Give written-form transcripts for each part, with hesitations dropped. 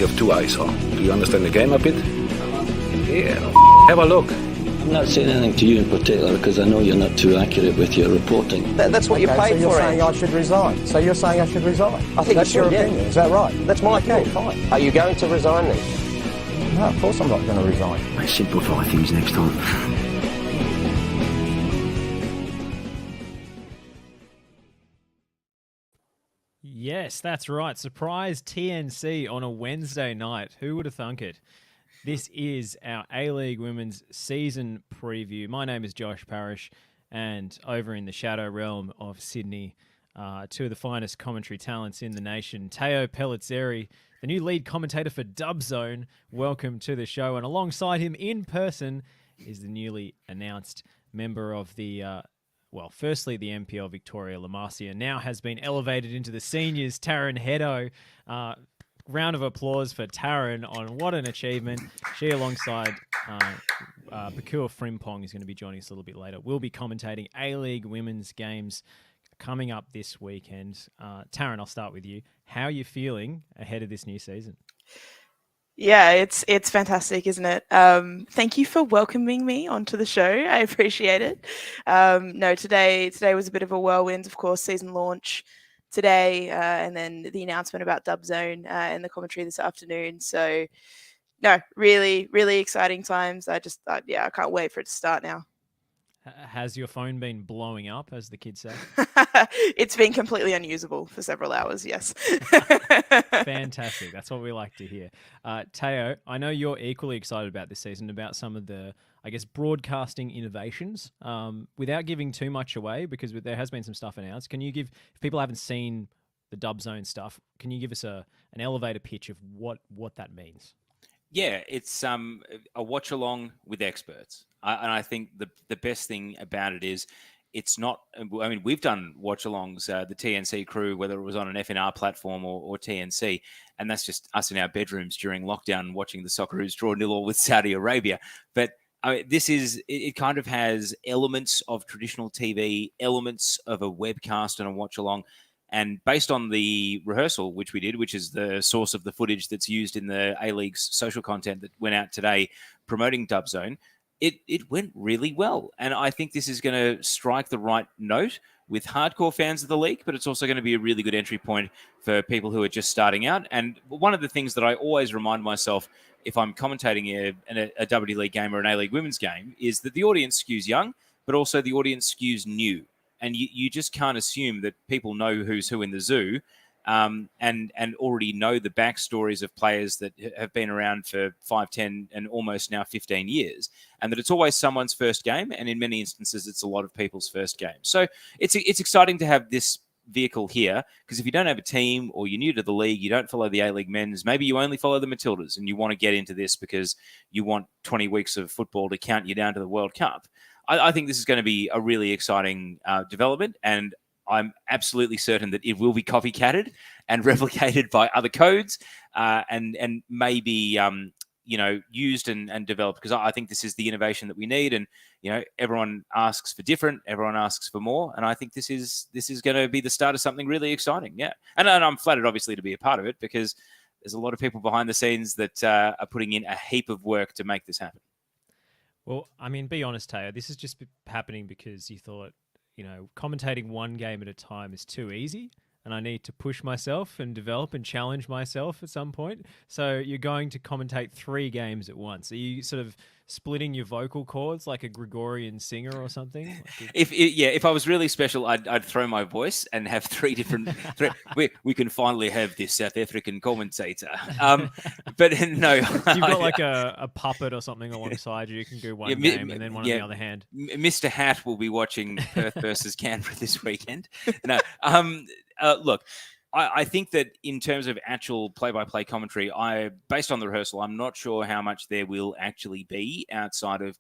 you have 2 eyes, huh? Do you understand the game a bit? Yeah, have a look. I'm not saying anything to you in particular because I know you're not too accurate with your reporting. That's what you paid so you're for. Saying I should resign. So you're saying I should resign? I think that's you should, your opinion. Is that right? That's my opinion. Fine. Are you going to resign then? No, of course I'm not going to resign. I simplify things next time. Yes, that's right. Surprise TNC on a Wednesday night. Who would have thunk it? This is our A-League Women's season preview. My name is Josh Parish, and over in the shadow realm of Sydney, two of the finest commentary talents in the nation, Teo Pellizzeri, the new lead commentator for Dub Zone. Welcome to the show. And alongside him in person is the newly announced member of the, firstly the NPL Victoria, Lamarcia, now has been elevated into the seniors, Taryn Heddo. Round of applause for Taryn on what an achievement. She, alongside Pokuah Frimpong, is going to be joining us a little bit later. We'll be commentating A-League women's games coming up this weekend. Taryn, I'll start with you. How are you feeling ahead of this new season? Yeah, it's fantastic, isn't it? Thank you for welcoming me onto the show. I appreciate it. Today was a bit of a whirlwind, of course, season launch today, and then the announcement about Dub Zone and the commentary this afternoon. So, no, really, really exciting times. I can't wait for it to start now. Has your phone been blowing up, as the kids say? It's been completely unusable for several hours, yes. Fantastic. That's what we like to hear. Teo, I know you're equally excited about this season, about some of the, broadcasting innovations. Without giving too much away, because there has been some stuff announced, can you give, if people haven't seen the Dub Zone stuff, can you give us an elevator pitch of what that means? Yeah, it's a watch along with experts. And I think the best thing about it is it's not, we've done watch alongs, the TNC crew, whether it was on an FNR platform or TNC, and that's just us in our bedrooms during lockdown watching the Socceroos draw 0-0 with Saudi Arabia. But it kind of has elements of traditional TV, elements of a webcast and a watch along. And based on the rehearsal, which we did, which is the source of the footage that's used in the A-League's social content that went out today promoting Dub Zone, it went really well. And I think this is going to strike the right note with hardcore fans of the league, but it's also going to be a really good entry point for people who are just starting out. And one of the things that I always remind myself if I'm commentating a W League game or an A-League women's game is that the audience skews young, but also the audience skews new. And you just can't assume that people know who's who in the zoo and already know the backstories of players that have been around for 5, 10, and almost now 15 years. And that it's always someone's first game. And in many instances, it's a lot of people's first game. So it's exciting to have this vehicle here, because if you don't have a team or you're new to the league, you don't follow the A-League men's, maybe you only follow the Matildas and you want to get into this because you want 20 weeks of football to count you down to the World Cup. I think this is going to be a really exciting development, and I'm absolutely certain that it will be copycatted and replicated by other codes and maybe used and developed, because I think this is the innovation that we need. And everyone asks for different, everyone asks for more, and I think this is going to be the start of something really exciting. Yeah, and I'm flattered, obviously, to be a part of it, because there's a lot of people behind the scenes that are putting in a heap of work to make this happen. Well, be honest, Teo, this is just happening because you thought, commentating one game at a time is too easy and I need to push myself and develop and challenge myself at some point. So you're going to commentate 3 games at once. Are you sort of splitting your vocal cords like a Gregorian singer or something? If I was really special, I'd throw my voice and have 3 different. We can finally have this South African commentator. But no, you've got like a puppet or something alongside you. You can do one game and then one on the other hand. Mr. Hat will be watching Perth versus Canberra this weekend. No, look. I think that in terms of actual play-by-play commentary, based on the rehearsal, I'm not sure how much there will actually be outside of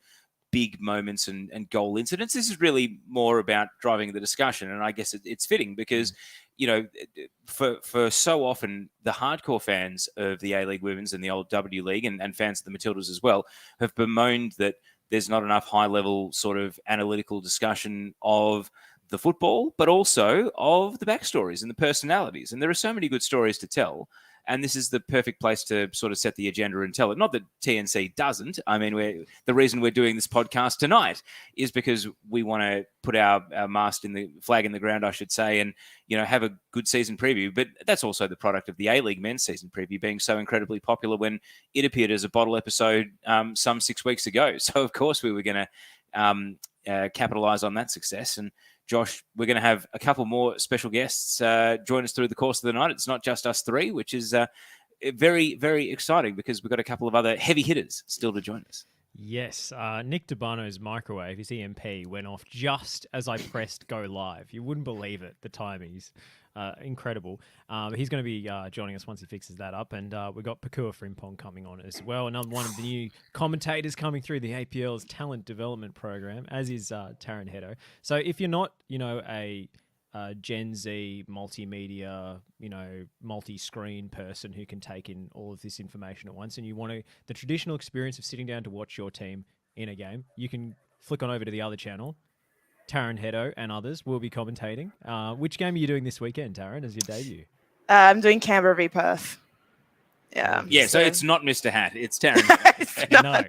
big moments and goal incidents. This is really more about driving the discussion, and I guess it's fitting because, for so often, the hardcore fans of the A-League Women's and the old W League and fans of the Matildas as well have bemoaned that there's not enough high-level sort of analytical discussion of the football, but also of the backstories and the personalities. And there are so many good stories to tell And this is the perfect place to sort of set the agenda and tell it. Not that TNC doesn't. I mean, the reason we're doing this podcast tonight is because we want to put our flag in the ground, I should say, and have a good season preview. But that's also the product of the A-League men's season preview being so incredibly popular when it appeared as a bottle episode some 6 weeks ago. So of course we were going to capitalize on that success. And Josh, we're going to have a couple more special guests join us through the course of the night. It's not just us three, which is very, very exciting because we've got a couple of other heavy hitters still to join us. Yes, Nick D'Urbano's microwave, his EMP, went off just as I pressed go live. You wouldn't believe it, the timings. Incredible. He's going to be joining us once he fixes that up. And we've got Pokuah Frimpong coming on as well. Another one of the new commentators coming through the APL's talent development program, as is Taryn Heddo. So if you're not, a Gen Z multimedia, multi-screen person who can take in all of this information at once, and you want the traditional experience of sitting down to watch your team in a game, you can flick on over to the other channel. Taryn Heddo and others will be commentating. Which game are you doing this weekend, Taryn, as your debut? I'm doing Canberra v Perth. Yeah. Yeah, so it's not Mr. Hat. It's Taryn. It's not. No.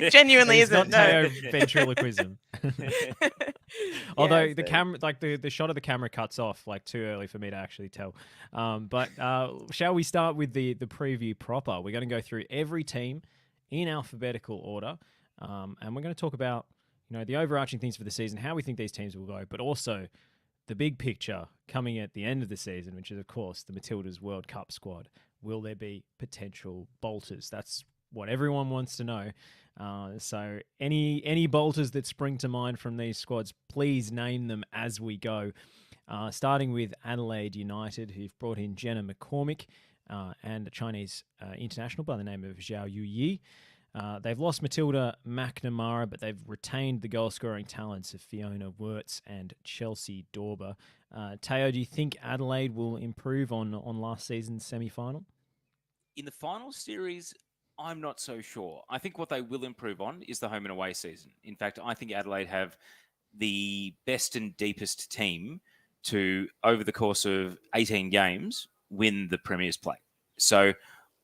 Genuinely it's isn't. not Teo ventriloquism. Although the camera, the shot of the camera cuts off too early for me to actually tell. But shall we start with the preview proper? We're going to go through every team in alphabetical order, and we're going to talk about the overarching things for the season, how we think these teams will go, but also the big picture coming at the end of the season, which is, of course, the Matildas World Cup squad. Will there be potential bolters? That's what everyone wants to know. So any bolters that spring to mind from these squads, please name them as we go. Starting with Adelaide United, who've brought in Jenna McCormick and a Chinese international by the name of Zhao Yuyi. They've lost Matilda McNamara, but they've retained the goal-scoring talents of Fiona Wirtz and Chelsea Dorber. Teo, do you think Adelaide will improve on last season's semi-final? In the final series, I'm not so sure. I think what they will improve on is the home and away season. In fact, I think Adelaide have the best and deepest team to, over the course of 18 games, win the Premier's Plate. So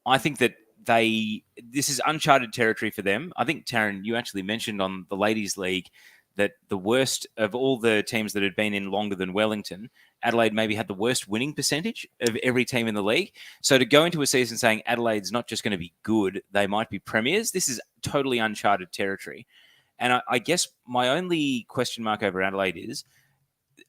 I think that this is uncharted territory for them. I think, Taryn, you actually mentioned on the Ladies' League that the worst of all the teams that had been in longer than Wellington, Adelaide maybe had the worst winning percentage of every team in the league. So to go into a season saying Adelaide's not just going to be good, they might be premiers, this is totally uncharted territory. And I guess my only question mark over Adelaide is,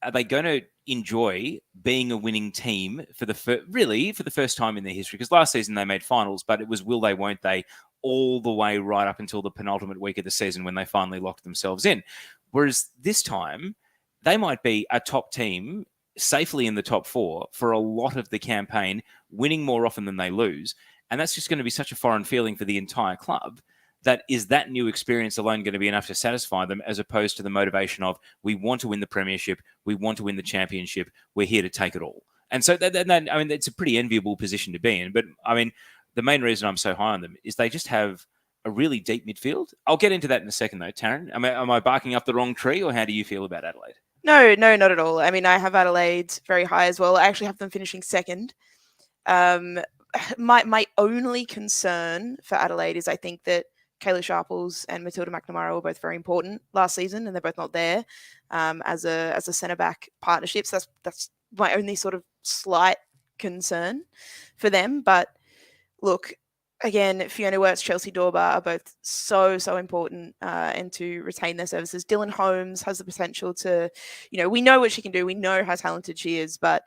are they going to enjoy being a winning team for the first time in their history? Because last season they made finals, but it was will they, won't they, all the way right up until the penultimate week of the season when they finally locked themselves in. Whereas this time, they might be a top team safely in the top four for a lot of the campaign, winning more often than they lose. And that's just going to be such a foreign feeling for the entire club. That new experience alone going to be enough to satisfy them, as opposed to the motivation of, we want to win the premiership, we want to win the championship, we're here to take it all. And so it's a pretty enviable position to be in. But the main reason I'm so high on them is they just have a really deep midfield. I'll get into that in a second, though, Taryn. Am I barking up the wrong tree, or how do you feel about Adelaide? No, not at all. I have Adelaide very high as well. I actually have them finishing second. My only concern for Adelaide is I think that Kayla Sharples and Matilda McNamara were both very important last season, and they're both not there as a centre-back partnership. So that's my only sort of slight concern for them. But look, again, Fiona Wirtz, Chelsea Dorber are both so important and to retain their services. Dylan Holmes has the potential to, we know what she can do. We know how talented she is, but,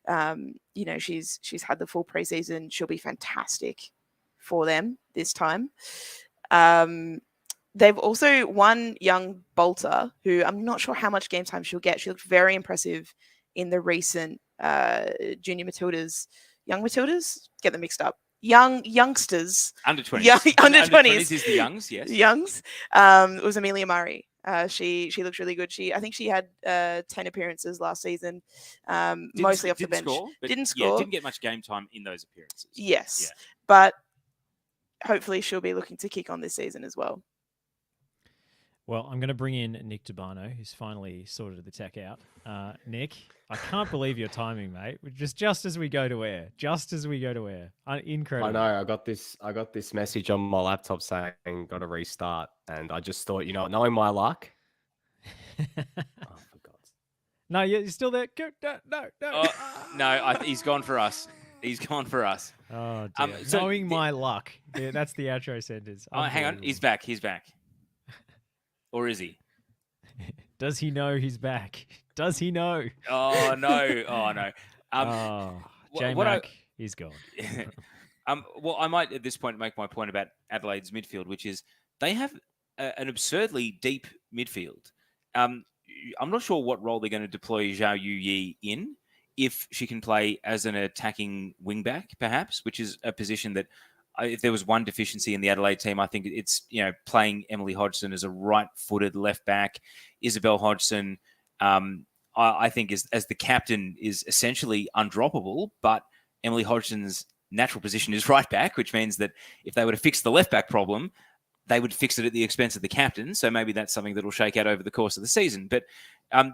she's had the full preseason. She'll be fantastic for them this time. They've also one young bolter who I'm not sure how much game time she'll get. She looked very impressive in the recent junior Matildas, young Matildas, get them mixed up. Youngsters. Under 20s. Yeah, under 20s is the youngs, yes. Youngs. It was Amelia Murray. She looks really good. I think she had 10 appearances last season, mostly off the bench. Didn't score. Yeah, didn't get much game time in those appearances. Yes. Yeah. But hopefully she'll be looking to kick on this season as well. Well, I'm going to bring in Nick D'Urbano, who's finally sorted the tech out. Nick, I can't believe your timing, mate. Just as we go to air. Incredible. I know. I got this message on my laptop saying got to restart, and I just thought, knowing my luck. Oh, for God's. No, you're still there. Go, no. No, he's gone for us. Oh, dear. Knowing my luck. Yeah, that's the outro sentence. Oh, hang on. He's back. Or is he? Does he know he's back? Does he know? Oh, no. J-Mac, he's gone. Well, I might at this point make my point about Adelaide's midfield, which is they have an absurdly deep midfield. I'm not sure what role they're going to deploy Zhao Yu in, if she can play as an attacking wingback, perhaps, which is a position that if there was one deficiency in the Adelaide team, I think it's playing Emily Hodgson as a right-footed left back. Isabel Hodgson, I think, as the captain, is essentially undroppable. But Emily Hodgson's natural position is right back, which means that if they were to fix the left back problem, they would fix it at the expense of the captain. So maybe that's something that will shake out over the course of the season. But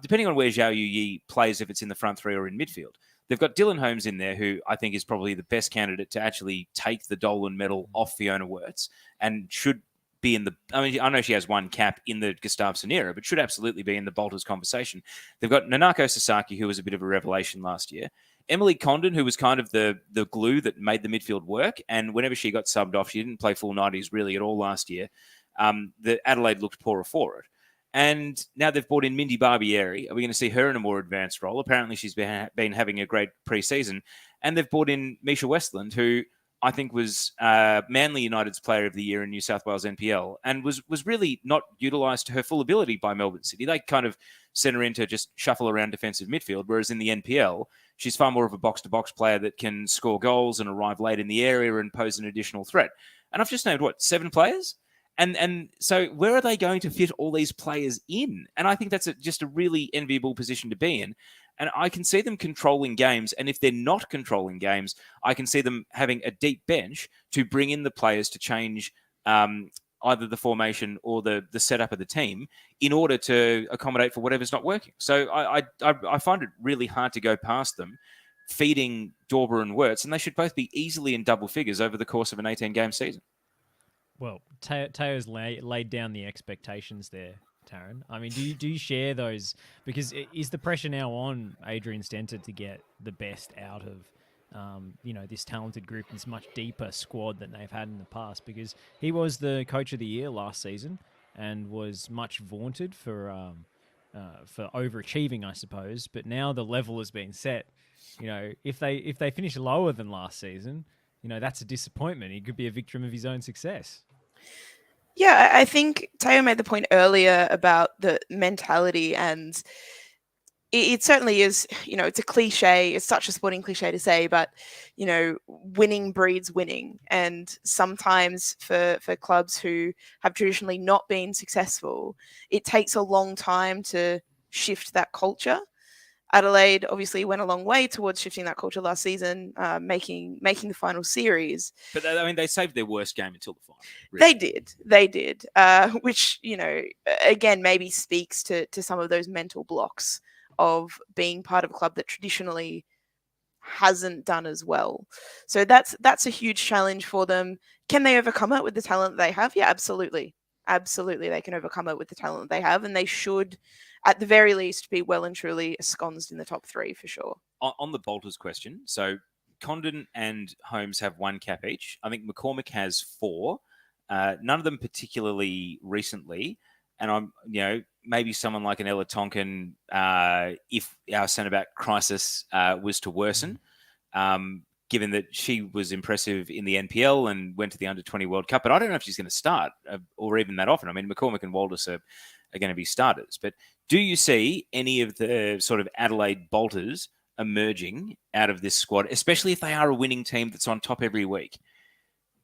depending on where Zhao Yu plays, if it's in the front three or in midfield. They've got Dylan Holmes in there, who I think is probably the best candidate to actually take the Dolan medal off Fiona Wirtz and should be in the... I mean, I know she has one cap in the Gustafsson era, but should absolutely be in the Bolters conversation. They've got Nanako Sasaki, who was a bit of a revelation last year. Emily Condon, who was kind of the glue that made the midfield work. And whenever she got subbed off, she didn't play full 90s really at all last year. The Adelaide looked poorer for it. And now they've brought in Mindy Barbieri. Are we going to see her in a more advanced role? Apparently, she's been having a great pre-season. And they've brought in Misha Westland, who I think was Manly United's Player of the Year in New South Wales NPL, and was really not utilised to her full ability by Melbourne City. They kind of sent her in to just shuffle around defensive midfield, whereas in the NPL, she's far more of a box-to-box player that can score goals and arrive late in the area and pose an additional threat. And I've just named, 7 players? And so where are they going to fit all these players in? And I think that's just a really enviable position to be in. And I can see them controlling games. And if they're not controlling games, I can see them having a deep bench to bring in the players to change either the formation or the setup of the team in order to accommodate for whatever's not working. So I find it really hard to go past them feeding Dorber and Wirtz, and they should both be easily in double figures over the course of an 18-game season. Well, Teo's laid down the expectations there, Taryn. I mean, do you share those? Because is the pressure now on Adrian Stenter to get the best out of, this talented group, this much deeper squad than they've had in the past? Because he was the coach of the year last season and was much vaunted for overachieving, I suppose. But now the level has been set. If they finish lower than last season, that's a disappointment. He could be a victim of his own success. Yeah, I think Teo made the point earlier about the mentality, and it certainly is, it's a cliche. It's such a sporting cliche to say, but, winning breeds winning. And sometimes for clubs who have traditionally not been successful, it takes a long time to shift that culture. Adelaide obviously went a long way towards shifting that culture last season, making the final series. But they saved their worst game until the final. Really. They did. Which again maybe speaks to some of those mental blocks of being part of a club that traditionally hasn't done as well. So that's a huge challenge for them. Can they overcome it with the talent that they have? Yeah, absolutely. Absolutely, they can overcome it with the talent that they have, and they should, at the very least, be well and truly ensconced in the top 3 for sure. On the Bolters question, so Condon and Holmes have 1 cap each. I think McCormick has 4. None of them particularly recently. And I'm, maybe someone like an Ella Tonkin, if our centre-back crisis was to worsen, given that she was impressive in the NPL and went to the Under-20 World Cup. But I don't know if she's going to start or even that often. I mean, McCormick and Waldes are going to be starters. But do you see any of the sort of Adelaide Bolters emerging out of this squad, especially if they are a winning team that's on top every week?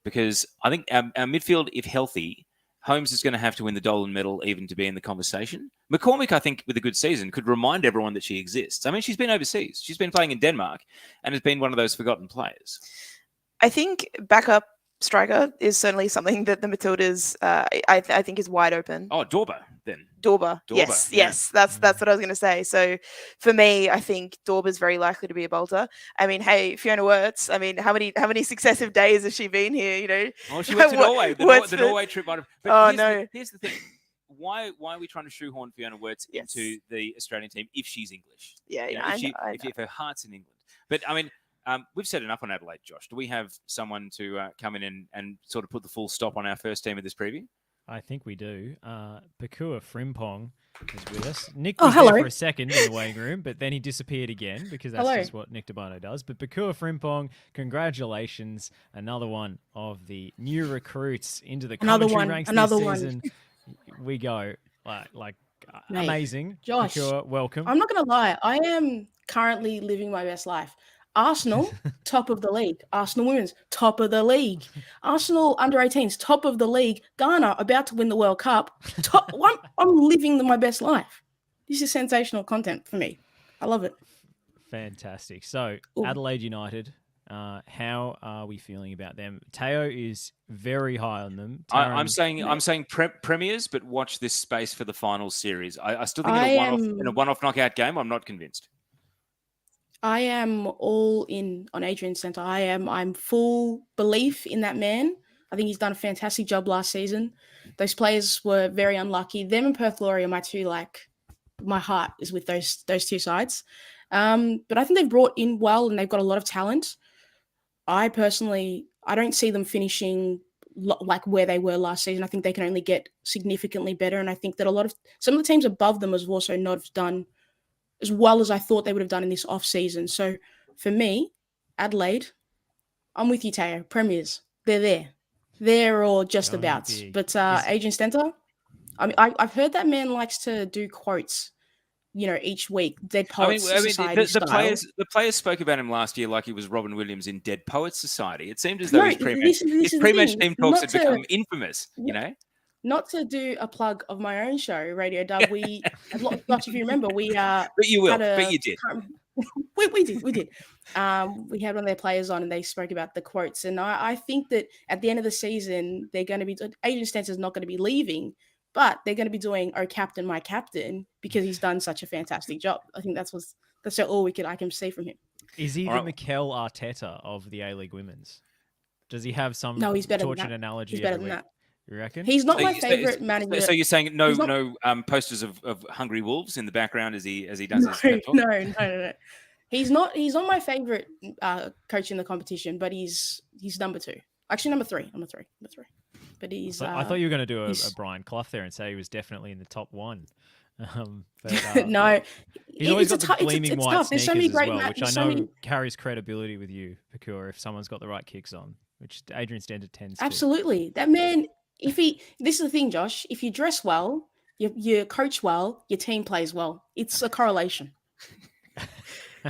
Because I think our midfield, if healthy, Holmes is going to have to win the Dolan medal even to be in the conversation. McCormick, I think, with a good season, could remind everyone that she exists. I mean, she's been overseas. She's been playing in Denmark and has been one of those forgotten players. I think backup striker is certainly something that the Matildas, I think, is wide open. Oh, Dorber. then? Dorba. Dorba, Yes, yeah. yes. That's what I was going to say. So for me, I think Dorba's very likely to be a bolter. I mean, hey, Fiona Wirtz. I mean, how many successive days has she been here? You know, Oh, she went to Norway. The Norway trip might have. But Oh, here's no. here's the thing. Why are we trying to shoehorn Fiona Wirtz Yes. into the Australian team if she's English? Yeah, You yeah, know, I know, I if her heart's in England. But I mean, we've said enough on Adelaide, Josh. Do we have someone to come in and sort of put the full stop on our first team of this preview? I think we do. Pokuah Frimpong is with us. Nick Oh, was hello. there for a second in the waiting room, but then he disappeared again because that's Hello. just what Nick D'Urbano does. But Pokuah Frimpong, congratulations. Another one of the new recruits into the Another commentary one, ranks another this one. season. We go like Mate, amazing. Josh, Pokuah, welcome. I'm not going to lie. I am currently living my best life. Arsenal, top of the league. Arsenal women's, top of the league. Arsenal under 18s, top of the league. Ghana, about to win the World Cup. Top. I'm living my best life. This is sensational content for me. I love it. Fantastic. So, Ooh. Adelaide United, how are we feeling about them? Teo is very high on them. I'm Taryn- saying premiers, but watch this space for the final series. I still think I in a am- one-off knockout game, I'm not convinced. I am all in on Adrian Center. I'm full belief in that man. I think he's done a fantastic job last season. Those players were very unlucky. Them and Perth Glory are my two, my heart is with those two sides. But I think they've brought in well and they've got a lot of talent. I don't see them finishing like where they were last season. I think they can only get significantly better. And I think that some of the teams above them have also not done as well as I thought they would have done in this off season. So for me, Adelaide, I'm with you, Teo. Premiers, they're there. They're all just Going about. big. But Adrian Stenter, I mean, I've heard that man likes to do quotes, each week. Dead Poets Society the style. players spoke about him last year like he was Robin Williams in Dead Poets Society. It seemed as though No, his this is the pre-match thing. team talks Not had to- become infamous. You know. Not to do a plug of my own show, Radio Dub. We, Josh, if you remember, we But you will. had But you did. we did. We had one of their players on and they spoke about the quotes. And I think that at the end of the season, they're going to be, Adrian Stencer's not going to be leaving, but they're going to be doing, "Oh, Captain, my Captain," because he's done such a fantastic job. I think that's all I can see from him. Is he All the right. Mikel Arteta of the A-League Women's? Does he have some No, he's better than tortured that. analogy He's better every than week? that. You reckon? He's not So my you- favorite manager. So you're saying He's not- no posters of hungry wolves in the background as he does his pep talk? No. He's not my favorite coach in the competition, but he's number 2. Actually, number three. But he's. I thought you were going to do a he's- Brian Clough there and say he was definitely in the top 1. But, No, he's always got it's the a tou- gleaming it's white tough. There's so many sneakers as great well, ma- which I there's so know many- carries credibility with you, Pokuah, if someone's got the right kicks on, which Adrian Stentor tends to. Absolutely, that man. This is the thing, Josh. If you dress well, you coach well, your team plays well. It's a correlation.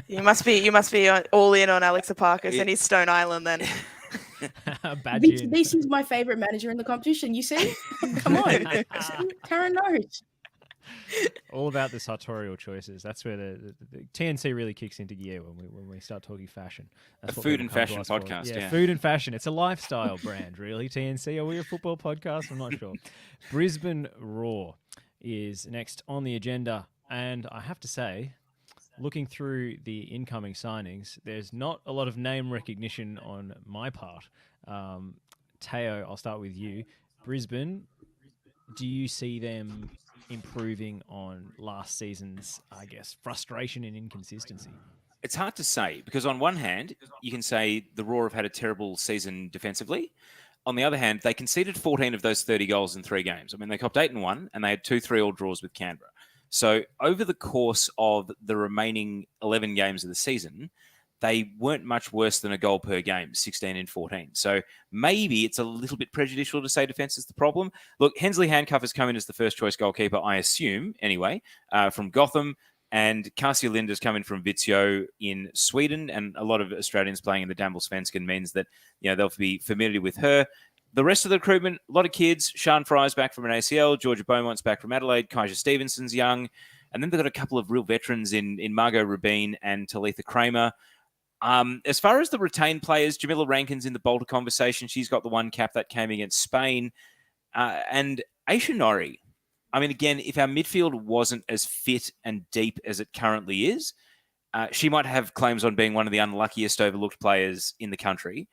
You must be all in on Alex Aparkas and his Stone Island then. Bad This is my favorite manager in the competition. You see? Come on, Taryn knows. All about the sartorial choices. That's where the TNC really kicks into gear when we start talking fashion. That's A what food people and come to fashion us for. podcast, Yeah, yeah. food and fashion. It's a lifestyle brand, really. TNC. Are we a football podcast? I'm not sure. Brisbane Roar is next on the agenda, and I have to say, looking through the incoming signings, there's not a lot of name recognition on my part. Teo, I'll start with you. Brisbane, do you see them improving on last season's, I guess, frustration and inconsistency? It's hard to say because on one hand, you can say the Roar have had a terrible season defensively. On the other hand, they conceded 14 of those 30 goals in 3 games. I mean, they copped 8 and 1, and they had 2 3-all draws with Canberra. So over the course of the remaining 11 games of the season, they weren't much worse than a goal per game, 16 and 14. So maybe it's a little bit prejudicial to say defense is the problem. Look, Hensley Handcuff has come in as the first choice goalkeeper, I assume, anyway, from Gotham. And Cassia Linda's come in from Vizio in Sweden. And a lot of Australians playing in the Damblesvenskan means that they'll be familiar with her. The rest of the recruitment, a lot of kids. Sian Fry's back from an ACL. Georgia Beaumont's back from Adelaide. Kaiser Stevenson's young. And then they've got a couple of real veterans in Margot Rubin and Talitha Kramer. As far as the retained players, Jamila Rankin's in the Bolter conversation. She's got the one cap that came against Spain. And Aisha Norrie, I mean, again, if our midfield wasn't as fit and deep as it currently is, she might have claims on being one of the unluckiest overlooked players in the country.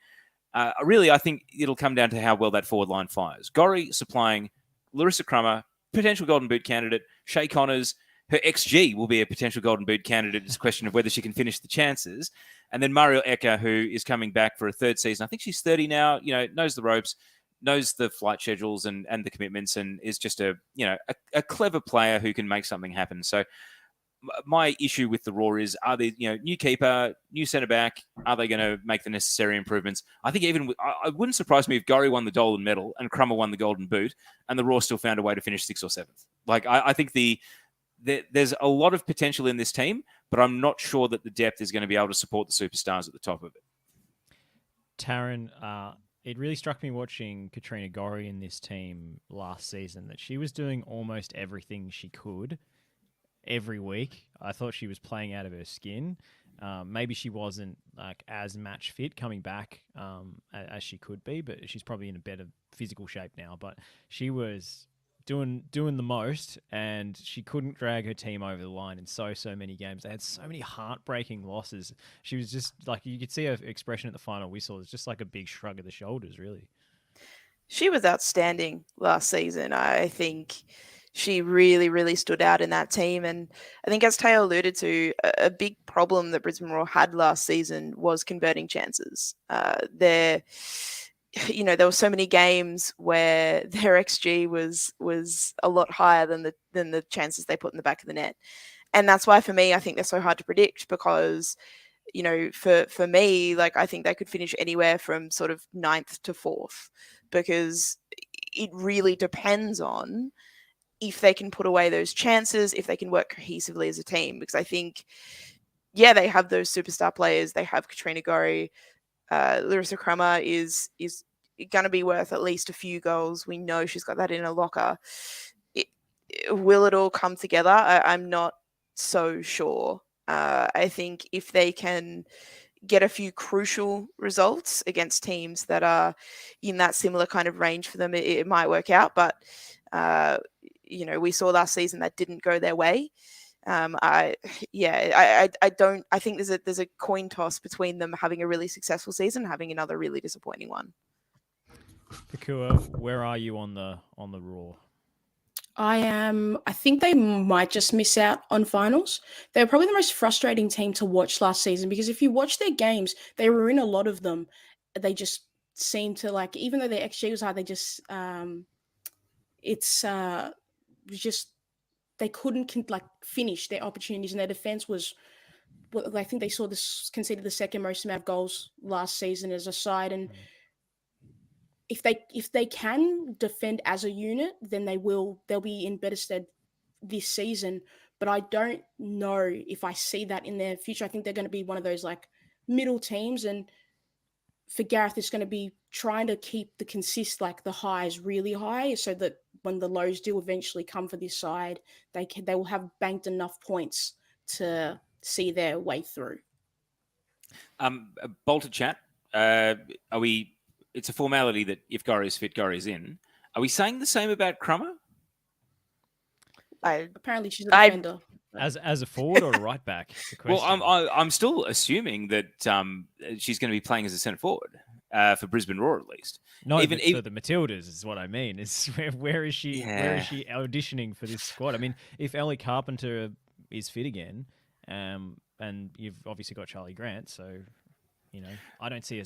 Really, I think it'll come down to how well that forward line fires. Gorry supplying Larissa Crummer, potential Golden Boot candidate. Shay Connors, her XG will be a potential Golden Boot candidate. It's a question of whether she can finish the chances. And then Mario Ecker, who is coming back for a third season. I think she's 30 now, knows the ropes, knows the flight schedules and the commitments, and is just a clever player who can make something happen. So my issue with the Roar is, are they, new keeper, new centre back, are they going to make the necessary improvements? I think it wouldn't surprise me if Gorry won the Dolan medal and Crummer won the Golden Boot and the Roar still found a way to finish 6th or 7th. Like, I think there's a lot of potential in this team, but I'm not sure that the depth is going to be able to support the superstars at the top of it. Taryn, it really struck me watching Katrina Gorry in this team last season that she was doing almost everything she could every week. I thought she was playing out of her skin. Maybe she wasn't as match fit coming back as she could be, but she's probably in a better physical shape now. But she was doing the most, and she couldn't drag her team over the line in so many games. They had so many heartbreaking losses. She was just you could see her expression at the final whistle. It's just like a big shrug of the shoulders, really. She was outstanding last season. I think she really, really stood out in that team. And I think, as Teo alluded to, a big problem that Brisbane Roar had last season was converting chances. There were so many games where their XG was a lot higher than the chances they put in the back of the net. And that's why, for me, I think they're so hard to predict, because, for me, I think they could finish anywhere from sort of 9th to 4th, because it really depends on if they can put away those chances, if they can work cohesively as a team. Because I think, they have those superstar players. They have Katrina Gorry. Larissa Crummer is going to be worth at least a few goals. We know she's got that in her locker. Will it all come together? I'm not so sure. I think if they can get a few crucial results against teams that are in that similar kind of range for them, it might work out. But we saw last season that didn't go their way. I think there's a coin toss between them having a really successful season, having another really disappointing one. Pokuah, where are you on the Roar? I think they might just miss out on finals. They were probably the most frustrating team to watch last season, because if you watch their games, they were in a lot of them. They just seemed to, even though their XG was high, they just they couldn't finish their opportunities, and their defense was. Well, I think they conceded the second most amount of goals last season as a side, and if they can defend as a unit, then they'll be in better stead this season. But I don't know if I see that in their future. I think they're going to be one of those middle teams, and for Gareth, it's going to be trying to keep the highs really high, so that when the lows do eventually come for this side, they will have banked enough points to see their way through. Bolter chat. It's a formality that if Gorry is fit, Gorry is in. Are we saying the same about Crummer? Apparently she's a defender. As a forward or a right back? Well, I'm still assuming that she's going to be playing as a centre forward for Brisbane Roar, at least. No, even for the Matildas is what I mean. Is where is she? Yeah. Where is she auditioning for this squad? I mean, if Ellie Carpenter is fit again, and you've obviously got Charlie Grant, so I don't see her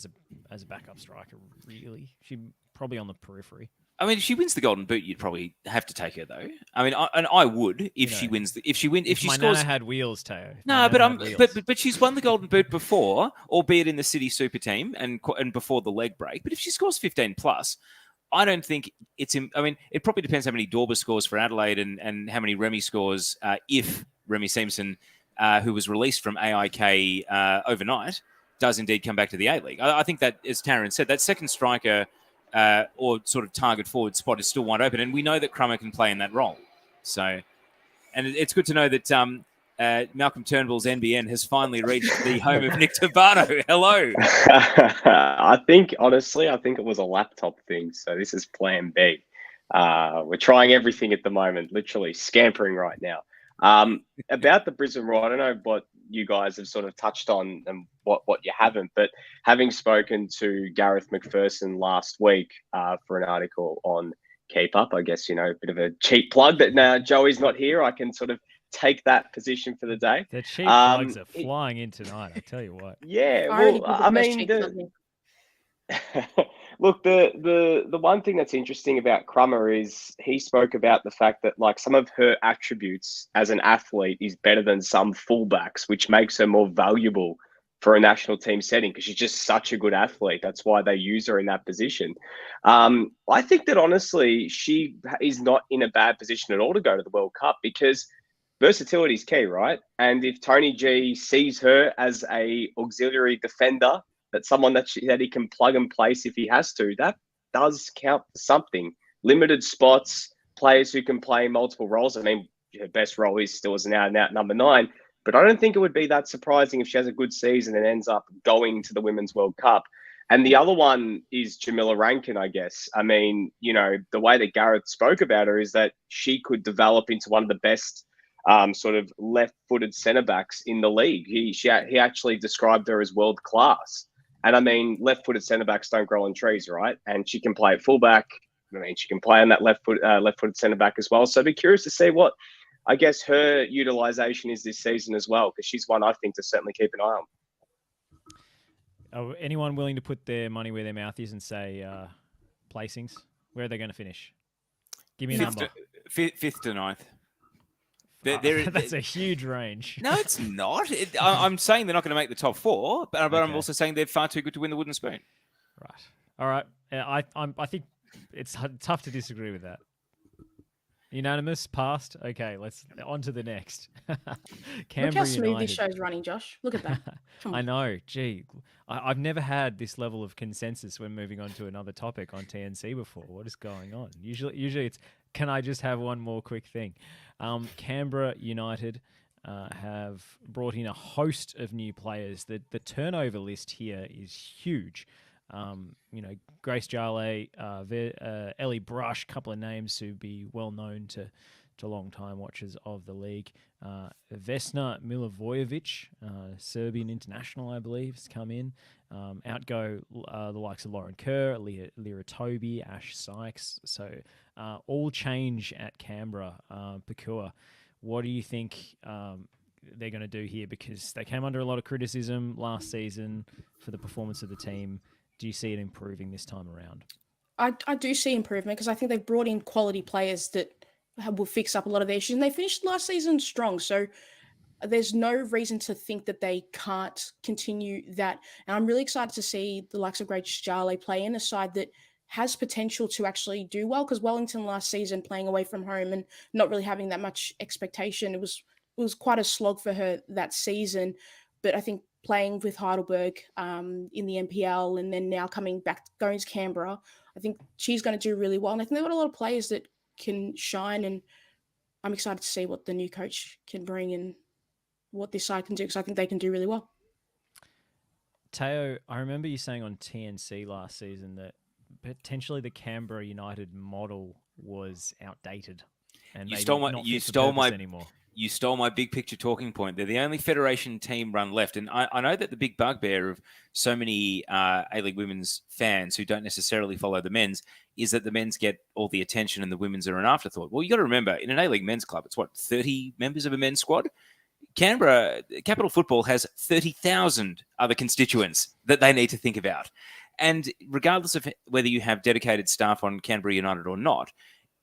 as a backup striker really. She's probably on the periphery. I mean, if she wins the Golden Boot, you'd probably have to take her, though. I mean, I would if she wins. If she scores. Nana had wheels, Teo. No, but she's won the Golden Boot before, albeit in the City Super Team and before the leg break. But if she scores 15 plus, I don't think it's. I mean, it probably depends how many Dorber scores for Adelaide and how many Remy scores if Remy Simpson, who was released from AIK overnight, does indeed come back to the A-League. I think that, as Taryn said, that second striker. Or sort of target forward spot is still wide open, and we know that Crummer can play in that role. So, and it's good to know that Malcolm Turnbull's NBN has finally reached the home of Nick D'Urbano. Hello. I think it was a laptop thing, so this is plan B. We're trying everything at the moment, literally scampering right now. About the Brisbane Roar, I don't know what you guys have sort of touched on and what you haven't, but having spoken to Gareth McPherson last week for an article on Keep Up, I guess, a bit of a cheap plug that now Joey's not here, I can sort of take that position for the day. The cheap plugs are flying in tonight, I tell you what. Yeah, well, I mean, look, the one thing that's interesting about Crummer is he spoke about the fact that like some of her attributes as an athlete is better than some fullbacks, which makes her more valuable for a national team setting because she's just such a good athlete. That's why they use her in that position. I think that honestly, she is not in a bad position at all to go to the World Cup because versatility is key, right? And if Tony G sees her as a auxiliary defender, that's someone that he can plug and place if he has to, that does count for something. Limited spots, players who can play multiple roles. I mean, her best role is still as an out-and-out number 9, but I don't think it would be that surprising if she has a good season and ends up going to the Women's World Cup. And the other one is Jamila Rankin, I guess. I mean, the way that Gareth spoke about her is that she could develop into one of the best sort of left-footed centre-backs in the league. He actually described her as world-class. And I mean, left-footed centre-backs don't grow on trees, right? And she can play at fullback. I mean, she can play on that left-footed centre-back as well. So I'd be curious to see what, I guess, her utilisation is this season as well, because she's one I think to certainly keep an eye on. Anyone willing to put their money where their mouth is and say placings? Where are they going to finish? Give me a number. Fifth to ninth. That's a huge range. No, it's not. I'm saying they're not going to make the top 4, but I'm also saying they're far too good to win the wooden spoon. Right. All right. I think it's tough to disagree with that. Unanimous, passed. Okay, let's on to the next. Look how smooth this show's running, Josh. Look at that. I know. Gee, I've never had this level of consensus when moving on to another topic on TNC before. What is going on? Usually it's, can I just have one more quick thing? Canberra United have brought in a host of new players. The turnover list here is huge. Grace Jarley, Ellie Brush, couple of names who'd be well known to long-time watchers of the league. Vesna Milivojevic, Serbian international, I believe, has come in. Outgo the likes of Lauren Kerr, Lyra Toby, Ash Sykes. So all change at Canberra. Pokuah, what do you think they're going to do here? Because they came under a lot of criticism last season for the performance of the team. Do you see it improving this time around? I do see improvement because I think they've brought in quality players that will fix up a lot of their issues. And they finished last season strong. So there's no reason to think that they can't continue that. And I'm really excited to see the likes of Grace Jarley play in a side that has potential to actually do well, because Wellington last season, playing away from home and not really having that much expectation, it was quite a slog for her that season. But I think playing with Heidelberg in the NPL and then now coming back, going to Canberra, I think she's going to do really well. And I think they've got a lot of players that can shine, and I'm excited to see what the new coach can bring and what this side can do, because I think they can do really well. Teo, I remember you saying on TNC last season that potentially the Canberra United model was outdated and you stole my anymore. You stole my big picture talking point. They're the only Federation team run left. And I know that the big bugbear of so many A-League women's fans who don't necessarily follow the men's is that the men's get all the attention and the women's are an afterthought. Well, you got to remember, in an A-League men's club, it's 30 members of a men's squad? Canberra, Capital Football has 30,000 other constituents that they need to think about. And regardless of whether you have dedicated staff on Canberra United or not,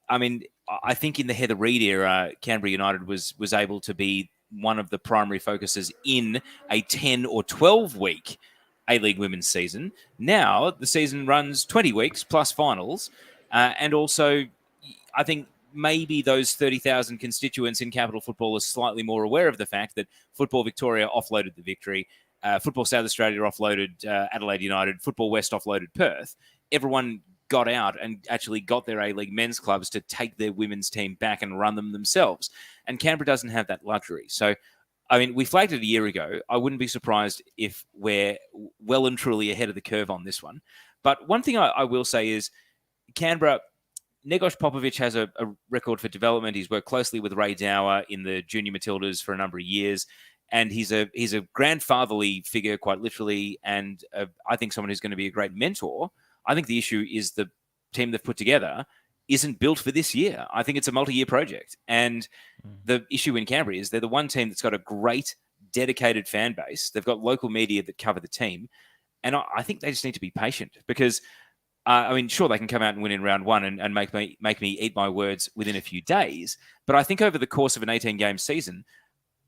I mean, I think in the Heather Reid era, Canberra United was able to be one of the primary focuses in a 10 or 12 week A-League women's season. Now the season runs 20 weeks plus finals. And also, I think maybe those 30,000 constituents in Capital Football are slightly more aware of the fact that Football Victoria offloaded the Victory. Football South Australia offloaded Adelaide United. Football West offloaded Perth. Everyone got out and actually got their A-League men's clubs to take their women's team back and run them themselves. And Canberra doesn't have that luxury. So, I mean, we flagged it a year ago. I wouldn't be surprised if we're well and truly ahead of the curve on this one. But one thing I will say is Canberra, Negoš Popovic has a record for development. He's worked closely with Ray Dower in the junior Matildas for a number of years. And he's a grandfatherly figure, quite literally, and I think someone who's going to be a great mentor. I think the issue is the team they've put together isn't built for this year. I think it's a multi-year project. And the issue in Canberra is they're the one team that's got a great, dedicated fan base. They've got local media that cover the team. And I think they just need to be patient because, sure, they can come out and win in round one and make me eat my words within a few days. But I think over the course of an 18-game season,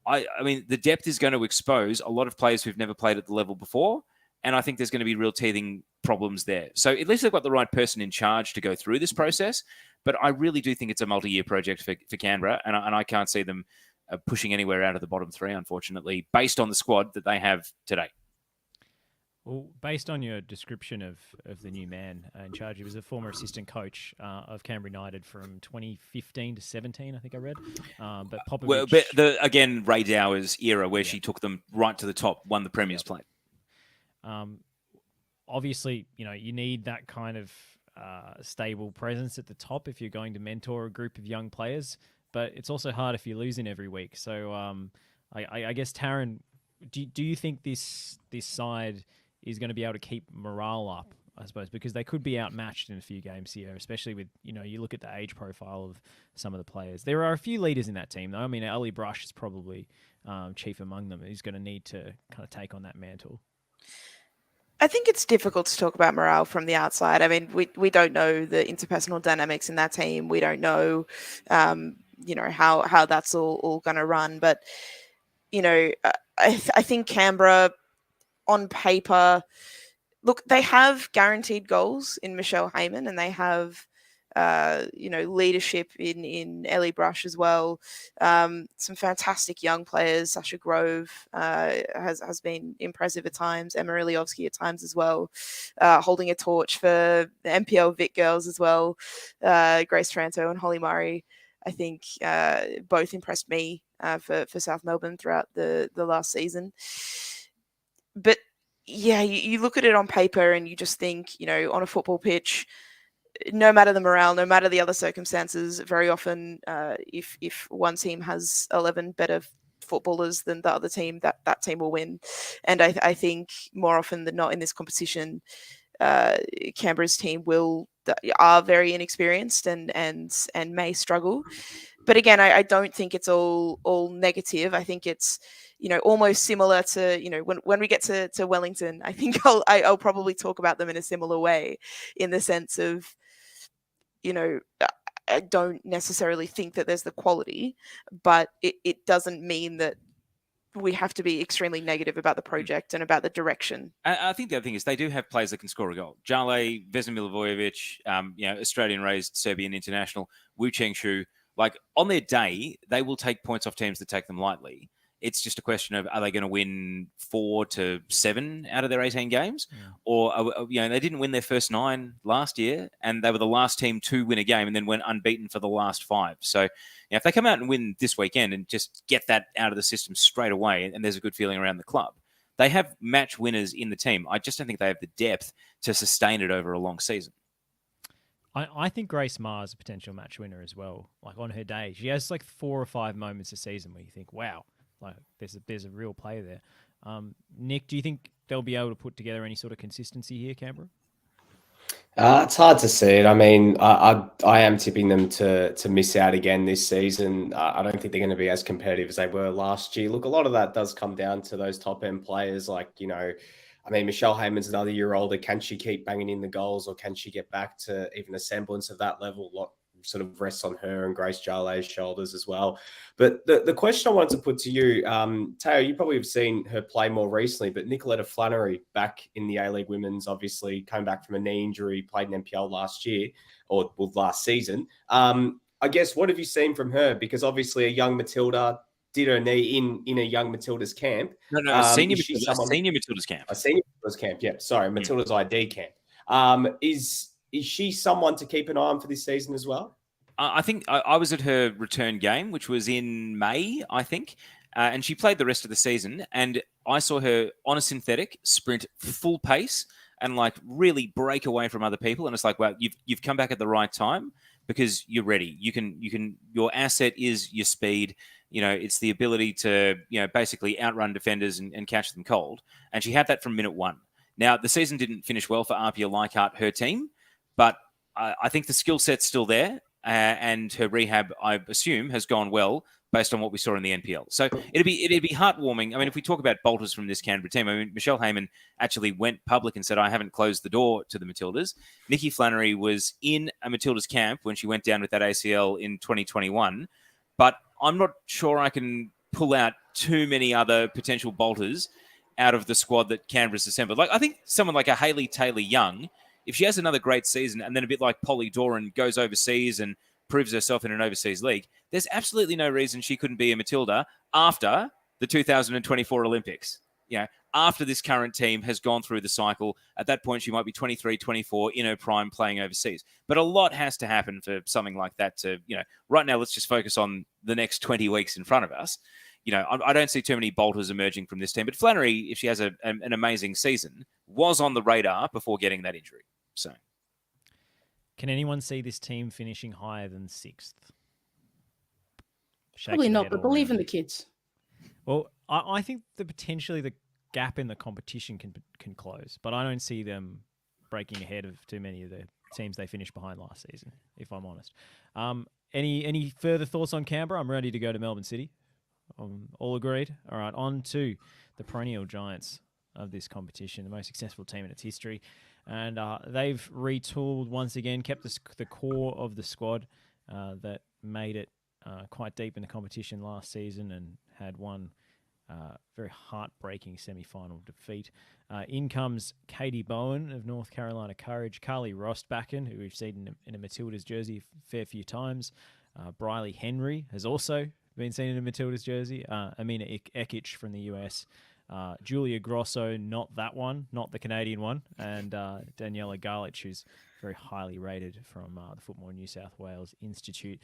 the depth is going to expose a lot of players who've never played at the level before. And I think there's going to be real teething problems there. So at least they've got the right person in charge to go through this process. But I really do think it's a multi-year project for Canberra. And I can't see them pushing anywhere out of the bottom three, unfortunately, based on the squad that they have today. Well, based on your description of the new man in charge, he was a former assistant coach of Canberra United from 2015 to 17, I think I read. But Popovic... again, Ray Dower's era where she took them right to the top, won the Premier's plate. Obviously, you need that kind of stable presence at the top if you're going to mentor a group of young players. But it's also hard if you're losing every week. So I guess, Taryn, do you think this side is going to be able to keep morale up, I suppose, because they could be outmatched in a few games here, especially with, you look at the age profile of some of the players. There are a few leaders in that team, though. I mean, Ali Brush is probably chief among them. He's going to need to kind of take on that mantle. I think it's difficult to talk about morale from the outside. I mean, we don't know the interpersonal dynamics in that team. We don't know, how that's all going to run. But, I think Canberra, on paper, look, they have guaranteed goals in Michelle Heyman, and they have, leadership in Ellie Brush as well. Some fantastic young players. Sasha Grove has been impressive at times. Emma Iliovsky at times as well, holding a torch for the NPL Vic girls as well. Grace Tranto and Holly Murray, I think, both impressed me for South Melbourne throughout the last season. But yeah, you look at it on paper and you just think, on a football pitch, no matter the morale, no matter the other circumstances, very often if one team has 11 better footballers than the other team, that team will win. And I think more often than not in this competition, Canberra's team are very inexperienced and may struggle. But again, I don't think it's all negative. I think it's almost similar to when we get to Wellington. I think I'll probably talk about them in a similar way, in the sense of I don't necessarily think that there's the quality, but it doesn't mean that we have to be extremely negative about the project and about the direction. I think the other thing is they do have players that can score a goal. Jale, Vesna Milivojevic, Australian-raised Serbian international, Wu Cheng-Shu. Like, on their day, they will take points off teams that take them lightly. It's just a question of, are they going to win 4 to 7 out of their 18 games? Yeah. Or, they didn't win their first 9 last year, and they were the last team to win a game and then went unbeaten for the last 5. So if they come out and win this weekend and just get that out of the system straight away, and there's a good feeling around the club, they have match winners in the team. I just don't think they have the depth to sustain it over a long season. I think Grace Maher is a potential match winner as well. Like, on her day, she has like 4 or 5 moments a season where you think, wow, like there's a real player there. Nick, do you think they'll be able to put together any sort of consistency here, Canberra? It's hard to see it. I mean, I am tipping them to miss out again this season. I don't think they're going to be as competitive as they were last year. Look, a lot of that does come down to those top end players, like, Michelle Heyman's another year older. Can she keep banging in the goals, or can she get back to even a semblance of that level? A lot sort of rests on her and Grace Jale's shoulders as well. But the question I wanted to put to you, Teo, you probably have seen her play more recently, but Nicoletta Flannery back in the A-League Women's, obviously came back from a knee injury, played in NPL last year, or last season. I guess, what have you seen from her? Because obviously a young Matilda did her knee in a young Matilda's camp. No, senior Matilda's camp. A senior Matilda's camp, yeah. Sorry, Matilda's ID camp. Is she someone to keep an eye on for this season as well? I think I was at her return game, which was in May, I think, and she played the rest of the season. And I saw her on a synthetic sprint full pace and like really break away from other people. And it's like, well, you've come back at the right time. because you're ready. Your asset is your speed. It's the ability to, basically outrun defenders and catch them cold. And she had that from minute one. Now, the season didn't finish well for Arpia Leichhardt, her team, but I think the skill set's still there, and her rehab, I assume, has gone well based on what we saw in the NPL. So it'd be heartwarming. I mean, if we talk about bolters from this Canberra team, I mean, Michelle Heyman actually went public and said, I haven't closed the door to the Matildas. Nikki Flannery was in a Matildas camp when she went down with that ACL in 2021, but I'm not sure I can pull out too many other potential bolters out of the squad that Canberra's assembled. Like, I think someone like a Hayley Taylor-Young, if she has another great season and then a bit like Polly Doran goes overseas and proves herself in an overseas league, there's absolutely no reason she couldn't be a Matilda after the 2024 Olympics. After this current team has gone through the cycle, at that point she might be 23, 24 in her prime playing overseas. But a lot has to happen for something like that to, right now let's just focus on the next 20 weeks in front of us. I don't see too many bolters emerging from this team. But Flannery, if she has an amazing season, was on the radar before getting that injury. So, can anyone see this team finishing higher than 6th? Probably not, but believe in the kids. Well, I think that potentially the gap in the competition can close, but I don't see them breaking ahead of too many of the teams they finished behind last season, if I'm honest. Any further thoughts on Canberra? I'm ready to go to Melbourne City. All agreed? All right, on to the perennial giants of this competition, the most successful team in its history. And they've retooled once again, kept the core of the squad that made it quite deep in the competition last season and had one very heartbreaking semi-final defeat. In comes Katie Bowen of North Carolina Courage, Carly Rostbacken, who we've seen in a Matildas jersey a fair few times. Briley Henry has also been seen in a Matildas jersey. Amina Ekic from the US. Julia Grosso, not that one, not the Canadian one. And Daniela Garlich, who's very highly rated from the Football New South Wales Institute.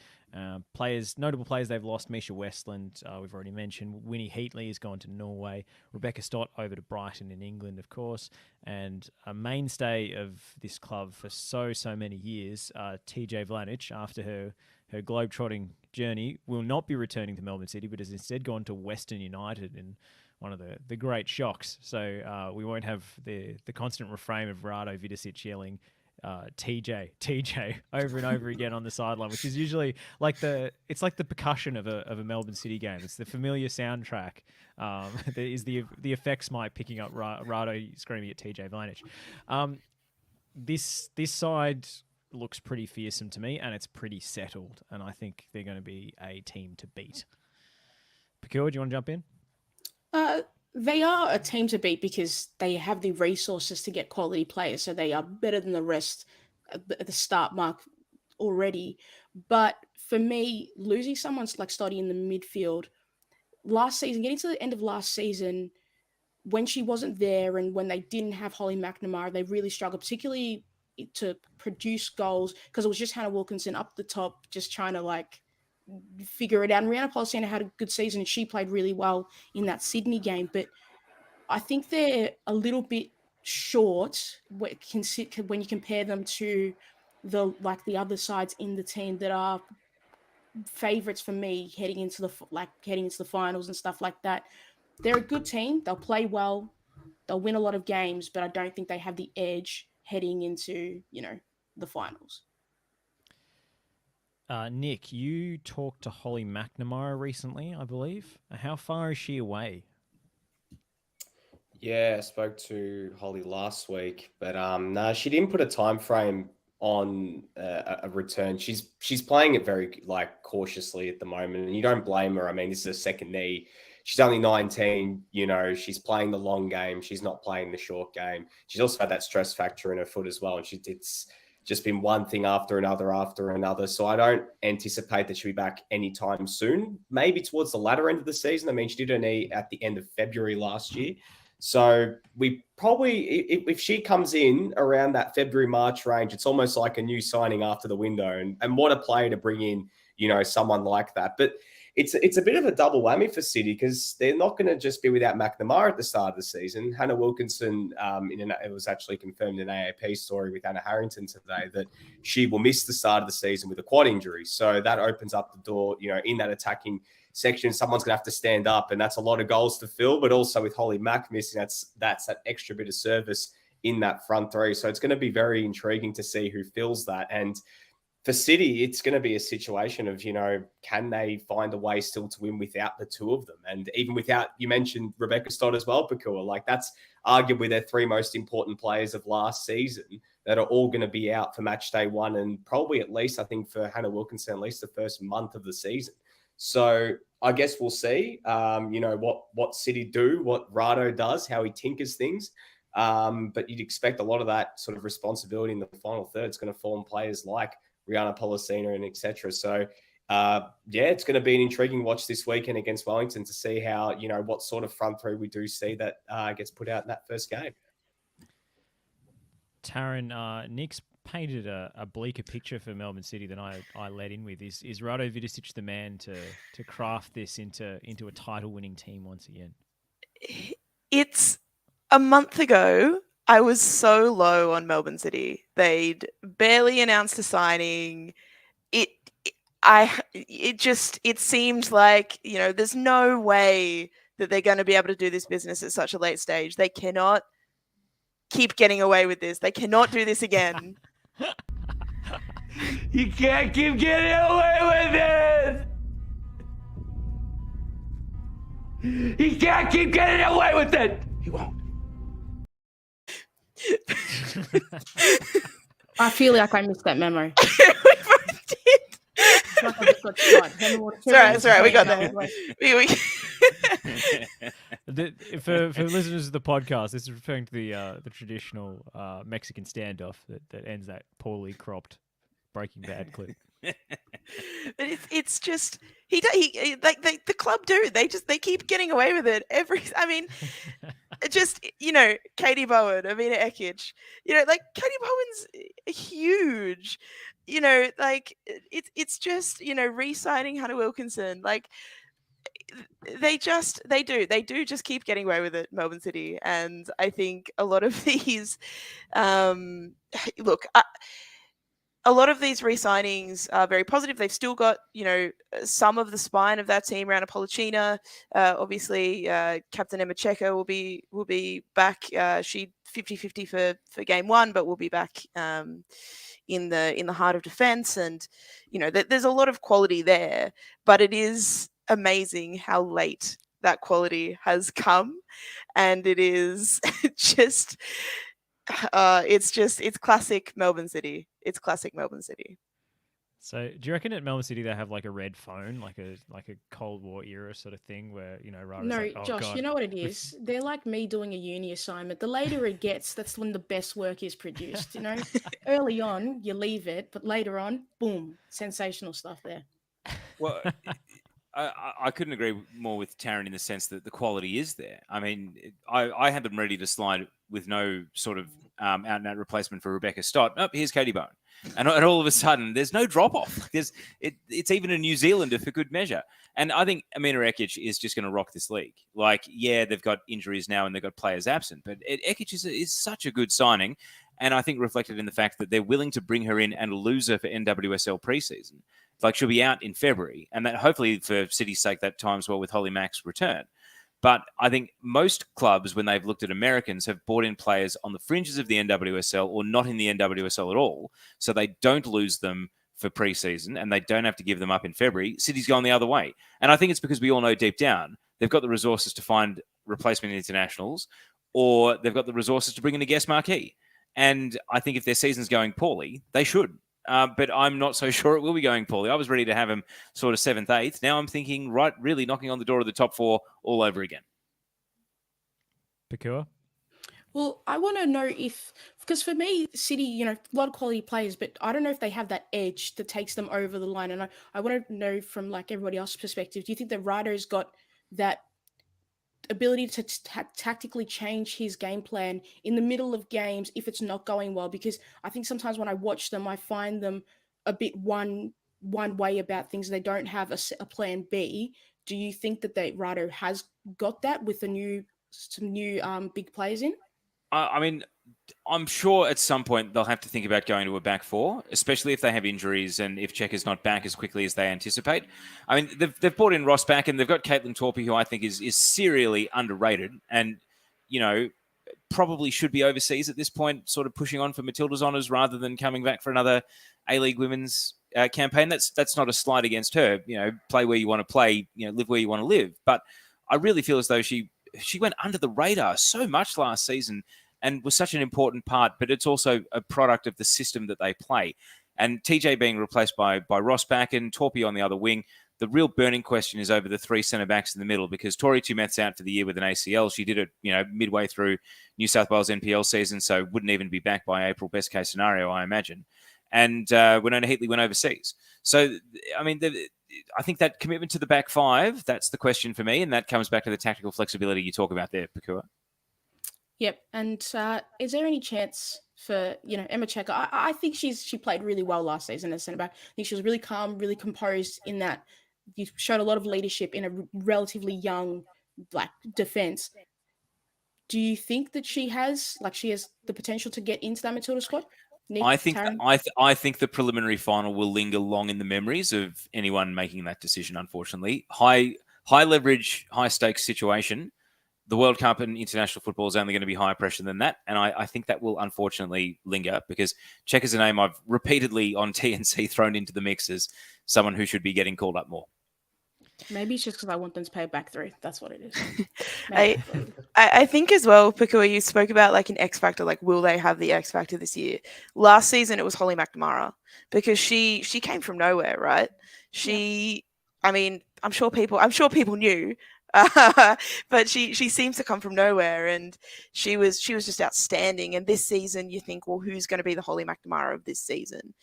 Notable players they've lost: Misha Westland, we've already mentioned. Winnie Heatley has gone to Norway. Rebecca Stott over to Brighton in England, of course. And a mainstay of this club for so many years, TJ Vlanich, after her globetrotting journey, will not be returning to Melbourne City, but has instead gone to Western United in one of the great shocks. So we won't have the constant refrain of Rado Vidicic yelling TJ over and over again on the sideline, which is usually it's like the percussion of a Melbourne City game. It's the familiar soundtrack. There is the effects mic picking up Rado screaming at TJ Vlanich. This side looks pretty fearsome to me, and it's pretty settled, and I think they're going to be a team to beat. Pokuah, do you want to jump in? They are a team to beat because they have the resources to get quality players, so they are better than the rest at the start mark already. But for me, losing someone like Stoddy in the midfield last season, getting to the end of last season, when she wasn't there and when they didn't have Holly McNamara, they really struggled, particularly to produce goals, because it was just Hannah Wilkinson up the top, just trying to figure it out. And Rihanna Polisena had a good season and she played really well in that Sydney game. But I think they're a little bit short when you compare them to the other sides in the team that are favorites for me heading into the finals and stuff like that. They're a good team. They'll play well. They'll win a lot of games, but I don't think they have the edge heading into, the finals. Nick, you talked to Holly McNamara recently, I believe. How far is she away? Yeah, I spoke to Holly last week, but no, she didn't put a time frame on a return. She's playing it very cautiously at the moment, and you don't blame her. I mean, this is a second knee. She's only 19, she's playing the long game. She's not playing the short game. She's also had that stress factor in her foot as well. And it's just been one thing after another. So I don't anticipate that she'll be back anytime soon, maybe towards the latter end of the season. I mean, she did her knee at the end of February last year. So we probably, if she comes in around that February, March range, it's almost like a new signing after the window. And what a player to bring in, someone like that. But it's a bit of a double whammy for City because they're not going to just be without McNamara at the start of the season. Hannah Wilkinson, it was actually confirmed in an AAP story with Anna Harrington today that she will miss the start of the season with a quad injury. So that opens up the door, in that attacking section, someone's going to have to stand up, and that's a lot of goals to fill. But also with Holly Mack missing, that's that extra bit of service in that front three. So it's going to be very intriguing to see who fills that. And for City, it's going to be a situation of, can they find a way still to win without the two of them? And even without, you mentioned Rebecca Stott as well, Pokuah, like that's arguably their three most important players of last season that are all going to be out for match day one, and probably at least, I think for Hannah Wilkinson, at least the first month of the season. So I guess we'll see, what City do, what Rado does, how he tinkers things. But you'd expect a lot of that sort of responsibility in the final third is going to fall on players like Rihanna Policina and etc. So, it's going to be an intriguing watch this weekend against Wellington to see how, what sort of front three we do see that gets put out in that first game. Taryn, Nick's painted a bleaker picture for Melbourne City than I led in with. Is Rado Vidicic the man to craft this into a title-winning team once again? It's a month ago, I was so low on Melbourne City. They'd barely announced a signing. It seemed like, there's no way that they're going to be able to do this business at such a late stage. They cannot keep getting away with this. They cannot do this again. You can't keep getting away with it. He can't keep getting away with it. He won't. I feel like I missed that memo. We both did. Like I just got shot. It's all right. We got there. For listeners of the podcast, this is referring to the traditional Mexican standoff that ends that poorly cropped Breaking Bad clip. But it's just the club do. They keep getting away with it. Katie Bowen, Amina Ekic. Katie Bowen's huge. It's just re-signing Hannah Wilkinson. They do just keep getting away with it, Melbourne City. And I think a lot of these, a lot of these re-signings are very positive. They've still got, some of the spine of that team around Policina. Obviously, Captain Emma Checker will be back. She 50-50 for game one, but will be back in the heart of defence. And, there's a lot of quality there, but it is amazing how late that quality has come. And it is just... it's classic Melbourne City. It's classic Melbourne City. So, do you reckon at Melbourne City they have like a red phone, like a Cold War era sort of thing, where Rada's No, like, oh, Josh, God. you know what it is? They're like me doing a uni assignment. The later it gets, that's when the best work is produced. Early on you leave it, but later on, boom, sensational stuff there. Well, I couldn't agree more with Taryn in the sense that the quality is there. I mean, I had them ready to slide with no sort of out-and-out replacement for Rebecca Stott. Oh, here's Katie Bowen. And all of a sudden, there's no drop-off. It's even a New Zealander for good measure. And I think Amina Ekic is just going to rock this league. They've got injuries now and they've got players absent, but Ekic is such a good signing, and I think reflected in the fact that they're willing to bring her in and lose her for NWSL preseason. She'll be out in February, and that hopefully for City's sake that times well with Holly Mack's return. But I think most clubs, when they've looked at Americans, have brought in players on the fringes of the NWSL or not in the NWSL at all, so they don't lose them for preseason and they don't have to give them up in February. City's gone the other way. And I think it's because we all know deep down they've got the resources to find replacement internationals, or they've got the resources to bring in a guest marquee. And I think if their season's going poorly, they should. But I'm not so sure it will be going poorly. I was ready to have him sort of 7th, 8th. Now I'm thinking, really knocking on the door of the top 4 all over again. Pokuah? Well, I want to know because for me, City, a lot of quality players, but I don't know if they have that edge that takes them over the line. And I want to know from everybody else's perspective, do you think that Ryder's got that ability to tactically change his game plan in the middle of games if it's not going well? Because I think sometimes when I watch them, I find them a bit one one way about things. They don't have a plan B. Do you think that Rado has got that with some new big players in? I mean, I'm sure at some point they'll have to think about going to a back four, especially if they have injuries and if Cheika's not back as quickly as they anticipate. I mean, they've brought in Ross back and they've got Caitlin Torpey, who I think is serially underrated and, probably should be overseas at this point, sort of pushing on for Matilda's honours rather than coming back for another A-League women's campaign. That's not a slight against her. Play where you want to play, live where you want to live. But I really feel as though she went under the radar so much last season and was such an important part, but it's also a product of the system that they play. And TJ being replaced by Ross back and Torpey on the other wing, the real burning question is over the three centre-backs in the middle because Tori Tumeth's out for the year with an ACL. She did it, midway through New South Wales NPL season, so wouldn't even be back by April, best case scenario, I imagine. And Winona Heatley went overseas. So, I mean, I think that commitment to the back five, that's the question for me, and that comes back to the tactical flexibility you talk about there, Pokuah. Yep. And is there any chance for, Emma Cheika? I think she played really well last season as centre back. I think she was really calm, really composed in that you showed a lot of leadership in a relatively young defence. Do you think that she has the potential to get into that Matilda squad? Nick, I think the preliminary final will linger long in the memories of anyone making that decision. Unfortunately, high leverage, high stakes situation. The World Cup and international football is only going to be higher pressure than that. And I think that will unfortunately linger because Cheika is a name I've repeatedly on TNC thrown into the mix as someone who should be getting called up more. Maybe it's just because I want them to pay back three. That's what it is. I think as well, Pokuah, you spoke about an X Factor, will they have the X Factor this year? Last season, it was Holly McNamara because she came from nowhere, right? I mean, I'm sure people knew, but she seems to come from nowhere, and she was just outstanding. And this season, you think, well, who's going to be the Holly McNamara of this season?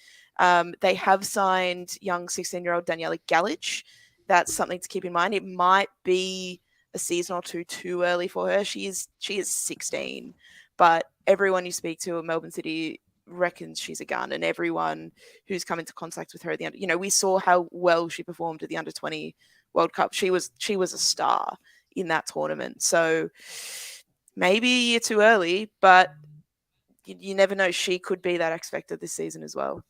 They have signed young 16-year-old Daniela Galich. That's something to keep in mind. It might be a season or two too early for her. She is 16, but everyone you speak to at Melbourne City reckons she's a gun, and everyone who's come into contact with her at the end, we saw how well she performed at the Under-20 World Cup. She was a star in that tournament. So maybe a year too early, but you never know. She could be that X Factor this season as well.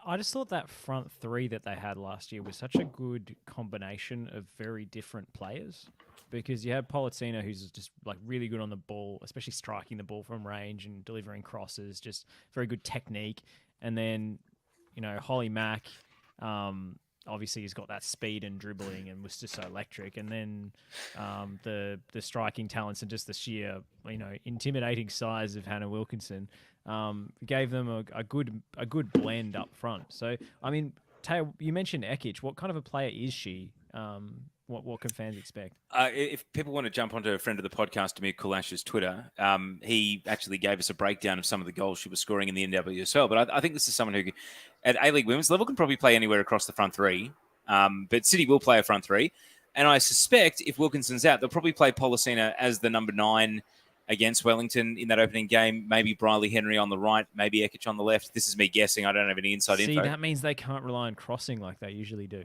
I just thought that front three that they had last year was such a good combination of very different players because you had Pollicina, who's just really good on the ball, especially striking the ball from range and delivering crosses, just very good technique. And then, Holly Mack, obviously he's got that speed and dribbling and was just so electric. And then the striking talents and just the sheer, intimidating size of Hannah Wilkinson gave them a good blend up front. So, I mean, Teo, you mentioned Ekic. What kind of a player is she? What can fans expect? If people want to jump onto a friend of the podcast, Amir Kulash's Twitter, he actually gave us a breakdown of some of the goals she was scoring in the NWSL. But I think this is someone who, at A-League women's level, can probably play anywhere across the front three. But City will play a front three. And I suspect if Wilkinson's out, they'll probably play Pollicina as the number 9 against Wellington in that opening game. Maybe Briley Henry on the right, maybe Ekic on the left. This is me guessing. I don't have any inside info. See, that means they can't rely on crossing like they usually do.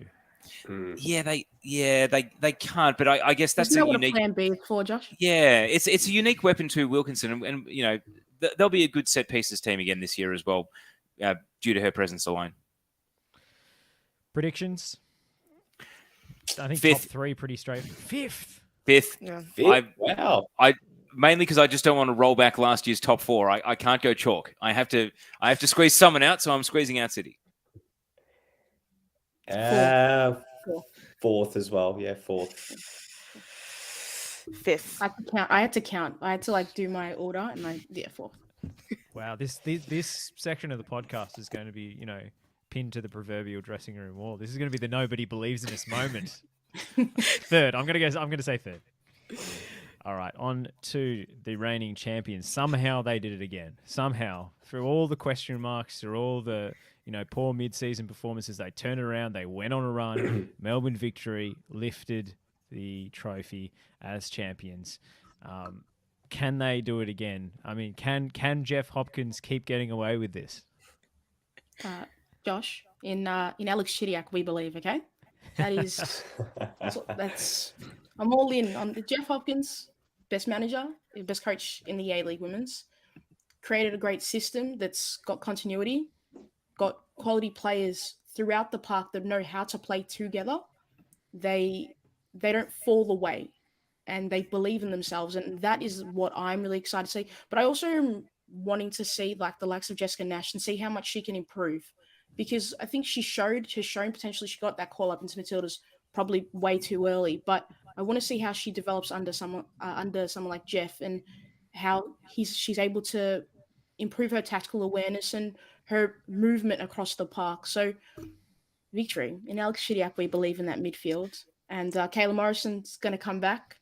Yeah, they can't. But I guess that's a unique plan B for Josh. Yeah, it's a unique weapon to Wilkinson, and they'll be a good set pieces team again this year as well, due to her presence alone. Predictions? I think 5th. top 3 pretty straight. 5th. Yeah. Wow. Mainly because I just don't want to roll back last year's top 4. I can't go chalk. I have to squeeze someone out, so I'm squeezing out City. 4th as well. Yeah, 4th. 5th. I had to count. I had to do my order, and 4th. Wow, this section of the podcast is going to be, pinned to the proverbial dressing room wall. This is going to be the nobody believes in this moment. 3rd. I'm going to say 3rd. All right, on to the reigning champions. Somehow they did it again. Somehow, through all the question marks, through all the poor mid-season performances, they turned it around. They went on a run. Melbourne Victory lifted the trophy as champions. Can they do it again? I mean, can Jeff Hopkins keep getting away with this? Josh. In Alex Chidiac, we believe. Okay, that's. I'm all in on the Jeff Hopkins, best manager, best coach in the A-League Women's. Created a great system that's got continuity, got quality players throughout the park that know how to play together. They don't fall away, and they believe in themselves, and that is what I'm really excited to see. But I also am wanting to see like the likes of Jessica Nash and see how much she can improve, because I think has shown potentially. She got that call up into Matilda's probably way too early, but I want to see how she develops under someone like Jeff, and how she's able to improve her tactical awareness and her movement across the park. So victory in Alex Chidiac, we believe in that midfield, and Kayla Morrison's going to come back.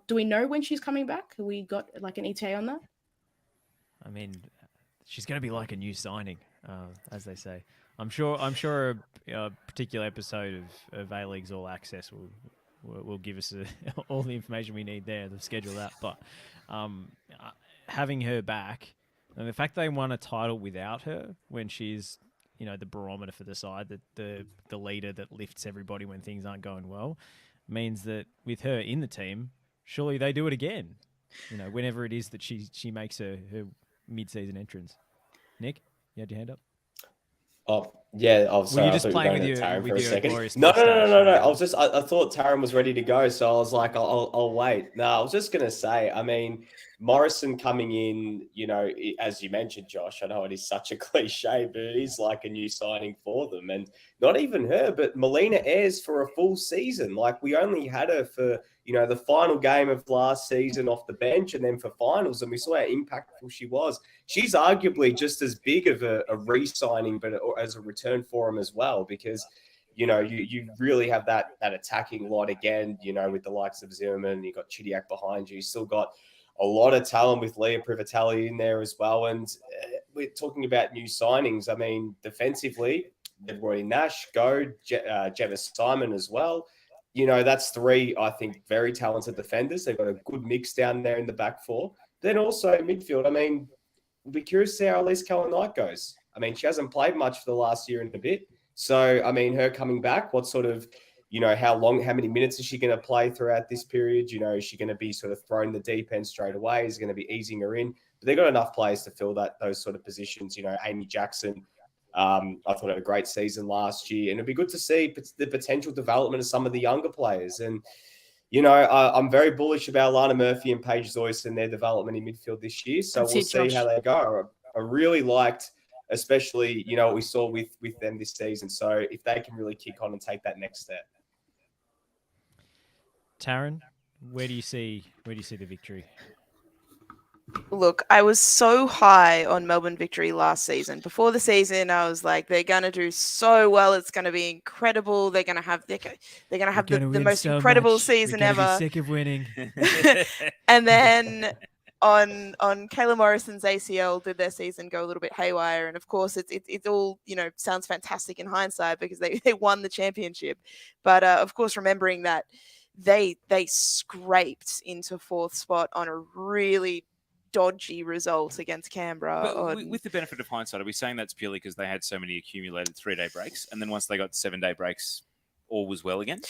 Do we know when she's coming back? Have we got like an ETA on that? I mean, she's going to be like a new signing, as they say. I'm sure a particular episode of A-League's All Access will give us all the information we need there to schedule that. But having her back, and the fact they won a title without her when she's the barometer for the side, that the leader that lifts everybody when things aren't going well, means that with her in the team, surely they do it again. Whenever it is that she makes her mid-season entrance. Nick, you had your hand up? Oh, yeah. Oh, sorry. Were you just playing with your glorious No. mustache? I thought Taryn was ready to go, so I was like, I'll wait. No, I was just going to say, I mean, Morrison coming in, as you mentioned, Josh, I know it is such a cliche, but it is like a new signing for them. And not even her, but Melina Ayres for a full season. Like, we only had her for, the final game of last season off the bench and then for finals, and we saw how impactful she was. She's arguably just as big of a re-signing, but as a return for him as well, because you really have that attacking lot again, with the likes of Zimmerman. You got Chidiac behind you. You still got a lot of talent with Leah Privatelli in there as well. And we're talking about new signings. I mean, defensively, they've brought in Nash, Gemma Simon as well. That's three, I think, very talented defenders. They've got a good mix down there in the back four. Then also midfield. I mean, we'll be curious to see how Elise Keller-Knight goes. I mean, she hasn't played much for the last year and a bit. So, I mean, her coming back, what sort of, how many minutes is she going to play throughout this period? Is she going to be sort of thrown the deep end straight away? Is it going to be easing her in? But they've got enough players to fill those sort of positions. Amy Jackson, I thought had a great season last year. And it'd be good to see the potential development of some of the younger players. And, I'm very bullish about Lana Murphy and Paige Zoyce and their development in midfield this year. So we'll see how they go. I really liked, especially, what we saw with them this season. So if they can really kick on and take that next step. Taryn, where do you see the victory? Look, I was so high on Melbourne Victory last season. Before the season, I was like, they're gonna do so well. It's gonna be incredible. They're gonna have the most incredible season ever. Be sick of winning. And then on Kayla Morrison's ACL, did their season go a little bit haywire? And of course, it's all sounds fantastic in hindsight because they won the championship. But of course, remembering that they scraped into fourth spot on a really dodgy result against Canberra. But with the benefit of hindsight, are we saying that's purely because they had so many accumulated 3-day breaks, and then once they got 7-day breaks, all was well again?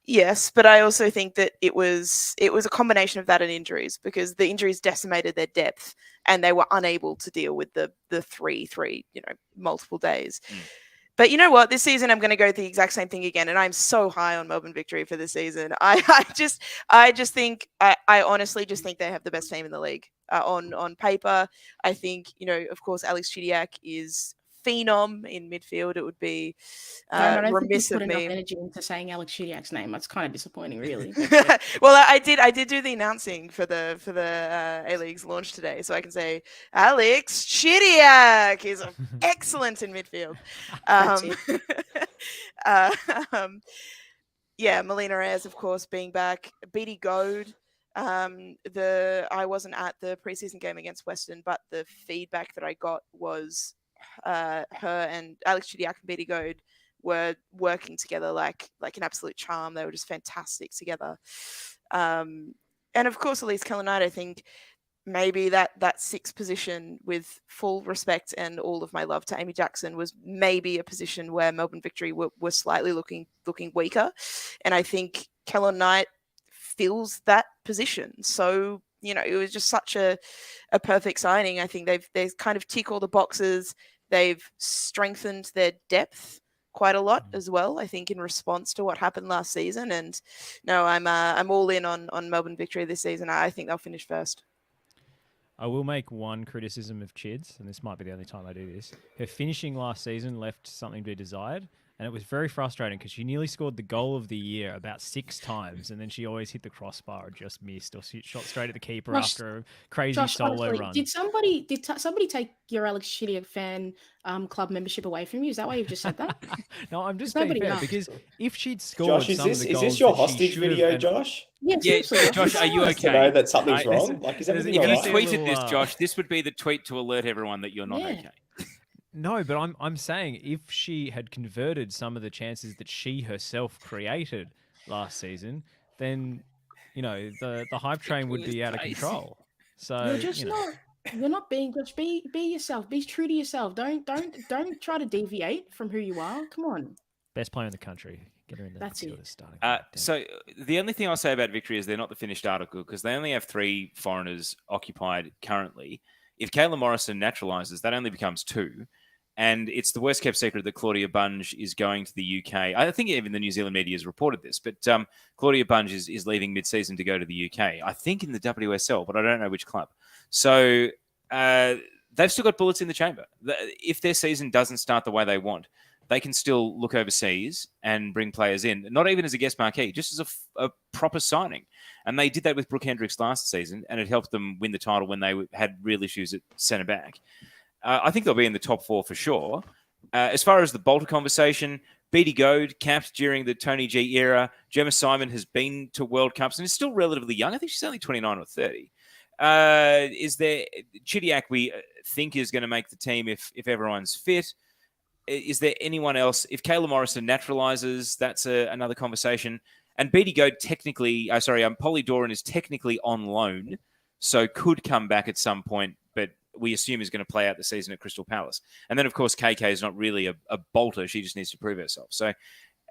Yes, but I also think that it was a combination of that and injuries, because the injuries decimated their depth and they were unable to deal with the three multiple days. But you know what? This season, I'm going to go the exact same thing again, and I'm so high on Melbourne Victory for this season. I honestly just think they have the best team in the league. On paper, I think of course, Alex Chidiac is phenom in midfield. It would be remiss of me. Enough energy into saying Alex Chidiac's name. That's kind of disappointing, really. Well, I did do the announcing for the A-League's launch today, so I can say Alex Chidiac is excellent in midfield. Yeah, Melina Ayres, of course, being back. Beattie Goad. I wasn't at the preseason game against Western, but the feedback that I got was her and Alex Chidiac and Beattie Goad were working together like an absolute charm. They were just fantastic together. And of course, Elise Keller-Knight, I think maybe that sixth position, with full respect and all of my love to Amy Jackson, was maybe a position where Melbourne Victory were slightly looking weaker. And I think Kellen Knight fills that position. So, it was just such a perfect signing. I think they've kind of tick all the boxes. They've strengthened their depth quite a lot as well, I think, in response to what happened last season. And no, I'm all in on Melbourne Victory this season. I think they'll finish first. I will make one criticism of Chids, and this might be the only time I do this. Her finishing last season left something to be desired, and it was very frustrating because she nearly scored the goal of the year about 6 times, and then she always hit the crossbar or just missed, or she shot straight at the keeper after a crazy solo run. Did somebody take your Alex Chidiac fan club membership away from you? Is that why you've just said that? No, I'm just being fair, because if she'd scored Josh, is this your hostage video, Josh? Yeah, Josh, are you okay? To know that something's wrong. Like, is everything if all you right? tweeted this, Josh, this would be the tweet to alert everyone that you're not okay. No, but I'm saying if she had converted some of the chances that she herself created last season, then the hype train would be out of control. So you're just you're not being just be yourself. Be true to yourself. Don't try to deviate from who you are. Come on. Best player in the country. Get her in the midfield starting. So the only thing I'll say about Victory is they're not the finished article because they only have 3 foreigners occupied currently. If Kayla Morrison naturalises, that only becomes 2. And it's the worst kept secret that Claudia Bunge is going to the UK. I think even the New Zealand media has reported this, but Claudia Bunge is leaving mid-season to go to the UK. I think in the WSL, but I don't know which club. So they've still got bullets in the chamber. If their season doesn't start the way they want, they can still look overseas and bring players in, not even as a guest marquee, just as a proper signing. And they did that with Brooke Hendricks last season, and it helped them win the title when they had real issues at centre-back. I think they'll be in the top 4 for sure. As far as the Bolter conversation, Beattie Goad capped during the Tony G era. Gemma Simon has been to World Cups and is still relatively young. I think she's only 29 or 30. Is there Chidiac we think is going to make the team if everyone's fit? Is there anyone else? If Kayla Morrison naturalises, that's another conversation. And Beattie Goad Polly Doran is technically on loan, so could come back at some point, but we assume is going to play out the season at Crystal Palace. And then, of course, KK is not really a bolter. She just needs to prove herself. So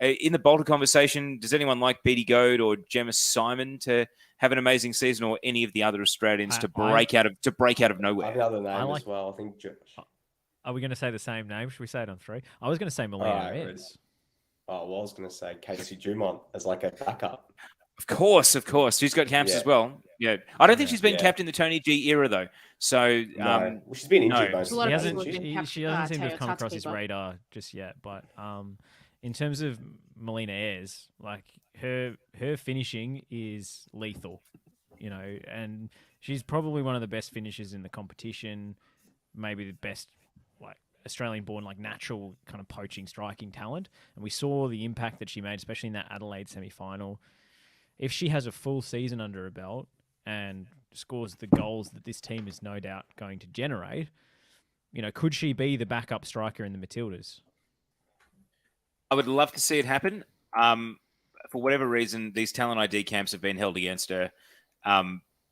in the bolter conversation, does anyone like Beattie Goad or Gemma Simon to have an amazing season, or any of the other Australians to break out of nowhere? I have another name as well. I think Josh. Are we going to say the same name? Should we say it on 3? I was going to say Melina Reyes. Oh, well, I was going to say Casey Dumont as like a backup. Of course. She's got camps as well. Yeah, I don't think she's been capped in the Tony G era though. So well, she's been injured most of the time. She doesn't seem to have come across his radar just yet. But in terms of Melina Ayres, like her finishing is lethal, and she's probably one of the best finishers in the competition, maybe the best Australian-born, natural kind of poaching striking talent. And we saw the impact that she made, especially in that Adelaide semi-final. If she has a full season under her belt and scores the goals that this team is no doubt going to generate, could she be the backup striker in the Matildas? I would love to see it happen. For whatever reason, these talent ID camps have been held against her.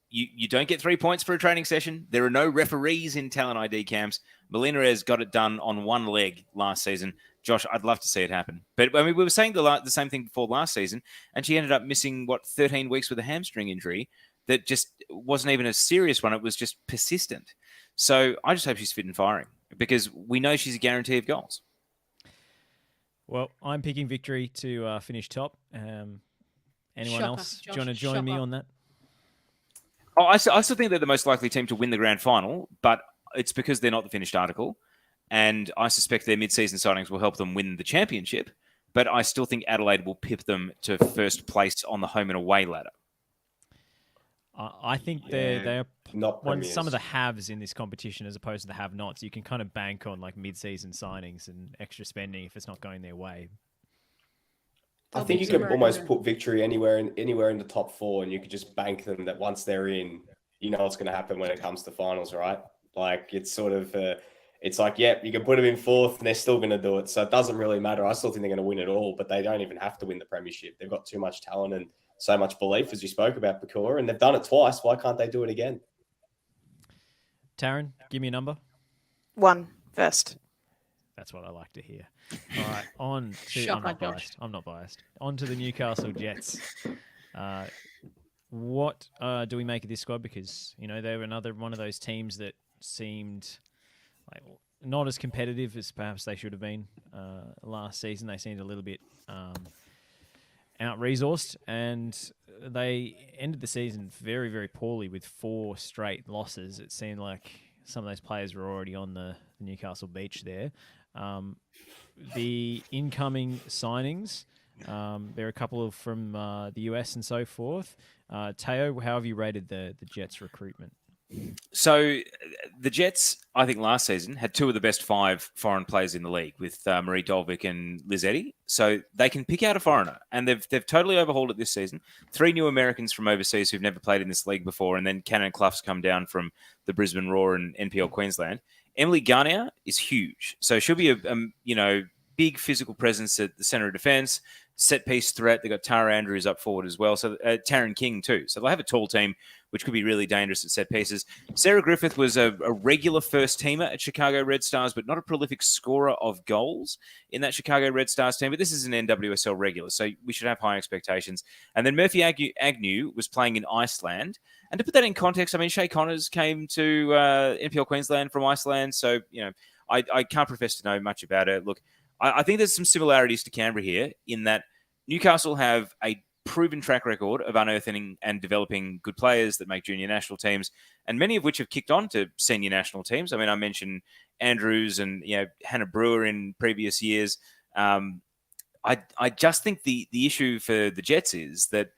You don't get 3 points for a training session. There are no referees in talent ID camps. Melina Ayres got it done on one leg last season. Josh, I'd love to see it happen. But we were saying the same thing before last season, and she ended up missing, 13 weeks with a hamstring injury that just wasn't even a serious one. It was just persistent. So I just hope she's fit and firing because we know she's a guarantee of goals. Well, I'm picking Victory to finish top. Anyone else? Do you want to join me on that? Oh, I still think they're the most likely team to win the grand final, but it's because they're not the finished article. And I suspect their mid-season signings will help them win the championship. But I still think Adelaide will pip them to first place on the home and away ladder. I think they're not some of the haves in this competition as opposed to the have-nots. You can kind of bank on mid-season signings and extra spending if it's not going their way. I think you could almost put Victory anywhere in the top 4, and you could just bank them that once they're in, you know what's going to happen when it comes to finals, right? It's sort of, it's you can put them in 4th and they're still going to do it. So it doesn't really matter. I still think they're going to win it all, but they don't even have to win the premiership. They've got too much talent and so much belief, as you spoke about, Pokuah, and they've done it twice. Why can't they do it again? Taryn, give me a number. 1 first. That's what I like to hear. All right, on to Shocker, Josh. I'm not biased. On to the Newcastle Jets. What do we make of this squad? Because they were another one of those teams that seemed like not as competitive as perhaps they should have been last season. They seemed a little bit out-resourced, and they ended the season very, very poorly with 4 straight losses. It seemed like some of those players were already on the Newcastle beach there. The incoming signings, there are a couple of from the US and so forth. Teo, how have you rated the Jets' recruitment? So the Jets, I think last season, had 2 of the best 5 foreign players in the league with Marie Dolvik and Liz Eddy. So they can pick out a foreigner, and they've totally overhauled it this season. 3 new Americans from overseas who've never played in this league before, and then Cannon Clough's come down from the Brisbane Roar and NPL Queensland. Emily Garnier is huge. So she'll be a big physical presence at the centre of defence, set piece threat. They've got Tara Andrews up forward as well. So Taryn King too. So they'll have a tall team, which could be really dangerous at set pieces. Sarah Griffith was a regular first teamer at Chicago Red Stars, but not a prolific scorer of goals in that Chicago Red Stars team. But this is an NWSL regular, so we should have high expectations. And then Murphy Agnew was playing in Iceland. And to put that in context, I mean, Shay Connors came to NPL Queensland from Iceland. So, I can't profess to know much about her. Look, I think there's some similarities to Canberra here in that Newcastle have a proven track record of unearthing and developing good players that make junior national teams, and many of which have kicked on to senior national teams. I mean, I mentioned Andrews and Hannah Brewer in previous years. I just think the issue for the Jets is that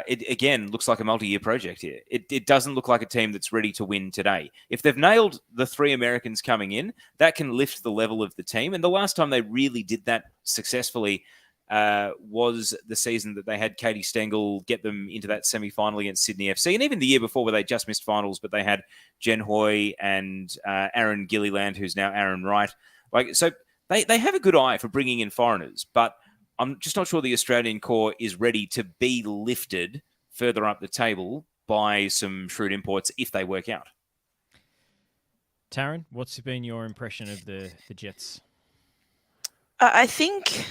it again looks like a multi-year project here. It doesn't look like a team that's ready to win today. If they've nailed the 3 Americans coming in, that can lift the level of the team. And the last time they really did that successfully was the season that they had Katie Stengel get them into that semi-final against Sydney FC. And even the year before where they just missed finals, but they had Jen Hoy and Aaron Gilliland, who's now Aaron Wright. So they have a good eye for bringing in foreigners, but I'm just not sure the Australian core is ready to be lifted further up the table by some shrewd imports if they work out. Taryn, what's been your impression of the Jets? I think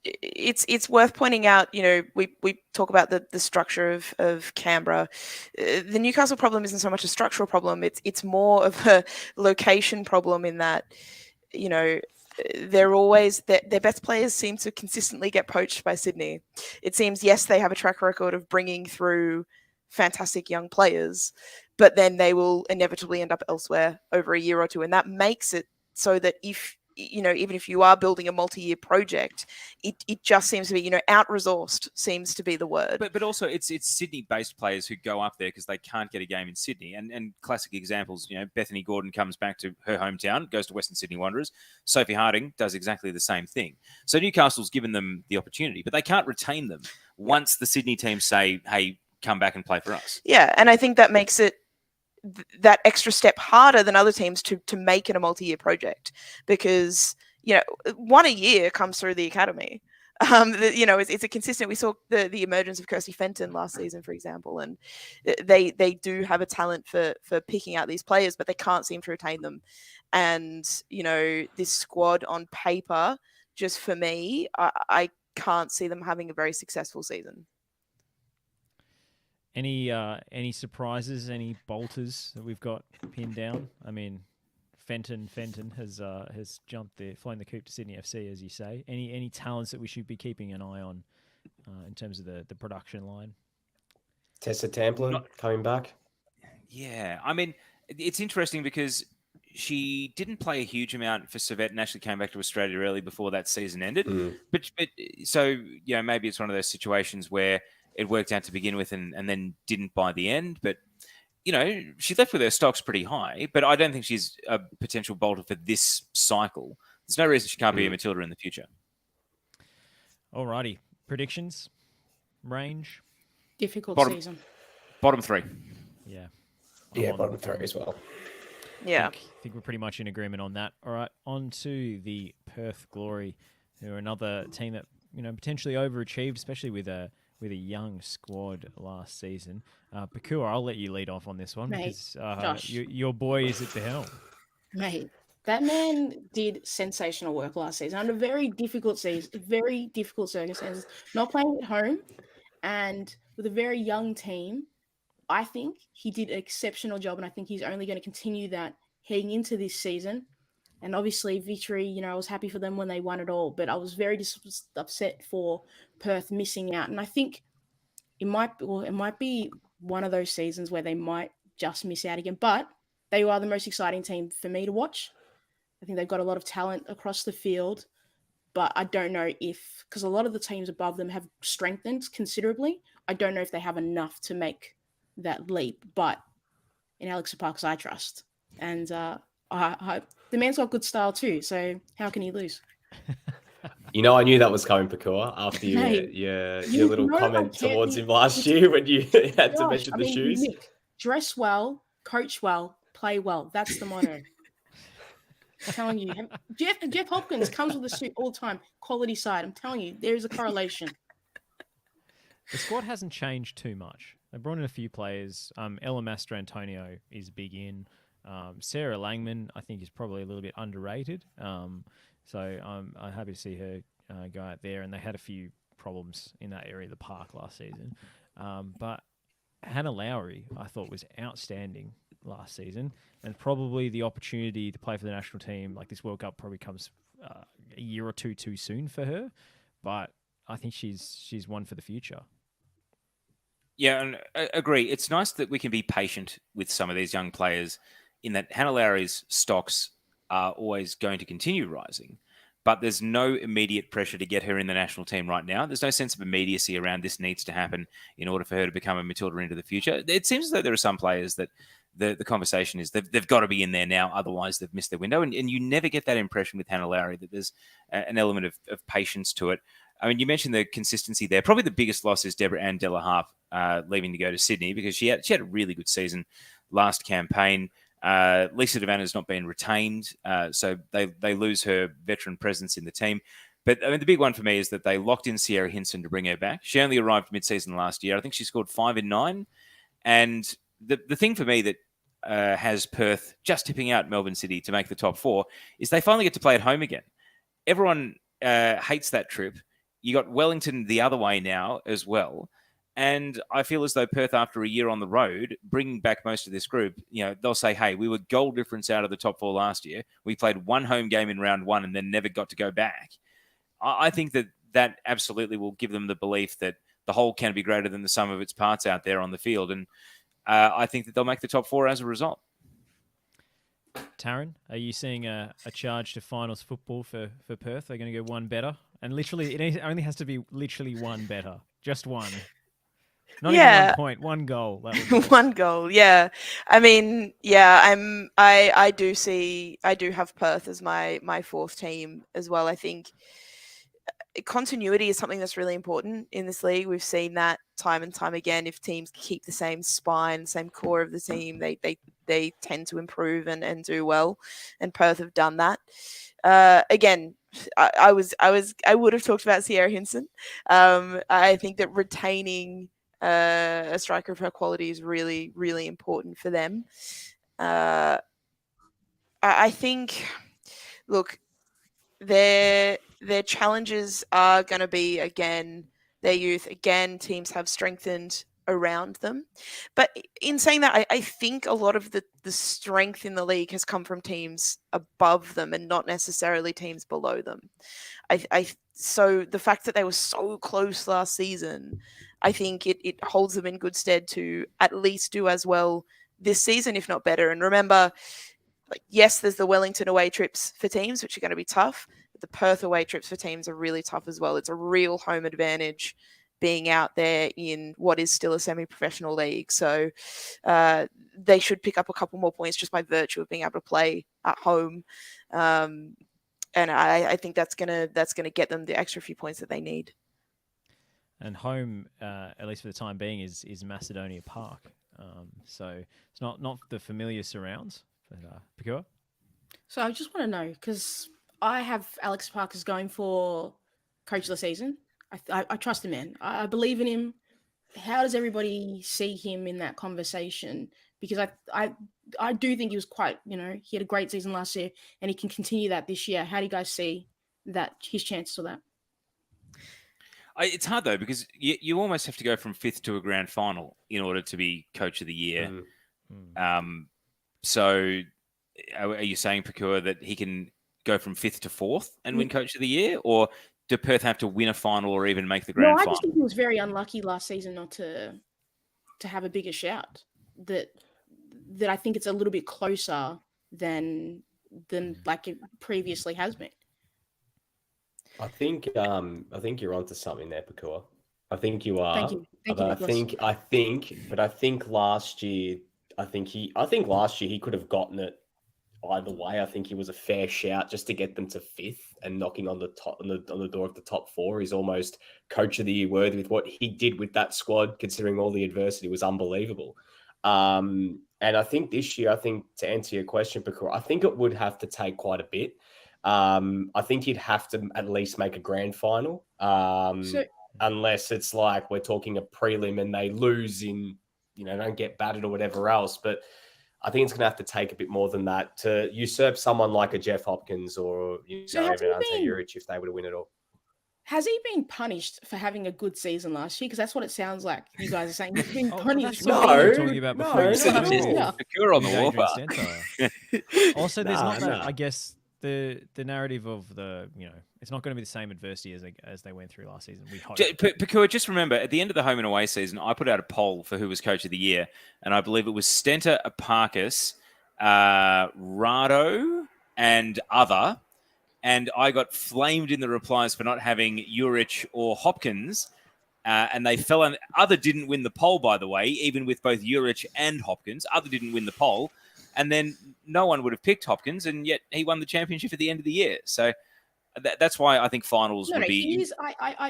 it's worth pointing out, we talk about the structure of Canberra. The Newcastle problem isn't so much a structural problem. It's more of a location problem in that, they're always their best players seem to consistently get poached by Sydney. It seems, yes, they have a track record of bringing through fantastic young players, but then they will inevitably end up elsewhere over a year or two. And that makes it so that even if you are building a multi-year project, it just seems to be, out-resourced seems to be the word. But also it's Sydney-based players who go up there because they can't get a game in Sydney. And classic examples, Bethany Gordon comes back to her hometown, goes to Western Sydney Wanderers. Sophie Harding does exactly the same thing. So Newcastle's given them the opportunity, but they can't retain them once the Sydney teams say, hey, come back and play for us. Yeah, and I think that makes it that extra step harder than other teams to make it a multi-year project, because 1 a year comes through the academy. It's a consistent. We saw the emergence of Kirsty Fenton last season, for example, and they do have a talent for picking out these players, but they can't seem to retain them. And this squad on paper, just for me, I can't see them having a very successful season. Any surprises, any bolters that we've got pinned down? I mean, Fenton has flown the coop to Sydney FC, as you say. Any talents that we should be keeping an eye on in terms of the production line? Tessa Tamplin coming back. Yeah, I mean, it's interesting because she didn't play a huge amount for Servette and actually came back to Australia early before that season ended. But so maybe it's one of those situations where it worked out to begin with and then didn't by the end. But, she left with her stocks pretty high, but I don't think she's a potential bolter for this cycle. There's no reason she can't be a Matilda in the future. Alrighty. Predictions? Range? Difficult season. Bottom 3. Yeah. Yeah, bottom 3 as well. Yeah. I think we're pretty much in agreement on that. All right, on to the Perth Glory, who are another team that, potentially overachieved, especially with with a young squad last season. Pokuah, I'll let you lead off on this one Mate, because Josh. your boy is at the helm. Mate, that man did sensational work last season under very difficult circumstances. Not playing at home and with a very young team. I think he did an exceptional job, and I think he's only going to continue that heading into this season. And obviously, Victory, I was happy for them when they won it all, but I was very upset for Perth missing out. And I think it might be one of those seasons where they might just miss out again. But they are the most exciting team for me to watch. I think they've got a lot of talent across the field, but I don't know because a lot of the teams above them have strengthened considerably. I don't know if they have enough to make that leap. But in Alex Parks, I trust. And the man's got good style too, so how can he lose? I knew that was coming, Pokuah, after your little comment towards him last year when you had to mention the shoes. Nick, dress well, coach well, play well. That's the motto. I'm telling you. Jeff Hopkins comes with a suit all the time. Quality side. I'm telling you, there is a correlation. The squad hasn't changed too much. They brought in a few players. Ella Mastrantonio is big in. Sarah Langman, I think, is probably a little bit underrated. So I'm happy to see her go out there. And they had a few problems in that area of the park last season. But Hannah Lowry, I thought, was outstanding last season. And probably the opportunity to play for the national team, like this World Cup, probably comes a year or two too soon for her. But I think she's one for the future. Yeah, and I agree. It's nice that we can be patient with some of these young players in that Hannah Lowry's stocks are always going to continue rising, but there's no immediate pressure to get her in the national team right now. There's no sense of immediacy around this needs to happen in order for her to become a Matilda into the future. It seems as though there are some players that the conversation is they've got to be in there now, otherwise they've missed their window. And you never get that impression with Hannah Lowry that there's an element of patience to it. I mean, you mentioned the consistency there. Probably the biggest loss is Deborah Ann Della Harp leaving to go to Sydney because she had a really good season last campaign. Lisa Devanna's not been retained, so they lose her veteran presence in the team. But I mean, the big one for me is that they locked in Sierra Hinson to bring her back. She only arrived mid-season last year. I think she scored 5 in 9. And the thing for me that has Perth just tipping out Melbourne City to make the top 4 is they finally get to play at home again. Everyone hates that trip. You got Wellington the other way now as well. And I feel as though Perth, after a year on the road, bringing back most of this group, they'll say, hey, we were goal difference out of the top 4 last year. We played one home game in round 1 and then never got to go back. I think that absolutely will give them the belief that the whole can be greater than the sum of its parts out there on the field. And I think that they'll make the top 4 as a result. Taryn, are you seeing a charge to finals football for Perth? They're going to go one better? And literally, it only has to be literally one better. Just one. Not even 1 point, 1 goal. One goal, yeah. I mean, yeah, I do have Perth as my 4th team as well. I think continuity is something that's really important in this league. We've seen that time and time again. If teams keep the same spine, same core of the team, they tend to improve and do well. And Perth have done that. Again, I would have talked about Sierra Hinson. I think that retaining a striker of her quality is really, really important for them. I think, look, their challenges are going to be, again, their youth. Again, teams have strengthened around them. But in saying that, I think a lot of the strength in the league has come from teams above them and not necessarily teams below them. So the fact that they were so close last season, I think it holds them in good stead to at least do as well this season, if not better. And remember, yes, there's the Wellington away trips for teams, which are going to be tough. But the Perth away trips for teams are really tough as well. It's a real home advantage being out there in what is still a semi-professional league. So they should pick up a couple more points just by virtue of being able to play at home. And I think that's gonna get them the extra few points that they need. And home, at least for the time being, is Macedonia Park. So it's not the familiar surrounds. But Pokuah? So I just want to know, because I have Alex Parkers going for Coach of the Season. I trust the man. I believe in him. How does everybody see him in that conversation? Because I do think he was quite, he had a great season last year and he can continue that this year. How do you guys see that, his chances of that? It's hard though, because you almost have to go from 5th to a grand final in order to be coach of the year. So are you saying, Pokuah, that he can go from 5th to 4th and win coach of the year? Or do Perth have to win a final or even make the grand final? I just think he was very unlucky last season not to have a bigger shout. That I think it's a little bit closer than like it previously has been. I think you're onto something there, Pokuah. I think you are. Thank you. I think last year, last year he could have gotten it either way. I think he was a fair shout just to get them to 5th and knocking on the top on the door of the top 4. He's almost coach of the year worthy with what he did with that squad, considering all the adversity was unbelievable. And I think this year, to answer your question, Pokuah, I think it would have to take quite a bit. I think he'd have to at least make a grand final. Unless it's like we're talking a prelim and they lose in, don't get battered or whatever else. But I think it's going to have to take a bit more than that to usurp someone like a Jeff Hopkins or even Ante Juric if they were to win it all. Has he been punished for having a good season last year? Because that's what it sounds like you guys are saying. He's been punished. Talking about before. Secure on the warpath. Also, there's I guess the narrative of it's not going to be the same adversity as they went through last season. We hope. Pokuah, just remember, at the end of the home and away season, I put out a poll for who was coach of the year, and I believe it was Stenta, Aparkis, Rado, and other. And I got flamed in the replies for not having Juric or Hopkins, and they fell on. Other didn't win the poll, by the way, even with both Juric and Hopkins. Other didn't win the poll, and then no one would have picked Hopkins, and yet he won the championship at the end of the year. So that's why I think finals would be.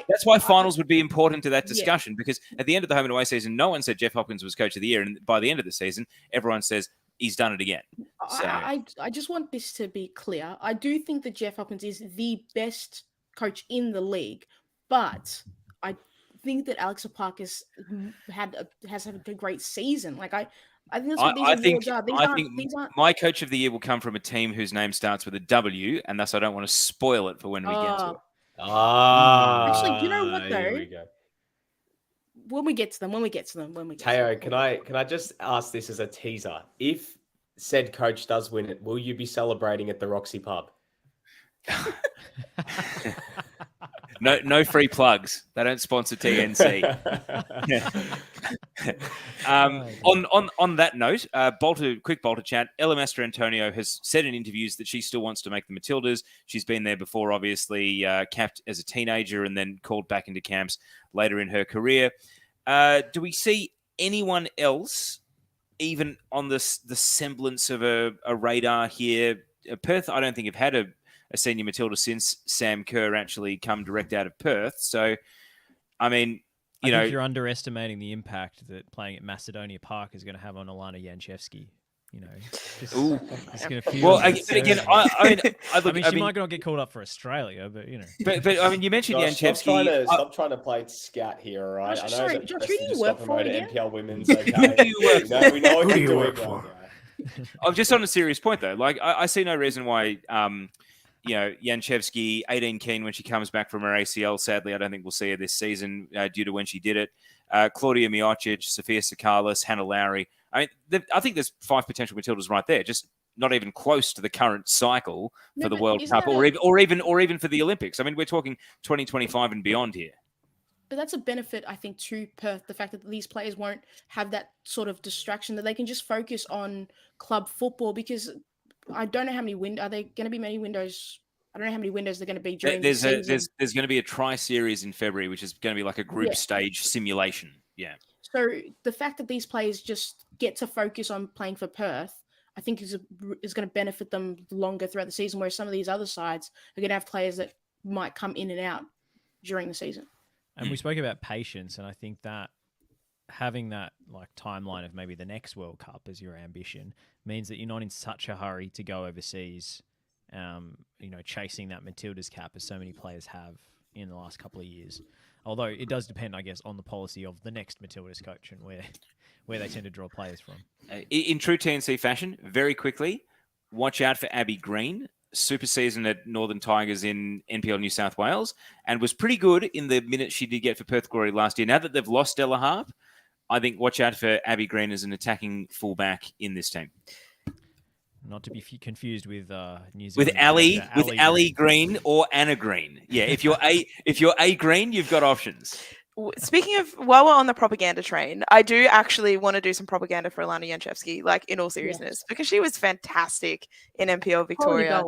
That's why finals would be important to that discussion, because at the end of the home and away season, no one said Jeff Hopkins was coach of the year, and by the end of the season, everyone says he's done it again. So. I just want this to be clear. I do think that Jeff Hopkins is the best coach in the league, but I think that Alex Aparkis has had a great season. Like I think that's what these awards are. These aren't... My coach of the year will come from a team whose name starts with a W, and thus I don't want to spoil it for when we get to it. Actually, you know what though? Here we go. When we get to them. Teo, can I just ask this as a teaser? If said coach does win it, will you be celebrating at the Roxy pub? No free plugs. They don't sponsor TNC. On that note, quick Bolter chat. Ella Mastrantonio has said in interviews that she still wants to make the Matildas. She's been there before, obviously, capped as a teenager and then called back into camps later in her career. Do we see anyone else even on the semblance of a radar here? Perth, I don't think have had a senior Matilda since Sam Kerr actually come direct out of Perth. So, I mean, I think you're underestimating the impact that playing at Macedonia Park is going to have on Alana Yanchevsky. Just going to feel. Well, again, she might not get called up for Australia, but But I mean, you mentioned Yanchevsky. Stop trying to play scat here, all right? Josh, sorry, Josh, who do you work for again? NPL Women's. Okay. We know what you're doing. I'm just on a serious point though. Like, I see no reason why. Yanchevsky, 18 keen when she comes back from her ACL. Sadly, I don't think we'll see her this season due to when she did it. Claudia Miocic, Sophia Sakalis, Hannah Lowry. I mean, I think there's 5 potential Matildas right there, just not even close to the current cycle for the World Cup or even for the Olympics. I mean, we're talking 2025 and beyond here. But that's a benefit, I think, to Perth, the fact that these players won't have that sort of distraction, that they can just focus on club football, because I don't know how many are there going to be many windows? I don't know how many windows they're going to be during the season. There's going to be a tri-series in February, which is going to be like a group stage simulation. Yeah. So the fact that these players just get to focus on playing for Perth, I think is going to benefit them longer throughout the season, whereas some of these other sides are going to have players that might come in and out during the season. And we spoke about patience, and I think that having that like timeline of maybe the next World Cup as your ambition means that you're not in such a hurry to go overseas, chasing that Matildas cap as so many players have in the last couple of years. Although it does depend, I guess, on the policy of the next Matildas coach and where they tend to draw players from. In true TNC fashion, very quickly, watch out for Abby Green. Super season at Northern Tigers in NPL New South Wales, and was pretty good in the minutes she did get for Perth Glory last year. Now that they've lost Stella Harp, I think watch out for Abby Green as an attacking fullback in this team. Not to be confused with New Zealand. With Ali Green or Anna Green. Yeah, if you're A Green, you've got options. Speaking of, while we're on the propaganda train, I do actually want to do some propaganda for Alana Janchevsky, like in all seriousness, because she was fantastic in NPL Victoria.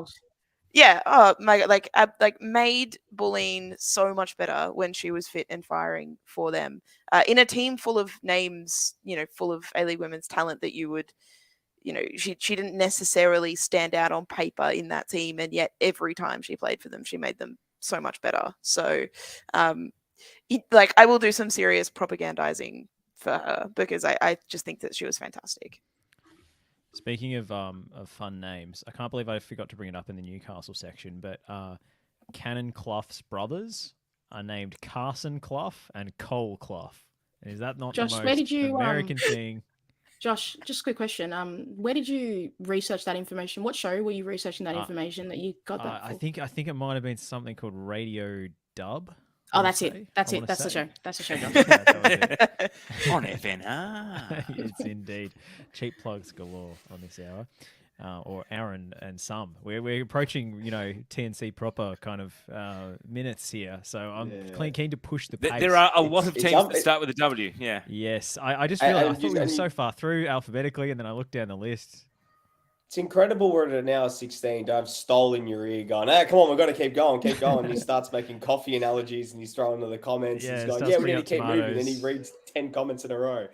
Yeah, oh my God, like made bullying so much better when she was fit and firing for them in a team full of names, full of A-League women's talent that you would, she didn't necessarily stand out on paper in that team, and yet every time she played for them, she made them so much better. So, I will do some serious propagandizing for her because I just think that she was fantastic. Speaking of fun names, I can't believe I forgot to bring it up in the Newcastle section, but Cannon Clough's brothers are named Carson Clough and Cole Clough. And is that not Josh, the most where did you, American thing? Josh, just a quick question. Where did you research that information? What show were you researching that information that you got that for? I think it might have been something called Radio Dub. Oh, that's it. That's it. That's the show. That's the show, Josh. On FNR. It's indeed. Cheap plugs galore on this hour. Or Aaron and some. We're approaching, TNC proper kind of minutes here. So I'm keen to push the pace. There are a lot of teams that start with a W. Yeah. Yes. I just feel I thought we were so far through alphabetically, and then I looked down the list. It's incredible we're at an hour 16 to have Stoll in your ear going, hey, come on, we've got to keep going. He starts making coffee analogies and he's throwing into the comments. Yeah, he's going, we got to keep moving. And he reads 10 comments in a row.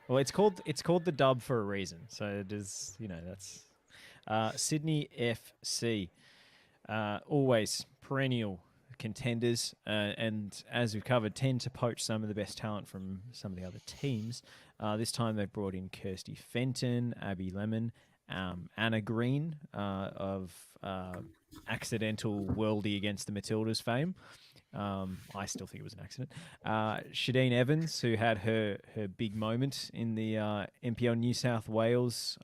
Well, it's called the Dub for a reason. So it is, that's Sydney FC. Always perennial contenders. And as we've covered, tend to poach some of the best talent from some of the other teams. This time they've brought in Kirsty Fenton, Abby Lemon, Anna Green of accidental worldie against the Matildas fame. I still think it was an accident. Shadeen Evans, who had her big moment in the NPL New South Wales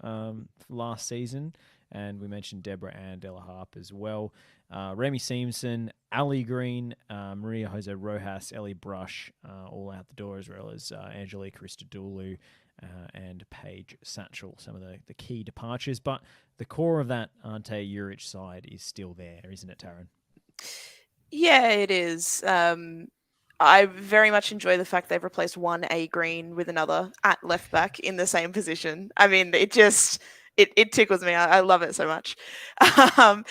last season. And we mentioned Deborah Ann Della Harp as well. Remy Seamson, Ali Green, Maria Jose Rojas, Ellie Brush, all out the door, as well as Angelique Christodoulou and Paige Satchel, some of the key departures. But the core of that Ante Juric side is still there, isn't it, Taryn? Yeah, it is. I very much enjoy the fact they've replaced one A Green with another at left back in the same position. I mean, it tickles me. I love it so much. And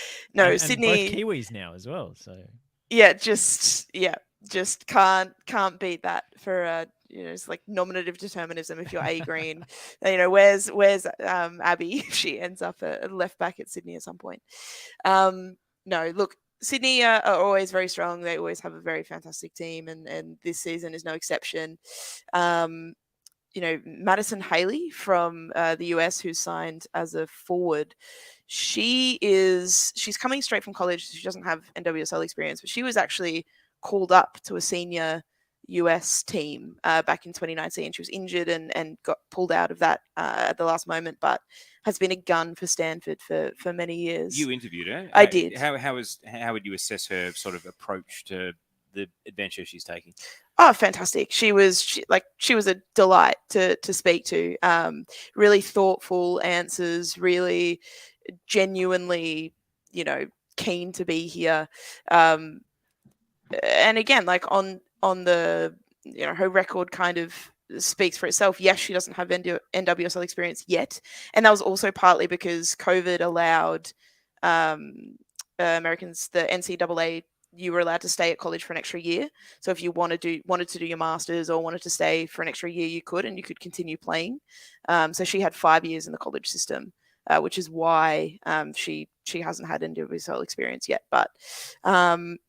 Sydney both Kiwis now as well. So just can't beat that for it's like nominative determinism. If you're A Green, where's Abby if she ends up a left back at Sydney at some point. Look, Sydney are always very strong. They always have a very fantastic team, and this season is no exception. Madison Haley from the US, who's signed as a forward, she's coming straight from college. She doesn't have NWSL experience, but she was actually called up to a senior US team back in 2019. She was injured and got pulled out of that at the last moment, but has been a gun for Stanford for many years. You interviewed her. I did. How would you assess her sort of approach to the adventure she's taking? Oh, fantastic. She was a delight to speak to. Really thoughtful answers, really genuinely, keen to be here. And again, like on the, her record kind of speaks for itself. Yes, she doesn't have NWSL experience yet. And that was also partly because COVID allowed Americans, the NCAA, you were allowed to stay at college for an extra year. So if you wanted to do your master's or wanted to stay for an extra year, you could, and you could continue playing. So she had 5 years in the college system, which is why she hasn't had NWSL experience yet. But stonks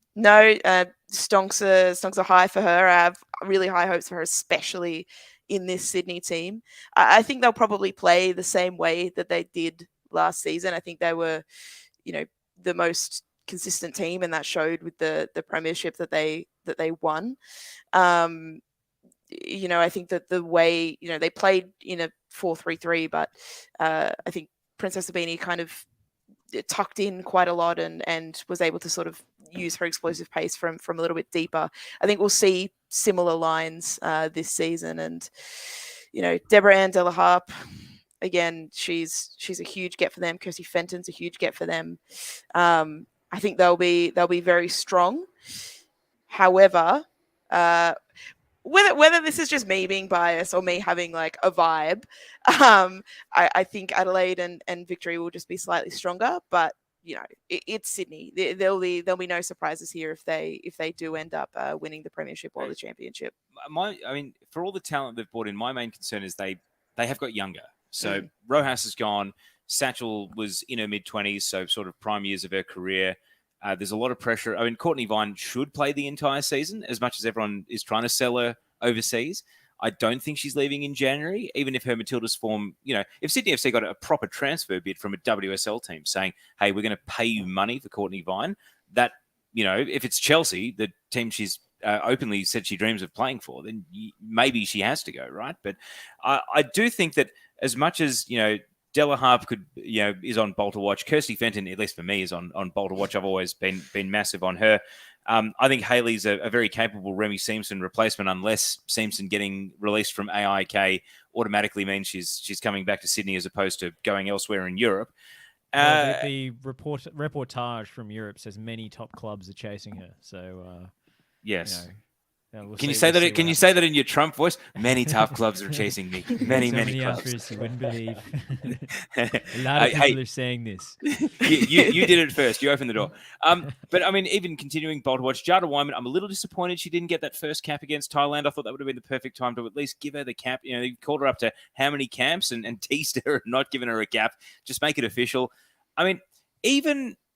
are high for her. I have really high hopes for her, especially in this Sydney team. I think they'll probably play the same way that they did last season. I think they were, the most consistent team, and that showed with the premiership that they won. I think that the way they played in a 4-3-3, but I think Princess Abini kind of tucked in quite a lot and was able to sort of use her explosive pace from a little bit deeper. I think we'll see similar lines this season, and Deborah Ann Della Harp, again, she's a huge get for them. Kirsty Fenton's a huge get for them. I think they'll be very strong. However, whether this is just me being biased or me having like a vibe, I think Adelaide and Victory will just be slightly stronger. But it's Sydney. There'll be no surprises here if they do end up winning the premiership or the championship. For all the talent they've brought in, my main concern is they have got younger. So Rojas is gone. Satchel was in her mid-20s, so sort of prime years of her career. There's a lot of pressure. Courtney Vine should play the entire season, as much as everyone is trying to sell her overseas. I don't think she's leaving in January, even if her Matilda's form, if Sydney FC got a proper transfer bid from a WSL team saying, hey, we're going to pay you money for Courtney Vine, that, if it's Chelsea, the team she's openly said she dreams of playing for, then maybe she has to go, right? But I do think that as much as, Della Harp is on Bolter watch. Kirsty Fenton, at least for me, is on Bolter watch. I've always been massive on her. I think Haley's a very capable Remy Simpson replacement, unless Simpson getting released from AIK automatically means she's coming back to Sydney as opposed to going elsewhere in Europe. Well, the reportage from Europe says many top clubs are chasing her. So yes. We'll Can you say that? Can you say that in your Trump voice? Many tough clubs are chasing me. Many clubs. You wouldn't believe. A lot of people are saying this. You did it first. You opened the door. But even continuing Bolter watch, Jada Wyman, I'm a little disappointed she didn't get that first cap against Thailand. I thought that would have been the perfect time to at least give her the cap. You called her up to how many camps and teased her and not giving her a cap. Just make it official.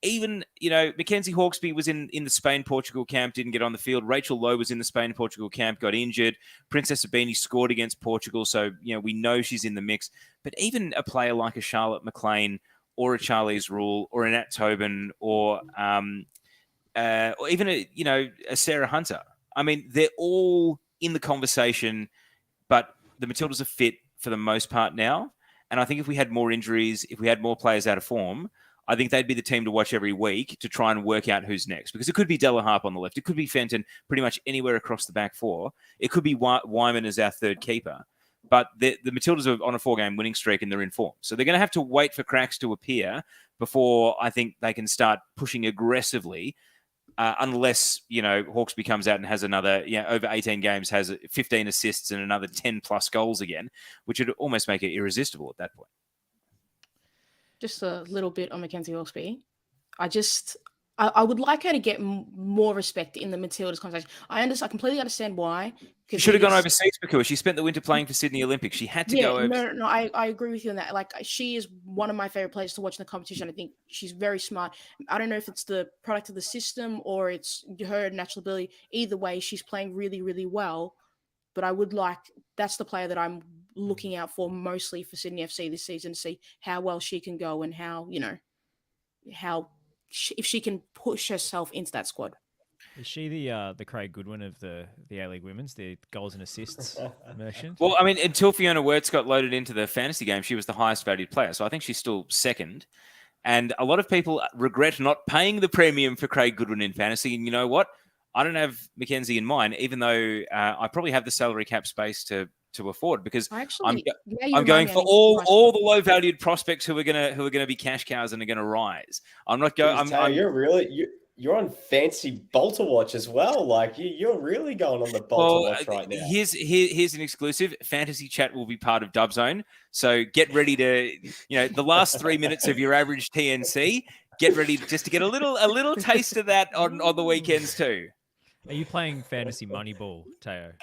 Even Mackenzie Hawkesby was in the Spain-Portugal camp, didn't get on the field. Rachel Lowe was in the Spain-Portugal camp, got injured. Princess Abini scored against Portugal, so we know she's in the mix. But even a player like a Charlotte McLean or a Charlize Rule or a Nat Tobin or even a Sarah Hunter. They're all in the conversation, but the Matildas are fit for the most part now. And I think if we had more injuries, if we had more players out of form, I think they'd be the team to watch every week to try and work out who's next. Because it could be Della Harp on the left. It could be Fenton pretty much anywhere across the back four. It could be Wyman as our third keeper. But the Matildas are on a 4-game winning streak and they're in form. So they're going to have to wait for cracks to appear before I think they can start pushing aggressively. Unless, Hawkesby comes out and has another, over 18 games, has 15 assists and another 10 plus goals again, which would almost make it irresistible at that point. Just a little bit on Mackenzie Hawkesby. I would like her to get more respect in the Matildas conversation. I completely understand why. She should have gone overseas, Pokuah. She spent the winter playing for Sydney Olympics. She had to go overseas. No, I agree with you on that. Like, she is one of my favorite players to watch in the competition. I think she's very smart. I don't know if it's the product of the system or it's her natural ability. Either way, she's playing really, really well. But that's the player that I'm looking out for mostly for Sydney FC this season to see how well she can go and how, if she can push herself into that squad. Is she the Craig Goodwin of the A-League Women's, the goals and assists merchant? Well, until Fiona Wirtz got loaded into the fantasy game, she was the highest valued player. So I think she's still second. And a lot of people regret not paying the premium for Craig Goodwin in fantasy. And you know what? I don't have Mackenzie in mind, even though I probably have the salary cap space to afford, because I'm going for all the low valued prospects who are gonna be cash cows and are gonna rise. I'm not going. You're on fancy Bolter watch as well. Like you're really going on the Bolter watch right now. Here's an exclusive. Fantasy Chat will be part of Dub Zone, so get ready to the last 3 minutes of your average TNC. Get ready just to get a little taste of that on the weekends too. Are you playing fantasy Moneyball, Teo?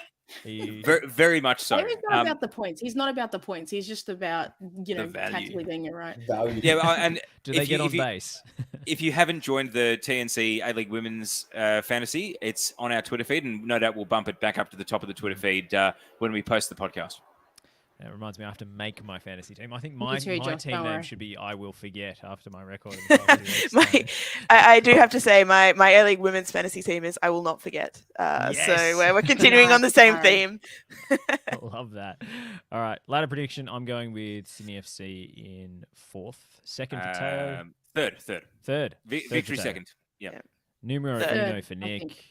Very, very much so. He's not about the points. He's not about the points. He's just about tactically being it right. Value. Yeah, and do they get on base? If you haven't joined the TNC A-League Women's Fantasy, it's on our Twitter feed, and no doubt we'll bump it back up to the top of the Twitter feed when we post the podcast. That reminds me, I have to make my fantasy team. I think Me my too, Josh, team don't name worry. should be I Will Forget after my record. In the past 2 weeks. I do have to say my A-League women's fantasy team is I Will Not Forget. Yes. So we're continuing on the same theme. I love that. All right, ladder prediction. I'm going with Sydney FC in 4th. Second for Teo. Third. Third Victory for Teo. second. Yeah. Numero Third, uno for Nick.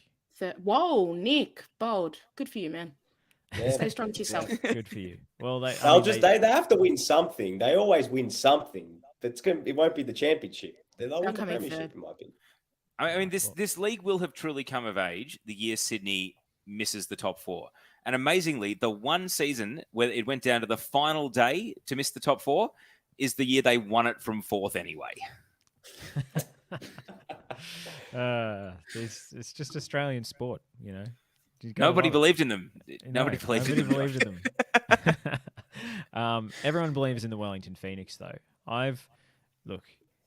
Whoa, Nick, bold. Good for you, man. Yeah. Stay strong to yourself. Good for you. Well, they have to win something. They always win something. It won't be the championship. They'll win the come in premiership, third. in my opinion. I mean, this league will have truly come of age the year Sydney misses the top 4. And amazingly, the one season where it went down to the final day to miss the top 4 is the year they won it from 4th anyway. It's just Australian sport, you know. Nobody believed in them. Nobody believed in them. Everyone believes in the Wellington Phoenix, though.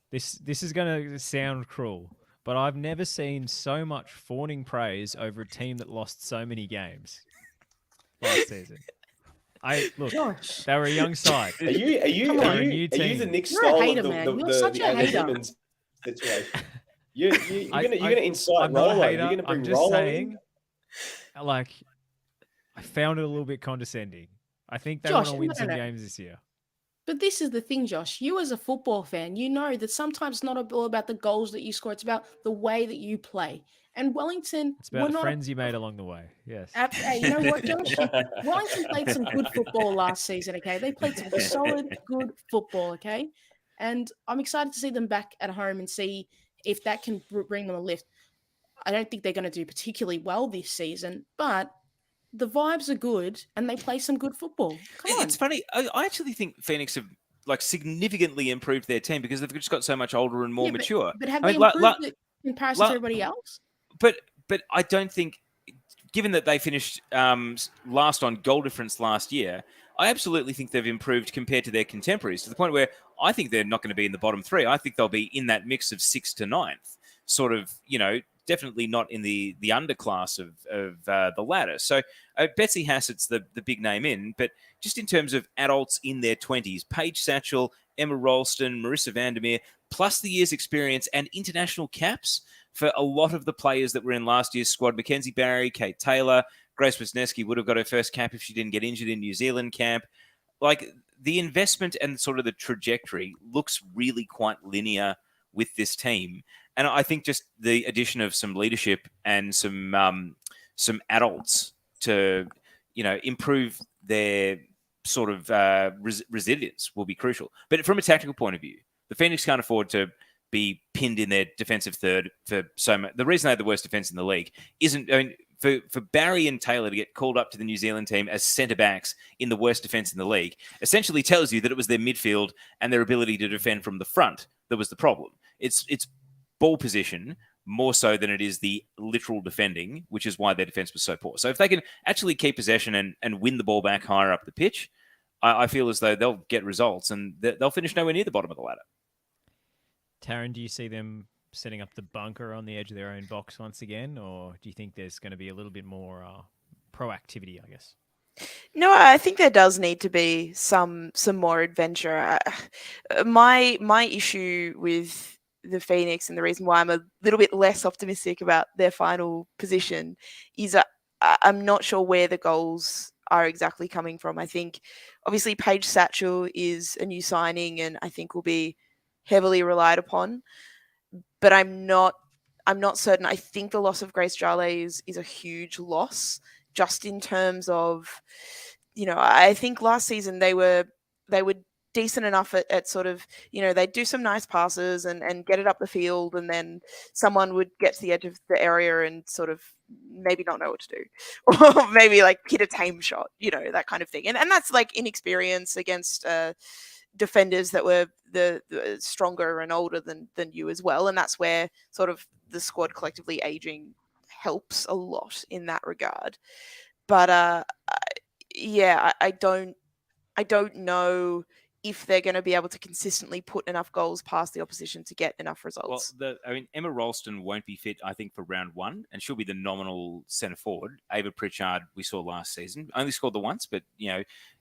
This is going to sound cruel, but I've never seen so much fawning praise over a team that lost so many games last season. Josh. They were a young side. Are you the Nick You're a Stoll hater, of man. You're such a hater. women's situation? You're gonna incite I'm not a Rolo. hater. You're gonna bring I'm just Rolo saying, in? like, I found it a little bit condescending. I think they Josh, want to win no, some no. games this year. But this is the thing, Josh. You as a football fan, you know that sometimes it's not all about the goals that you score. It's about the way that you play. And Wellington, It's about the friends you made along the way. Yes. Hey, you know what, Josh? Wellington played some good football last season, okay? They played some solid, good football, okay? And I'm excited to see them back at home and see if that can bring them a lift. I don't think they're going to do particularly well this season, but the vibes are good and they play some good football. Come on. It's funny. I actually think Phoenix have significantly improved their team because they've just got so much older and more mature. But have they improved it in comparison to everybody else? But I don't think, given that they finished last on goal difference last year, I absolutely think they've improved compared to their contemporaries to the point where I think they're not going to be in the bottom 3. I think they'll be in that mix of 6th to 9th, sort of, definitely not in the underclass of the ladder. So Betsy Hassett's the big name in, but just in terms of adults in their 20s, Paige Satchell, Emma Ralston, Marissa Vandermeer, plus the year's experience and international caps for a lot of the players that were in last year's squad. Mackenzie Barry, Kate Taylor, Grace Wisniewski would have got her first cap if she didn't get injured in New Zealand camp. Like, the investment and sort of the trajectory looks really quite linear with this team. And I think just the addition of some leadership and some adults to, improve their sort of resilience will be crucial. But from a tactical point of view, the Phoenix can't afford to be pinned in their defensive third for so much. The reason they had the worst defense in the league isn't, for Barry and Taylor to get called up to the New Zealand team as centre backs in the worst defense in the league essentially tells you that it was their midfield and their ability to defend from the front that was the problem. It's ball position more so than it is the literal defending, which is why their defense was so poor. So if they can actually keep possession and win the ball back higher up the pitch, I feel as though they'll get results and they'll finish nowhere near the bottom of the ladder. Taryn, do you see them setting up the bunker on the edge of their own box once again, or do you think there's going to be a little bit more proactivity, I guess? No, I think there does need to be some more adventure. My issue with the Phoenix and the reason why I'm a little bit less optimistic about their final position is I'm not sure where the goals are exactly coming from. I think obviously Paige Satchell is a new signing and I think will be heavily relied upon, but I'm not certain. I think the loss of Grace Jale is a huge loss just in terms of, I think last season they were decent enough at sort of, they'd do some nice passes and get it up the field, and then someone would get to the edge of the area and sort of maybe not know what to do, or maybe like hit a tame shot, that kind of thing. And that's like inexperience against defenders that were the stronger and older than you as well. And that's where sort of the squad collectively aging helps a lot in that regard. But I don't know if they're going to be able to consistently put enough goals past the opposition to get enough results. Well, Emma Ralston won't be fit, I think, for round 1, and she'll be the nominal centre forward. Ava Pritchard, we saw last season, only scored the once, but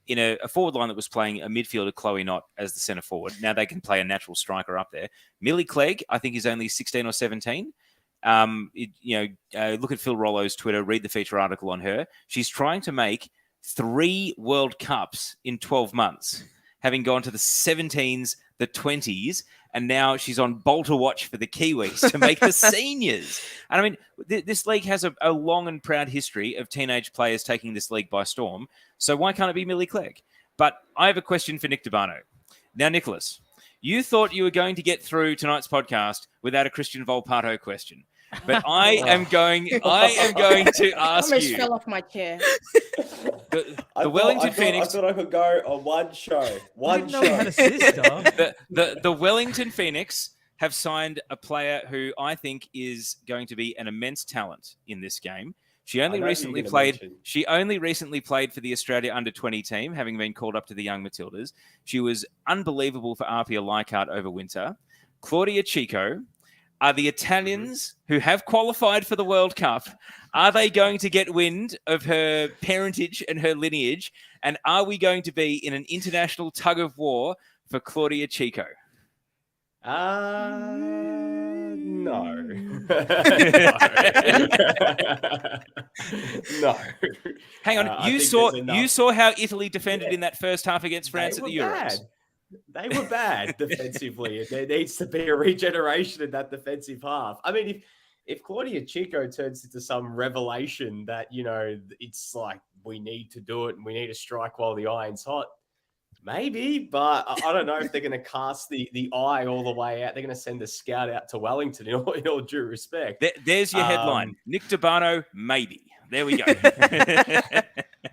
in a forward line that was playing a midfielder, Chloe Knott, as the centre forward. Now they can play a natural striker up there. Millie Clegg, I think, is only 16 or 17. Look at Phil Rollo's Twitter, read the feature article on her. She's trying to make 3 World Cups in 12 months, having gone to the 17s, the 20s, and now she's on Bolter watch for the Kiwis to make the seniors. And I mean, this league has a long and proud history of teenage players taking this league by storm. So why can't it be Millie Clegg? But I have a question for Nick D'Urbano. Now, Nicholas, you thought you were going to get through tonight's podcast without a Christian Volpato question. But I am going to ask you. I almost fell off my chair. The Wellington Phoenix. I thought I could go on one show. One show. The Wellington Phoenix have signed a player who I think is going to be an immense talent in this game. She only recently played for the Australia under-20 team, having been called up to the Young Matildas. She was unbelievable for Arpia Leichhardt over winter. Claudia Chico. Are the Italians who have qualified for the World Cup, are they going to get wind of her parentage and her lineage? And are we going to be in an international tug of war for Claudia Chico? No. No. Hang on. You saw how Italy defended in that first half against France at the Euros. They were bad defensively. There needs to be a regeneration in that defensive half. I mean, if Claudia Chico turns into some revelation that, it's like we need to do it and we need to strike while the iron's hot, maybe, but I don't know if they're going to cast the eye all the way out. They're going to send a scout out to Wellington in all due respect. There's your headline. Nick D'Urbano, maybe. There we go.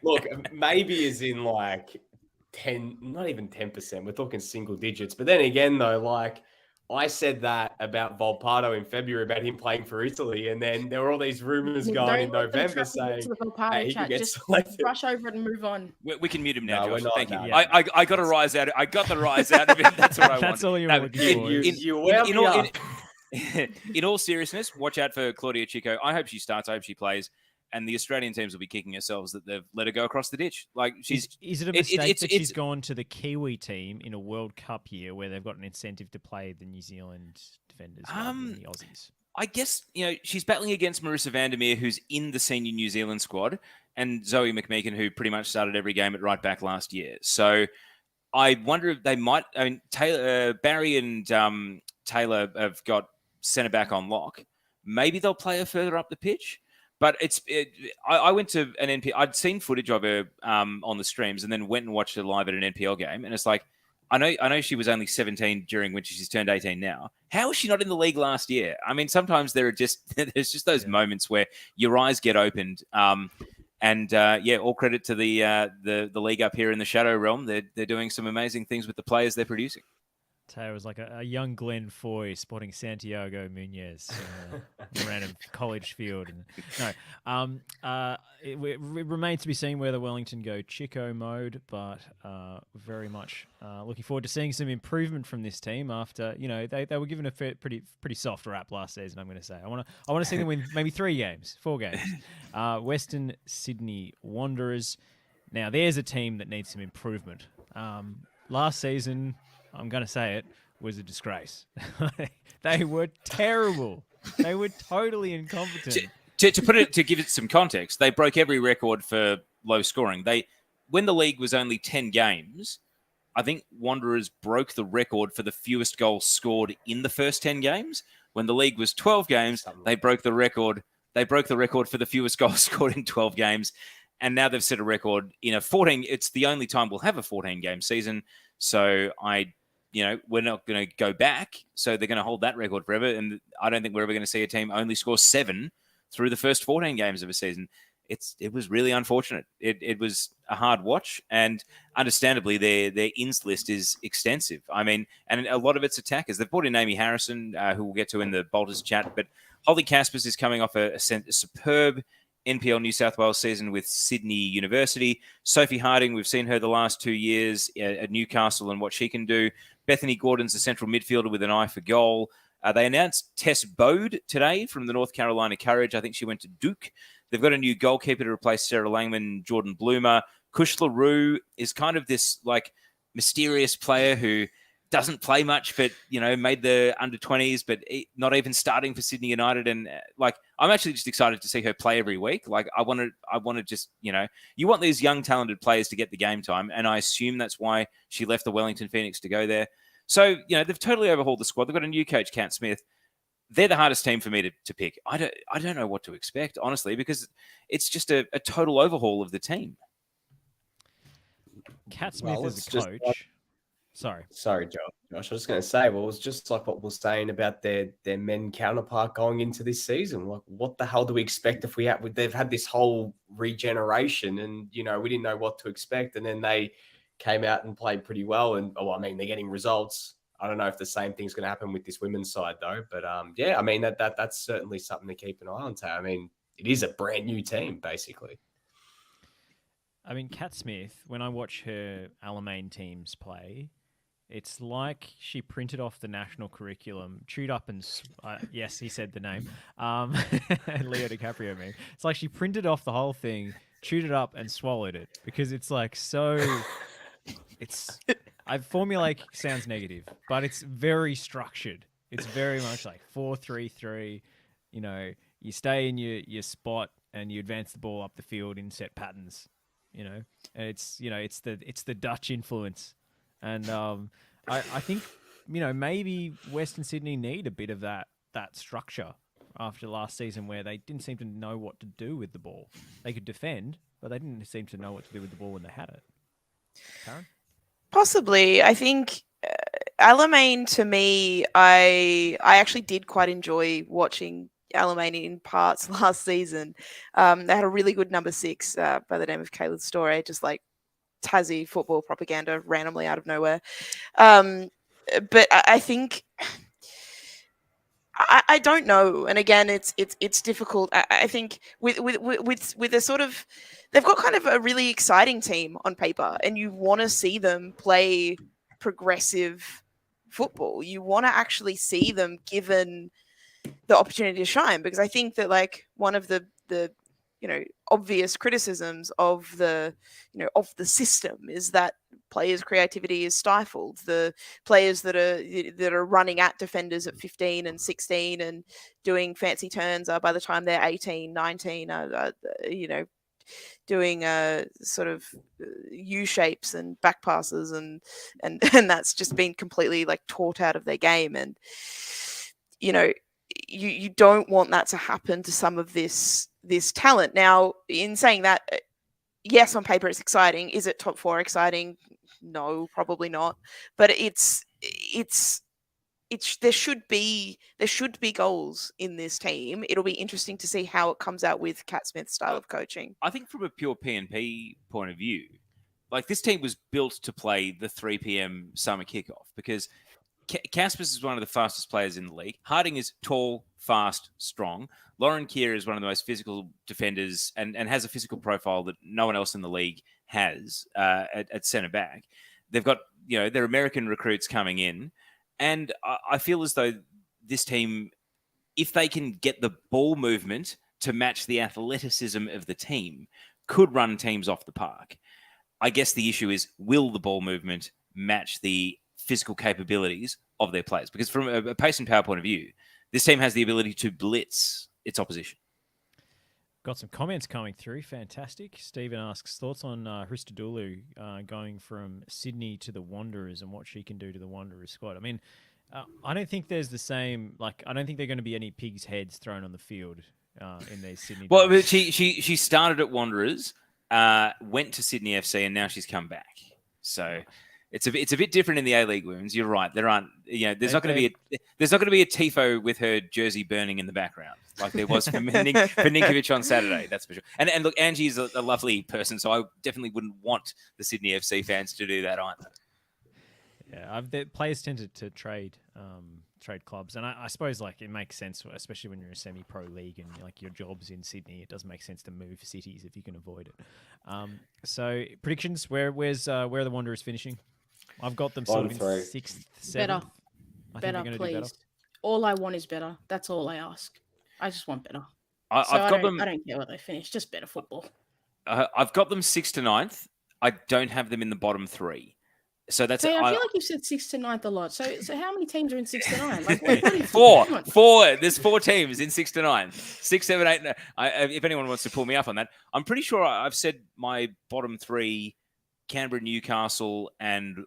Look, maybe is in like 10, not even 10%. We're talking single digits. But then again, though, like I said that about Volpato in February about him playing for Italy, and then there were all these rumors going in November saying hey, he could get selected. Brush over it and move on. We can mute him now, no, Josh. Thank you. Yeah. I got a rise out. I got the rise out of it. That's what I want. That's all you were looking for. In all seriousness, watch out for Claudia Chico. I hope she starts. I hope she plays. And the Australian teams will be kicking themselves that they've let her go across the ditch. Like is it a mistake that she's gone to the Kiwi team in a World Cup year where they've got an incentive to play the New Zealand defenders rather than the Aussies? I guess she's battling against Marissa Vandermeer, who's in the senior New Zealand squad, and Zoe McMeekin, who pretty much started every game at right back last year. So I wonder if they might. I mean, Barry and Taylor have got centre back on lock. Maybe they'll play her further up the pitch. But I went to an NPL. I'd seen footage of her on the streams, and then went and watched her live at an NPL game. And it's like, I know she was only 17 during when she's turned 18 now. How is she not in the league last year? I mean, sometimes there's just those moments where your eyes get opened. All credit to the league up here in the Shadow Realm. They're doing some amazing things with the players they're producing. Teo was like a young Glenn Foy spotting Santiago Munez around a college field. It remains to be seen whether Wellington go Chico mode, but very much looking forward to seeing some improvement from this team after they were given a pretty soft rap last season. I'm going to say I want to see them win maybe 4 games. Western Sydney Wanderers. Now there's a team that needs some improvement. Last season, I'm going to say it, was a disgrace. They were terrible. They were totally incompetent. To give it some context, they broke every record for low scoring. When the league was only 10 games, I think Wanderers broke the record for the fewest goals scored in the first 10 games. When the league was 12 games, they broke the record. They broke the record for the fewest goals scored in 12 games. And now they've set a record in a 14. It's the only time we'll have a 14-game season. So we're not going to go back. So they're going to hold that record forever. And I don't think we're ever going to see a team only score 7 through the first 14 games of a season. It was really unfortunate. It was a hard watch. And understandably, their ins list is extensive. I mean, and a lot of it's attackers. They've brought in Amy Harrison, who we'll get to in the Bolters chat. But Holly Caspers is coming off a superb NPL New South Wales season with Sydney University. Sophie Harding, we've seen her the last 2 years at Newcastle and what she can do. Bethany Gordon's a central midfielder with an eye for goal. They announced Tess Bode today from the North Carolina Courage. I think she went to Duke. They've got a new goalkeeper to replace Sarah Langman, Jordan Bloomer. Kush LaRue is kind of this like mysterious player who doesn't play much, but made the under-20s, but not even starting for Sydney United. And like, I'm actually just excited to see her play every week. Like, I want to just, you want these young, talented players to get the game time, and I assume that's why she left the Wellington Phoenix to go there. So, they've totally overhauled the squad. They've got a new coach, Cat Smith. They're the hardest team for me to pick. I don't know what to expect, honestly, because it's just a total overhaul of the team. Cat Smith is a coach. Sorry, Josh. I was just going to say, well, it was just like what we're saying about their men counterpart going into this season. Like, what the hell do we expect if they've had this whole regeneration and, we didn't know what to expect. And then they came out and played pretty well. And, they're getting results. I don't know if the same thing's going to happen with this women's side though. But that's certainly something to keep an eye on. I mean, it is a brand new team, basically. I mean, Cat Smith, when I watch her Alamein teams play, it's like she printed off the national curriculum, chewed up and... yes, he said the name. Leo DiCaprio meme. It's like she printed off the whole thing, chewed it up and swallowed it. Because it's like so... formulaic sounds negative, but it's very structured. It's very much like 4-3-3. You stay in your spot and you advance the ball up the field in set patterns. And it's the Dutch influence. And I think, maybe Western Sydney need a bit of that structure after last season where they didn't seem to know what to do with the ball. They could defend, but they didn't seem to know what to do with the ball when they had it. Taryn? Possibly. I think Alamein, to me, I actually did quite enjoy watching Alamein in parts last season. They had a really good number 6 by the name of Kayla Storey, just like Tassie football propaganda randomly out of nowhere. But I think I don't know, and again, it's difficult. I think with a sort of, they've got kind of a really exciting team on paper, and you want to see them play progressive football. You want to actually see them given the opportunity to shine, because I think that like one of the obvious criticisms of the system is that players' creativity is stifled. The players that are running at defenders at 15 and 16 and doing fancy turns by the time they're 18, 19, doing sort of U shapes and back passes and that's just been completely like taught out of their game. And you don't want that to happen to some of this talent. Now, in saying that, yes, on paper it's exciting. Is it top 4 exciting? No, probably not. But there should be goals in this team. It'll be interesting to see how it comes out with Cat Smith's style of coaching. I think from a pure P&P point of view, like this team was built to play the 3 p.m. summer kickoff because Caspers is one of the fastest players in the league. Harding is tall, fast, strong. Lauren Keir is one of the most physical defenders and has a physical profile that no one else in the league has at centre back. They've got, their American recruits coming in. And I feel as though this team, if they can get the ball movement to match the athleticism of the team, could run teams off the park. I guess the issue is, will the ball movement match the physical capabilities of their players? Because from a pace and power point of view, this team has the ability to blitz its opposition. Got some comments coming through. Fantastic. Stephen asks, thoughts on Christodoulou going from Sydney to the Wanderers and what she can do to the Wanderers squad. I mean, I don't think there's the same, I don't think there are going to be any pigs' heads thrown on the field in these Sydney Well, days. she started at Wanderers, went to Sydney FC, and now she's come back. So it's a bit different in the A-League women's. You're right. There aren't, there's not going to be a tifo with her jersey burning in the background like there was for Ninkovic on Saturday. That's for sure. And look, Angie is a lovely person, so I definitely wouldn't want the Sydney FC fans to do that either. Yeah, the players tend to trade clubs, and I suppose it makes sense, especially when you're a semi-pro league and your job's in Sydney. It does make sense to move cities if you can avoid it. So predictions: where are the Wanderers finishing? I've got them sort of in 6th, 7th. Better, please. All I want is better. That's all I ask. I just want better. I don't care where they finish. Just better football. I've got them 6th to 9th. I don't have them in the bottom 3. So that's. So I feel like you've said 6th to 9th a lot. So how many teams are in 6th to 9? Like Four. There's 4 teams in 6 to 9. 6, 7, 8. If anyone wants to pull me up on that, I'm pretty sure I've said my bottom 3: Canberra, Newcastle, and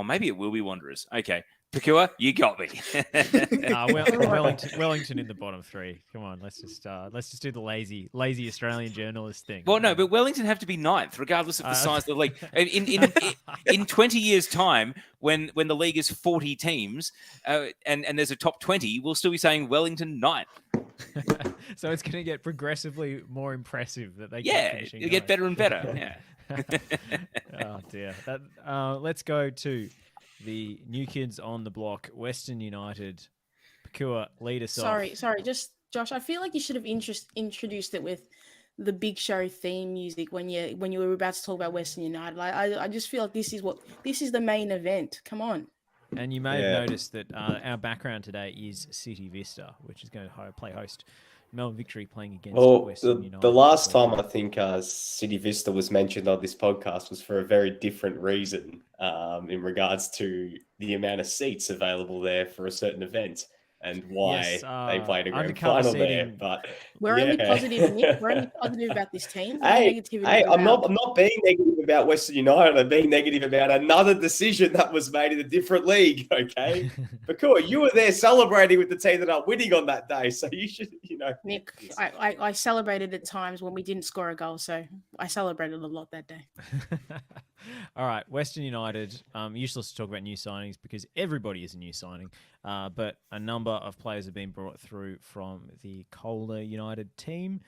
maybe it will be Wanderers. Okay, Pokuah, you got me. Wellington in the bottom 3. Come on, let's just do the lazy Australian journalist thing. Well, no, but Wellington have to be 9th, regardless of the size of the league. In 20 years' time, when the league is 40 teams and there's a top 20, we'll still be saying Wellington 9th. So it's going to get progressively more impressive that they keep finishing. It'll get better and better. Yeah. Oh dear. Let's go to the new kids on the block, Western United. Pokuah, lead us off. Sorry, just Josh. I feel like you should have introduced it with the Big Show theme music when you were about to talk about Western United. I just feel like this is the main event. Come on. And you may have noticed that our background today is City Vista, which is going to play host Melbourne Victory playing against Western United. The last time I think City Vista was mentioned on this podcast was for a very different reason in regards to the amount of seats available there for a certain event and why they played a grand final there. But we're only positive, Nick. We're only positive about this team. Hey, I'm not being negative about Western United. I'm being negative about another decision that was made in a different league. Okay, Pokuah, you were there celebrating with the team that are winning on that day, so you should, Nick, I celebrated at times when we didn't score a goal, so I celebrated a lot that day. All right, Western United. Useless to talk about new signings because everybody is a new signing, but a number of players have been brought through from the Kohler United team.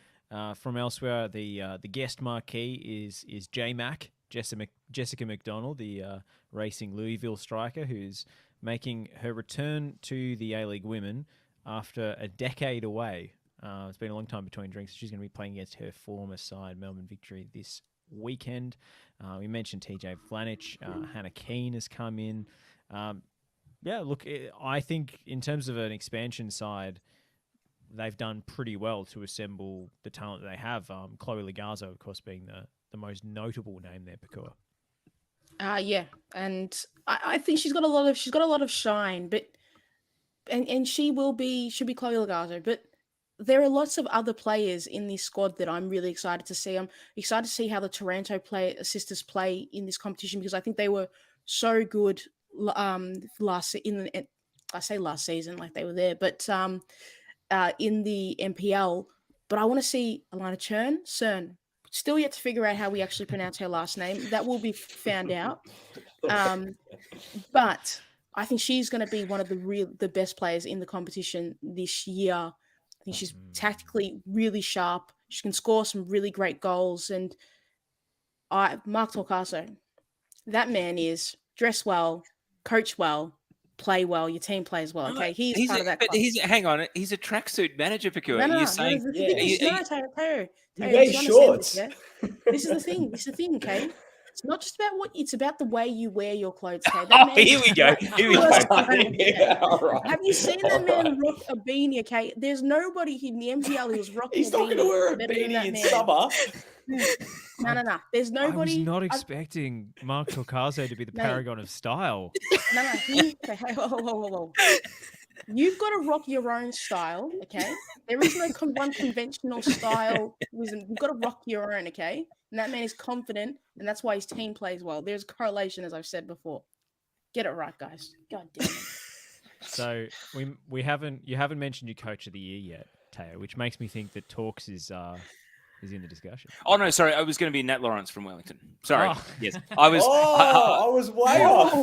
From elsewhere, the guest marquee is J-Mac, Jessica McDonald, the racing Louisville striker, who's making her return to the A-League Women after a decade away. It's been a long time between drinks. She's going to be playing against her former side, Melbourne Victory, this weekend. We mentioned TJ Vlanich. Hannah Keane has come in. I think in terms of an expansion side, they've done pretty well to assemble the talent that they have. Chloe Lagazzo, of course, being the most notable name there, Pokuah. Yeah, and I think she's got a lot of shine, but and she'll be Chloe Lagazzo, but there are lots of other players in this squad that I'm really excited to see. I'm excited to see how the Taranto sisters play in this competition because I think they were so good last season, like they were there, but in the NPL. But I want to see Alana Cern. Still yet to figure out how we actually pronounce her last name. That will be found out. But I think she's going to be one of the best players in the competition this year. I think she's tactically really sharp. She can score some really great goals. And Mark Torcaso, that man is dress well, coach well, play well. Your team plays well. Okay, he's part of that. But hang on, he's a tracksuit manager, Pokuah. You're saying you wear shorts. This is the thing. Okay. It's not just about it's about the way you wear your clothes. Okay? Here we go. Have you seen that man rock a beanie? Okay, there's nobody in the MPL who's rocking. He's not going to wear a beanie in summer. No. There's nobody. I was not expecting Mark Torcaso to be the paragon of style. No. Whoa. You've got to rock your own style, okay? There is no one conventional style. You've got to rock your own, okay? And that man is confident, and that's why his team plays well. There's a correlation, as I've said before. Get it right, guys. God damn it. So you haven't mentioned your coach of the year yet, Teo, which makes me think that Torks is in the discussion. Oh no, sorry, I was going to be Nat Lawrence from Wellington. Sorry, yes, I was. I was way off.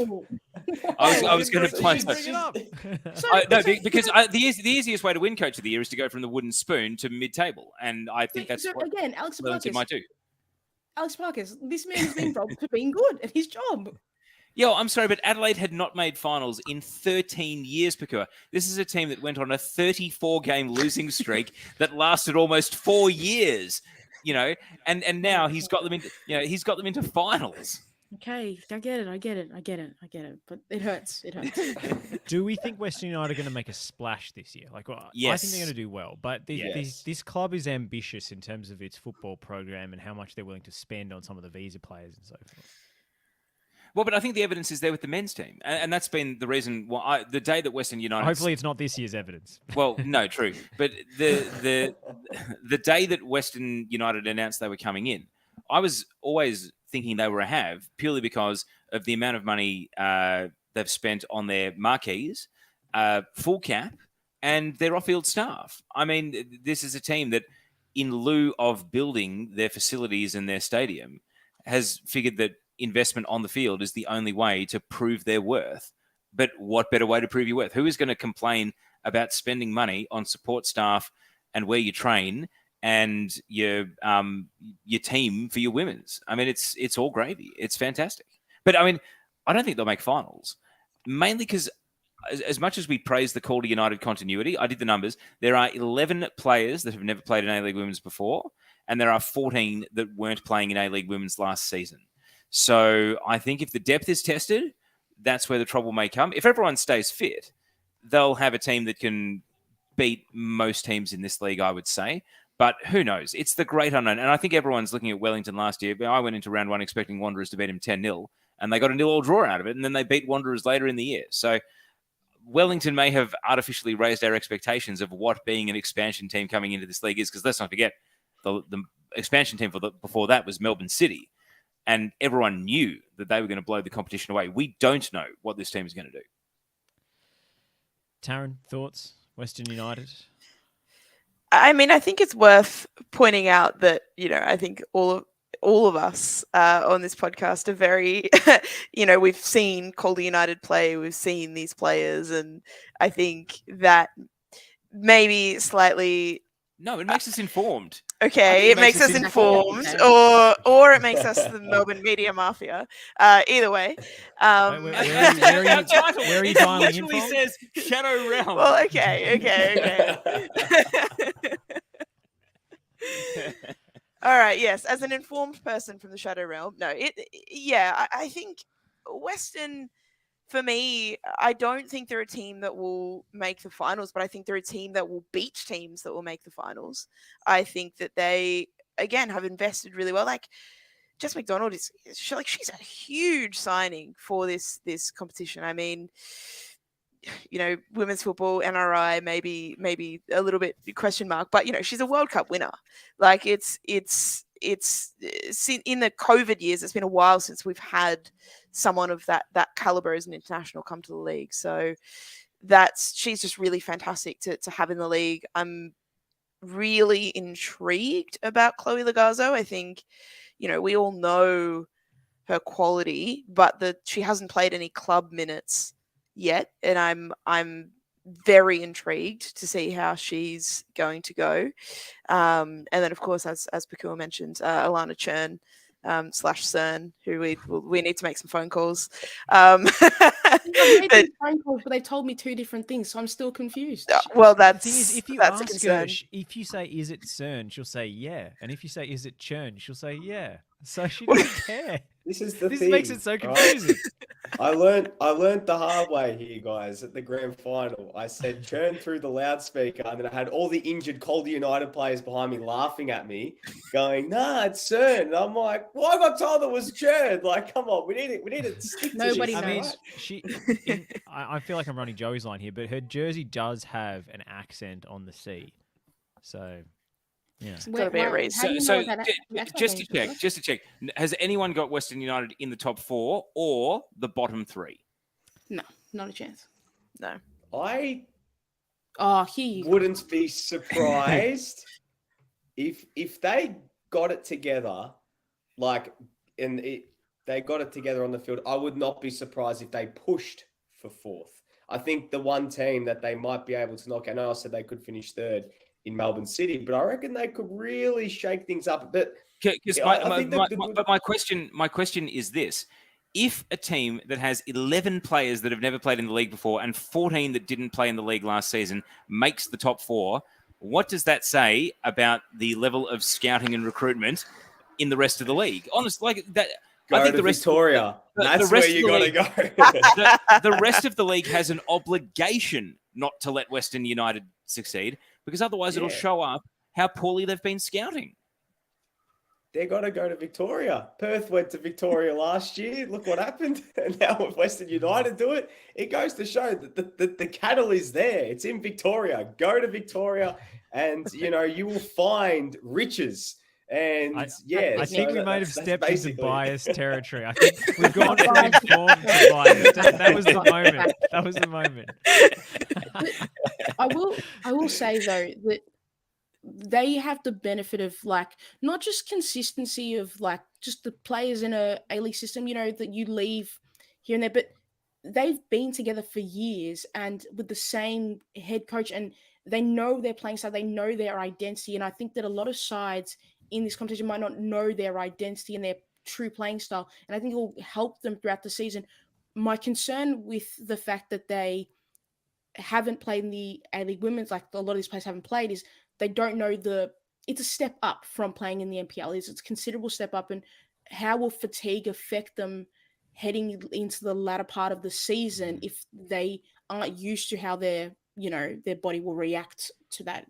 I was going to play. Because the easiest way to win Coach of the Year is to go from the wooden spoon to mid-table, and I think that's what again Alex Wellington might do. Alex Parkes, this man has been robbed for being good at his job. Yo, I'm sorry, but Adelaide had not made finals in 13 years, Pokuah. This is a team that went on a 34-game losing streak that lasted almost 4 years, and now he's got them into finals. Okay, I get it. But it hurts. Do we think Western United are going to make a splash this year? Like, well, I Yes. think they're going to do well. But this club is ambitious in terms of its football program and how much they're willing to spend on some of the visa players and so forth. Well, but I think the evidence is there with the men's team, and that's been the reason why the day that Western United. Hopefully, it's not this year's evidence. Well, no, true, but the day that Western United announced they were coming in, I was always thinking they were a have purely because of the amount of money they've spent on their marquees, full cap, and their off-field staff. I mean, this is a team that, in lieu of building their facilities and their stadium, has figured that investment on the field is the only way to prove their worth. But what better way to prove your worth? Who is going to complain about spending money on support staff and where you train and your team for your women's? I mean, it's all gravy. It's fantastic. But I mean, I don't think they'll make finals, mainly because as much as we praise the Calder United continuity, I did the numbers. There are 11 players that have never played in A-League Women's before, and there are 14 that weren't playing in A-League Women's last season. So I think if the depth is tested, that's where the trouble may come. If everyone stays fit, they'll have a team that can beat most teams in this league, I would say. But who knows? It's the great unknown. And I think everyone's looking at Wellington last year. I went into round one expecting Wanderers to beat him 10-0, and they got a 0-0 draw out of it, and then they beat Wanderers later in the year. So Wellington may have artificially raised our expectations of what being an expansion team coming into this league is, because let's not forget, the expansion team before that was Melbourne City. And everyone knew that they were going to blow the competition away. We don't know what this team is going to do. Taryn, thoughts? Western United? I mean, I think it's worth pointing out that, I think all of us on this podcast are very, we've seen Calder United play, we've seen these players, and I think that maybe slightly... No, it makes us informed. Okay, it makes us informed, or it makes us the Melbourne media mafia. Either way. Where are you dialing in from? It says Shadow Realm. Well, okay. All right, yes. As an informed person from the Shadow Realm, I think Western... For me, I don't think they're a team that will make the finals, but I think they're a team that will beat teams that will make the finals. I think that they, again, have invested really well. Like, Jess McDonald she's a huge signing for this competition. I mean, women's football, NRI, maybe a little bit question mark, but she's a World Cup winner. Like, it's in the COVID years, it's been a while since we've had someone of that caliber as an international come to the league. So she's just really fantastic to have in the league. I'm really intrigued about Chloe Lagazzo. I think, we all know her quality, but she hasn't played any club minutes yet, and I'm very intrigued to see how she's going to go. And then, of course, as Pokuah mentioned, Alana Churn / Cern, who we need to make some phone calls. Phone calls, but they told me two different things, so I'm still confused. Well, The thing is, if you that's a ask concern. her, if you say, is it Cern, she'll say, yeah. And if you say, is it Churn, she'll say, yeah. So she doesn't care. This is the This thing. makes it so right? confusing. I learned the hard way here, guys, at the grand final. I said churn through the loudspeaker, and then I had all the injured Calder United players behind me laughing at me, going, "Nah, it's Cern." And I'm like, "Well, I got told it was churn. Like, come on, we need to stick to Nobody this." I mean, knows. I feel like I'm running Joey's line here, but her jersey does have an accent on the C. So, yeah. Gotta be a reason. Just to check, has anyone got Western United in the top 4 or the bottom 3? No, not a chance. No. I He wouldn't be surprised if they got it together, they got it together on the field. I would not be surprised if they pushed for 4th. I think the one team that they might be able to knock, I know I said they could finish 3rd in Melbourne City, but I reckon they could really shake things up a bit. But my question is this: if a team that has 11 players that have never played in the league before and 14 that didn't play in the league last season makes the top 4, what does that say about the level of scouting and recruitment in the rest of the league? Honestly, like that, I think to the rest Victoria. That's rest where of you the got to league- go. the rest of the league has an obligation not to let Western United succeed, because otherwise it'll Yeah. show up how poorly they've been scouting. They're going to go to Victoria. Perth went to Victoria last year. Look what happened. And now if Western United do it, it goes to show that the cattle is there. It's in Victoria. Go to Victoria and, you will find riches. And I so think we might have that's stepped into basically- biased territory. I think we've gone from informed to biased. That was the moment. That was the moment. I will say though that they have the benefit of not just consistency of just the players in a A-League system, that you leave here and there, but they've been together for years and with the same head coach, and they know their playing style, they know their identity. And I think that a lot of sides in this competition might not know their identity and their true playing style. And I think it will help them throughout the season. My concern with the fact that they haven't played in the A-League Women's, a lot of these players haven't played, is they don't know it's a step up from playing in the NPL. It's a considerable step up, and how will fatigue affect them heading into the latter part of the season if they aren't used to how their body will react to that,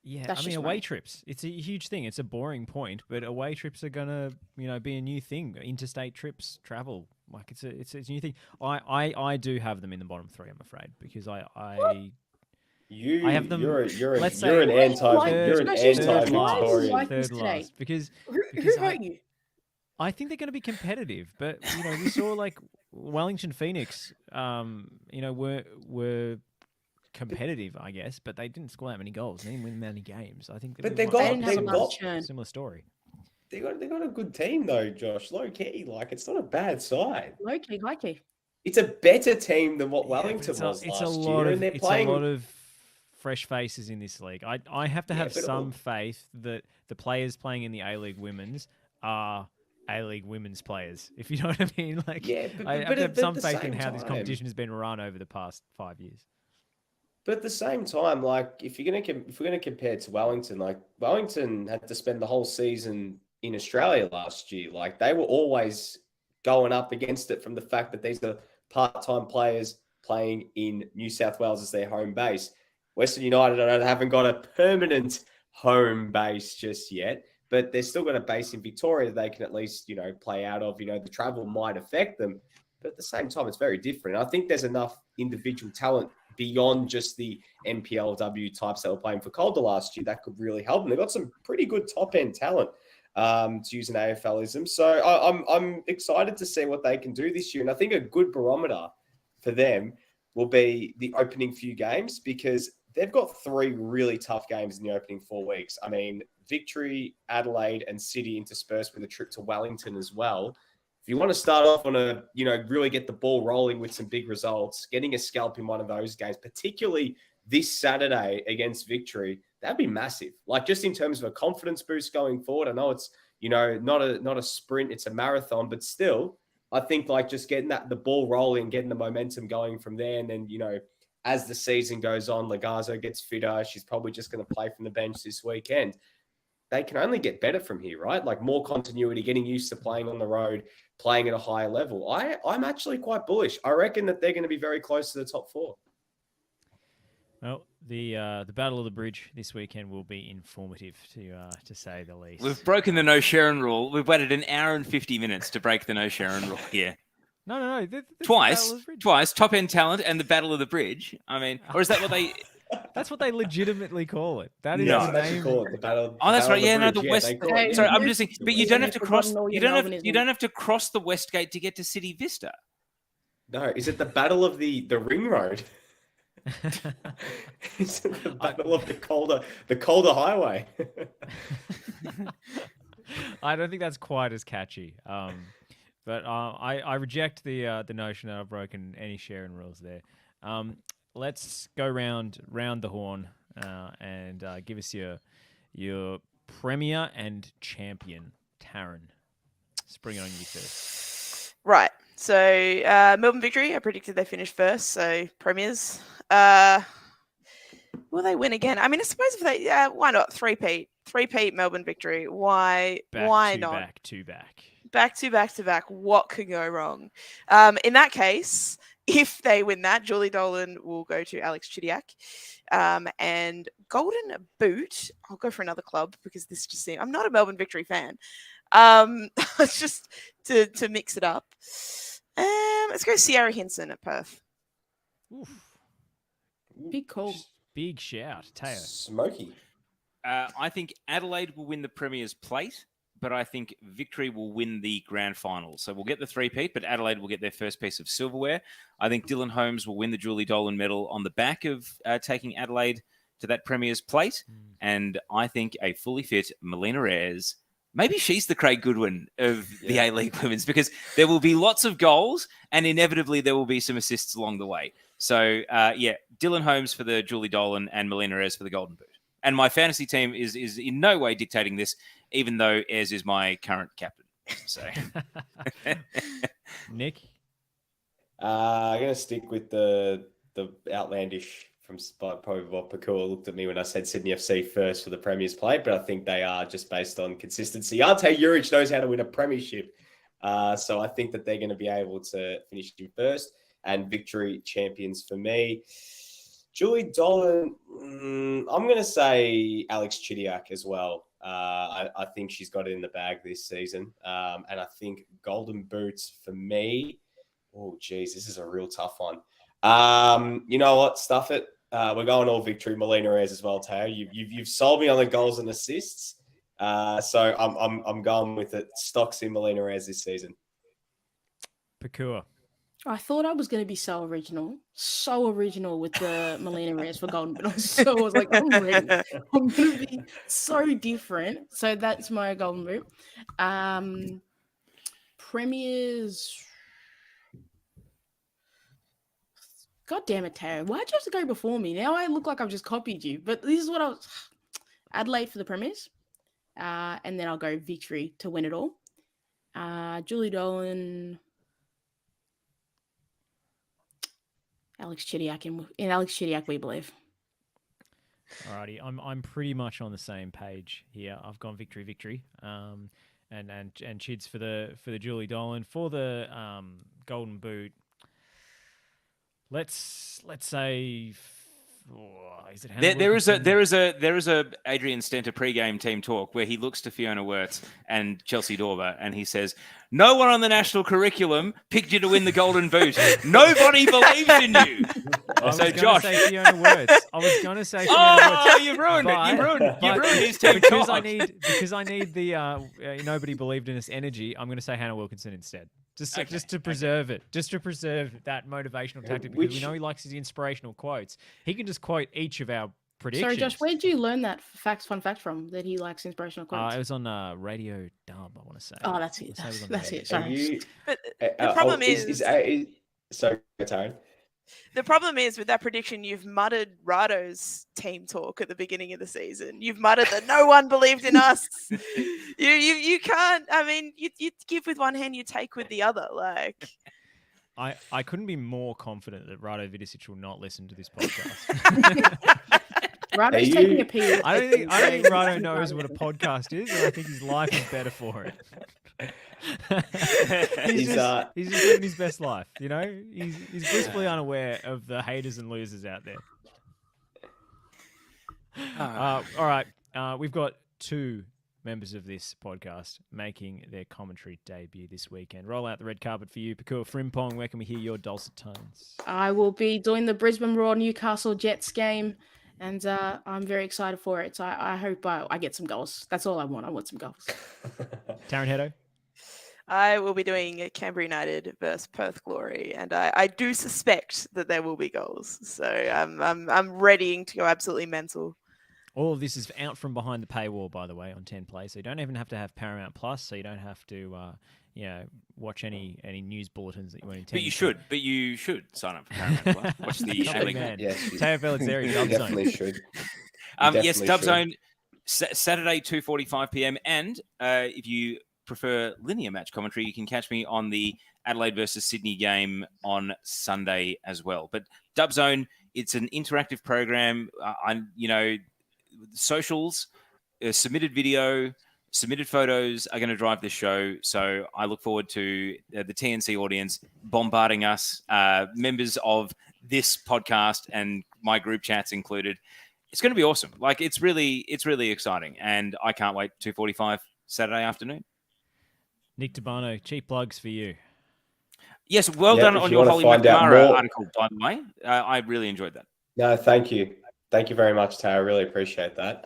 Yeah, That's I mean, just away my- trips. It's a huge thing. It's a boring point, but away trips are gonna, be a new thing. Interstate trips, travel, it's a new thing. I do have them in the bottom three, I'm afraid, because I have them. Let's say you're an Third anti-Victorian. like this third today? last, because Who hurt you? I think they're going to be competitive, but we saw Wellington Phoenix, were competitive, I guess, but they didn't score that many goals. They didn't win many games. I think. But They didn't have a lot of churn. Similar story. They got a good team though, Josh. Low key, it's not a bad side. Low key. It's a better team than what Wellington It's was a last lot year, of and they're it's playing. a lot of fresh faces in this league. I have to have but some faith that the players playing in the A-League Women's are A-League Women's players. If you know what I mean, but I have but to have at some the faith in same how this time- competition has been run over the past 5 years. But at the same time, if we're gonna compare it to Wellington, Wellington had to spend the whole season in Australia last year. They were always going up against it from the fact that these are part-time players playing in New South Wales as their home base. Western United haven't got a permanent home base just yet, but they've still got a base in Victoria that they can at least, play out of. The travel might affect them, but at the same time, it's very different. I think there's enough individual talent beyond just the NPLW types that were playing for Calder last year that could really help them. They've got some pretty good top-end talent, to use an AFLism. So I'm excited to see what they can do this year. And I think a good barometer for them will be the opening few games, because they've got 3 really tough games in the opening 4 weeks. I mean, Victory, Adelaide, and City interspersed with a trip to Wellington as well. If you want to start off on really get the ball rolling with some big results, getting a scalp in one of those games, particularly this Saturday against Victory, that'd be massive. Just in terms of a confidence boost going forward. I know it's, not a sprint, it's a marathon, but still, I think just getting the ball rolling, getting the momentum going from there. And then, as the season goes on, Lagazo gets fitter. She's probably just going to play from the bench this weekend. They can only get better from here, right? More continuity, getting used to playing on the road, playing at a higher level. I'm actually quite bullish. I reckon that they're going to be very close to the top 4. Well, the Battle of the Bridge this weekend will be informative, to say the least. We've broken the no Sharon rule. We've waited an hour and 50 minutes to break the no Sharon rule here. No. Twice. Top end talent and the Battle of the Bridge. I mean, or is that what they? That's what they legitimately call it. That is No, the they actually name. call it the Battle. Oh, that's Battle right. of Yeah, no, Bridge. the West. they call it- Sorry, I'm just saying. But you don't have to cross. Forgotten all You your don't have. Melbourneism. You don't have to cross the West Gate to get to City Vista. No, is it the Battle of the Ring Road? Is it the Battle of the Calder Highway? I don't think that's quite as catchy. But I reject the notion that I've broken any Sharon rules there. Let's go round the horn and give us your premier and champion, Taryn. Spring it on you first. Right. So Melbourne Victory, I predicted they finished first. So premiers. Will they win again? I mean, I suppose if they, why not? Three-peat Melbourne Victory. Why not? Back to back. back to back. What could go wrong? In that case, if they win that, Julie Dolan will go to Alex Chidiac. And Golden Boot, I'll go for another club because this just seems, I'm not a Melbourne Victory fan. Just to mix it up. Let's go Sierra Hinson at Perth. Oof. Big call. Big shout, Teo. Smoky. I think Adelaide will win the Premier's Plate, but I think Victory will win the grand final. So we'll get the three-peat, but Adelaide will get their first piece of silverware. I think Dylan Holmes will win the Julie Dolan medal on the back of taking Adelaide to that Premier's Plate. And I think a fully fit Melina Ayres, maybe she's the Craig Goodwin of the A-League Women's, because there will be lots of goals and inevitably there will be some assists along the way. So, Dylan Holmes for the Julie Dolan and Melina Ayres for the Golden Boot. And my fantasy team is in no way dictating this, even though Ayres is my current captain. So, Nick? I'm going to stick with the outlandish from probably what Pokuah looked at me when I said Sydney FC first for the Premier's Plate, but I think they are just based on consistency. Ante Juric knows how to win a premiership. So I think that they're going to be able to finish in first, and Victory champions for me. Julie Dolan, I'm going to say Alex Chidiac as well. I think she's got it in the bag this season. And I think Golden Boots for me. Oh, geez, this is a real tough one. You know what? Stuff it. We're going all Victory. Melina Ayres as well, Teo. You've sold me on the goals and assists. So I'm going with it. Stocks in Melina Ayres this season. Pokuah. I thought I was going to be so original with the Melina Ayres for Golden, but I was like, I'm ready. I'm going to be so different. So that's my Golden Boot. Premiers. God damn it, Tara. Why'd you have to go before me? Now I look like I've just copied you. But this is what I was... Adelaide for the Premiers. And then I'll go Victory to win it all. Julie Dolan... Alex Chidiac. In Alex Chidiac, we believe. Alrighty, I'm pretty much on the same page here. I've gone Victory. And Chids for the Julie Dolan. For the Golden Boot, let's say, is it Hannah there is Wilkinson? a Adrian Stenter pre-game team talk where he looks to Fiona Wirtz and Chelsea Dorber and he says, "No one on the national curriculum picked you to win the Golden Boot. Nobody believes in you." So Josh, I was going to say Fiona Wirtz. Oh, you ruined it. You ruined his team because talk. I need the nobody believed in us energy. I'm going to say Hannah Wilkinson instead. Just to preserve it. Just to preserve that motivational tactic, because we know he likes his inspirational quotes. He can just quote each of our predictions. Sorry, Josh, where did you learn that fun fact from, that he likes inspirational quotes? It was on Radio Dub, I want to say. Oh, that's it. That's it. Sorry. But the problem is... Sorry, Taryn. The problem is with that prediction, you've muttered Rado's team talk at the beginning of the season. You've muttered that no one believed in us. You can't. I mean, you give with one hand, you take with the other. Like, I couldn't be more confident that Rado Vidicic will not listen to this podcast. Rado's taking a pee. I don't think Rado knows what a podcast is, and I think his life is better for it. he's just living his best life, you know. He's blissfully unaware of the haters and losers out there. All right, we've got two members of this podcast making their commentary debut this weekend. Roll out the red carpet for you, Pokuah Frimpong. Where can we hear your dulcet tones? I will be doing the Brisbane Roar Newcastle Jets game, and I'm very excited for it. So I hope I get some goals. That's all I want. I want some goals. Taryn Heddo. I will be doing Canberra United versus Perth Glory, and I do suspect that there will be goals. So I'm readying to go absolutely mental. All of this is out from behind the paywall, by the way, on 10 Play. So you don't even have to have Paramount Plus. So you don't have to, watch any news bulletins that you want to. But you should sign up for Paramount Plus. Watch the A-League. Yes, Teo Pellizzeri, Dub Zone. Definitely should. Yes, Dub Zone, Saturday 2:45 p.m. And if you prefer linear match commentary, you can catch me on the Adelaide versus Sydney game on Sunday as well. But Dub Zone, it's an interactive program. Socials, submitted video, Submitted photos are going to drive this show, so I look forward to the TNC audience bombarding us, members of this podcast and my group chats included. It's going to be awesome. Like it's really exciting, and I can't wait. 2:45 Saturday afternoon. Nick D'Urbano, cheap plugs for you. Yes, well done on your Holly McNamara article, by the way. I really enjoyed that. No, thank you. Thank you very much, Tara. I really appreciate that.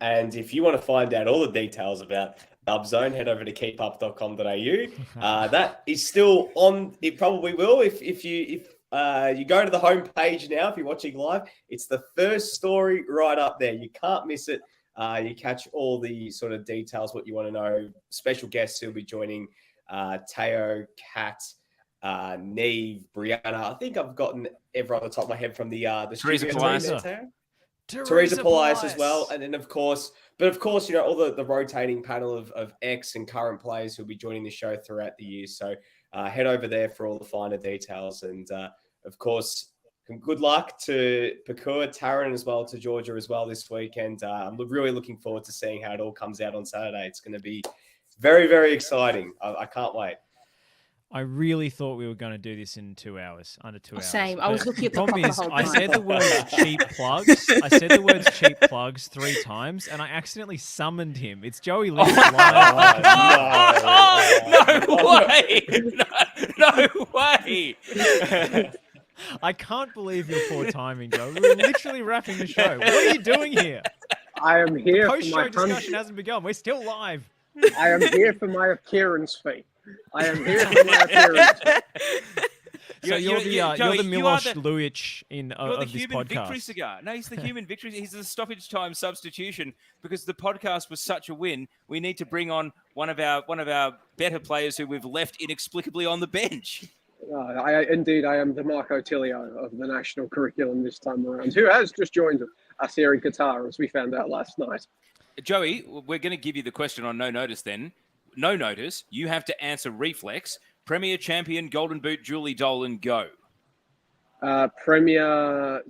And if you want to find out all the details about Dub Zone, head over to keepup.com.au. That is still on. It probably will if you go to the homepage now. If you're watching live, it's the first story right up there. You can't miss it. You catch all the sort of details, what you want to know. Special guests who'll be joining Teo, Kat, Neve, Brianna. I think I've gotten everyone on the top of my head from the Teresa Pelizzeri. Teresa Pelizzeri as well, and then of course, you know, all the rotating panel of ex and current players who'll be joining the show throughout the year. So head over there for all the finer details, and of course, good luck to Pokuah, Taryn, as well to Georgia as well this week. And I'm really looking forward to seeing how it all comes out on Saturday. It's going to be very, very exciting. I can't wait. I really thought we were going to do this in 2 hours, under 2 hours. Same. I was looking at the problem is, whole I time. said the words cheap plugs. I said the words cheap plugs 3 times, and I accidentally summoned him. It's Joey Lynch. No way! No way! I can't believe your poor timing, Joe. We're literally wrapping the show. What are you doing here? I am here. Post-show discussion hasn't begun. We're still live. I am here for my appearance fee. I am here for my appearance fee. So you're the Miloš Lujic of this human victory podcast. cigar. No, he's the human victory. He's the stoppage time substitution because the podcast was such a win. We need to bring on one of our better players who we've left inexplicably on the bench. I am the Marco Tilio of the national curriculum this time around, who has just joined us here in Qatar, as we found out last night. Joey, we're going to give you the question on no notice then. No notice. You have to answer reflex. Premier champion, Golden Boot, Julie Dolan, go. Premier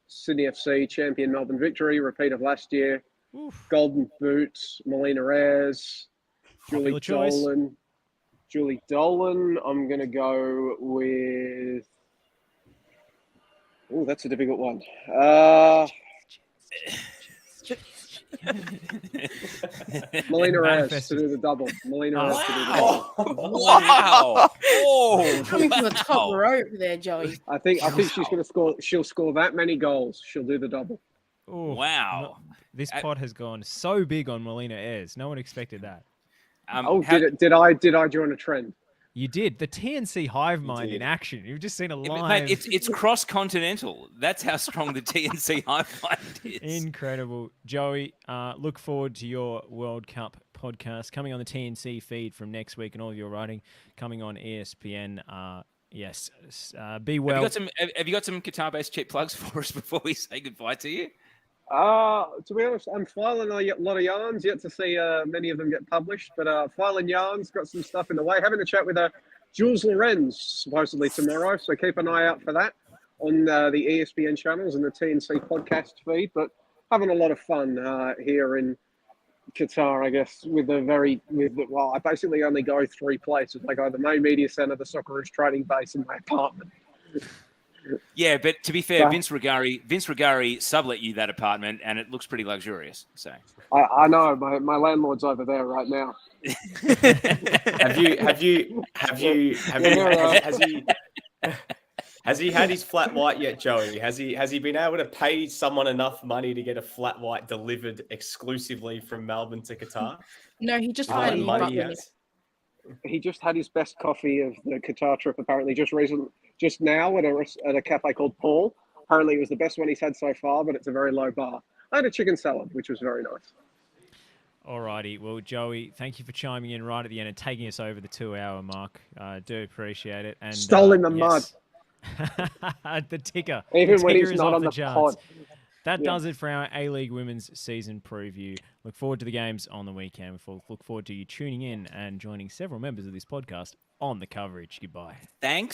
Sydney FC champion, Melbourne Victory, repeat of last year. Oof. Golden Boot, Melina Ayres, Julie Dolan. Julie Dolan, I'm going to go with... Oh, that's a difficult one. Melina Ayres to do the double. Melina Ayres to do the double. Wow! Oh, Coming from the top rope there, Joey. I think she's going to score. She'll score that many goals. She'll do the double. Ooh, wow! This pod has gone so big on Melina Ayres. No one expected that. Did I join a trend? You did. The TNC hive mind in action. You've just seen a live. Mate, it's cross-continental. That's how strong the TNC hive mind is. Incredible. Joey, look forward to your World Cup podcast coming on the TNC feed from next week, and all of your writing coming on ESPN. Yes. Be well. Have you got some Qatar-based cheap plugs for us before we say goodbye to you? To be honest, I'm filing a lot of yarns, yet to see many of them get published, but filing yarns, got some stuff in the way. Having a chat with Jules Lorenz supposedly tomorrow, so keep an eye out for that on the ESPN channels and the TNC podcast feed, but having a lot of fun here in Qatar, I guess, I basically only go 3 places. I go to the main media centre, the Socceroos training base, and my apartment. Yeah, but to be fair, Vince Regari sublet you that apartment, and it looks pretty luxurious. So I know my landlord's over there right now. Has he had his flat white yet, Joey? Has he been able to pay someone enough money to get a flat white delivered exclusively from Melbourne to Qatar? No, he just hired his butler. He just had his best coffee of the Qatar trip, apparently, just now at a cafe called Paul. Apparently, it was the best one he's had so far, but it's a very low bar. I had a chicken salad, which was very nice. Alrighty. Well, Joey, thank you for chiming in right at the end and taking us over the 2-hour mark. I do appreciate it. And Stole in the mud. The ticker. Even the when ticker he's is not off on the charts. pod. That does it for our A-League Women's season preview. Look forward to the games on the weekend. Look forward to you tuning in and joining several members of this podcast on the coverage. Goodbye. Thanks.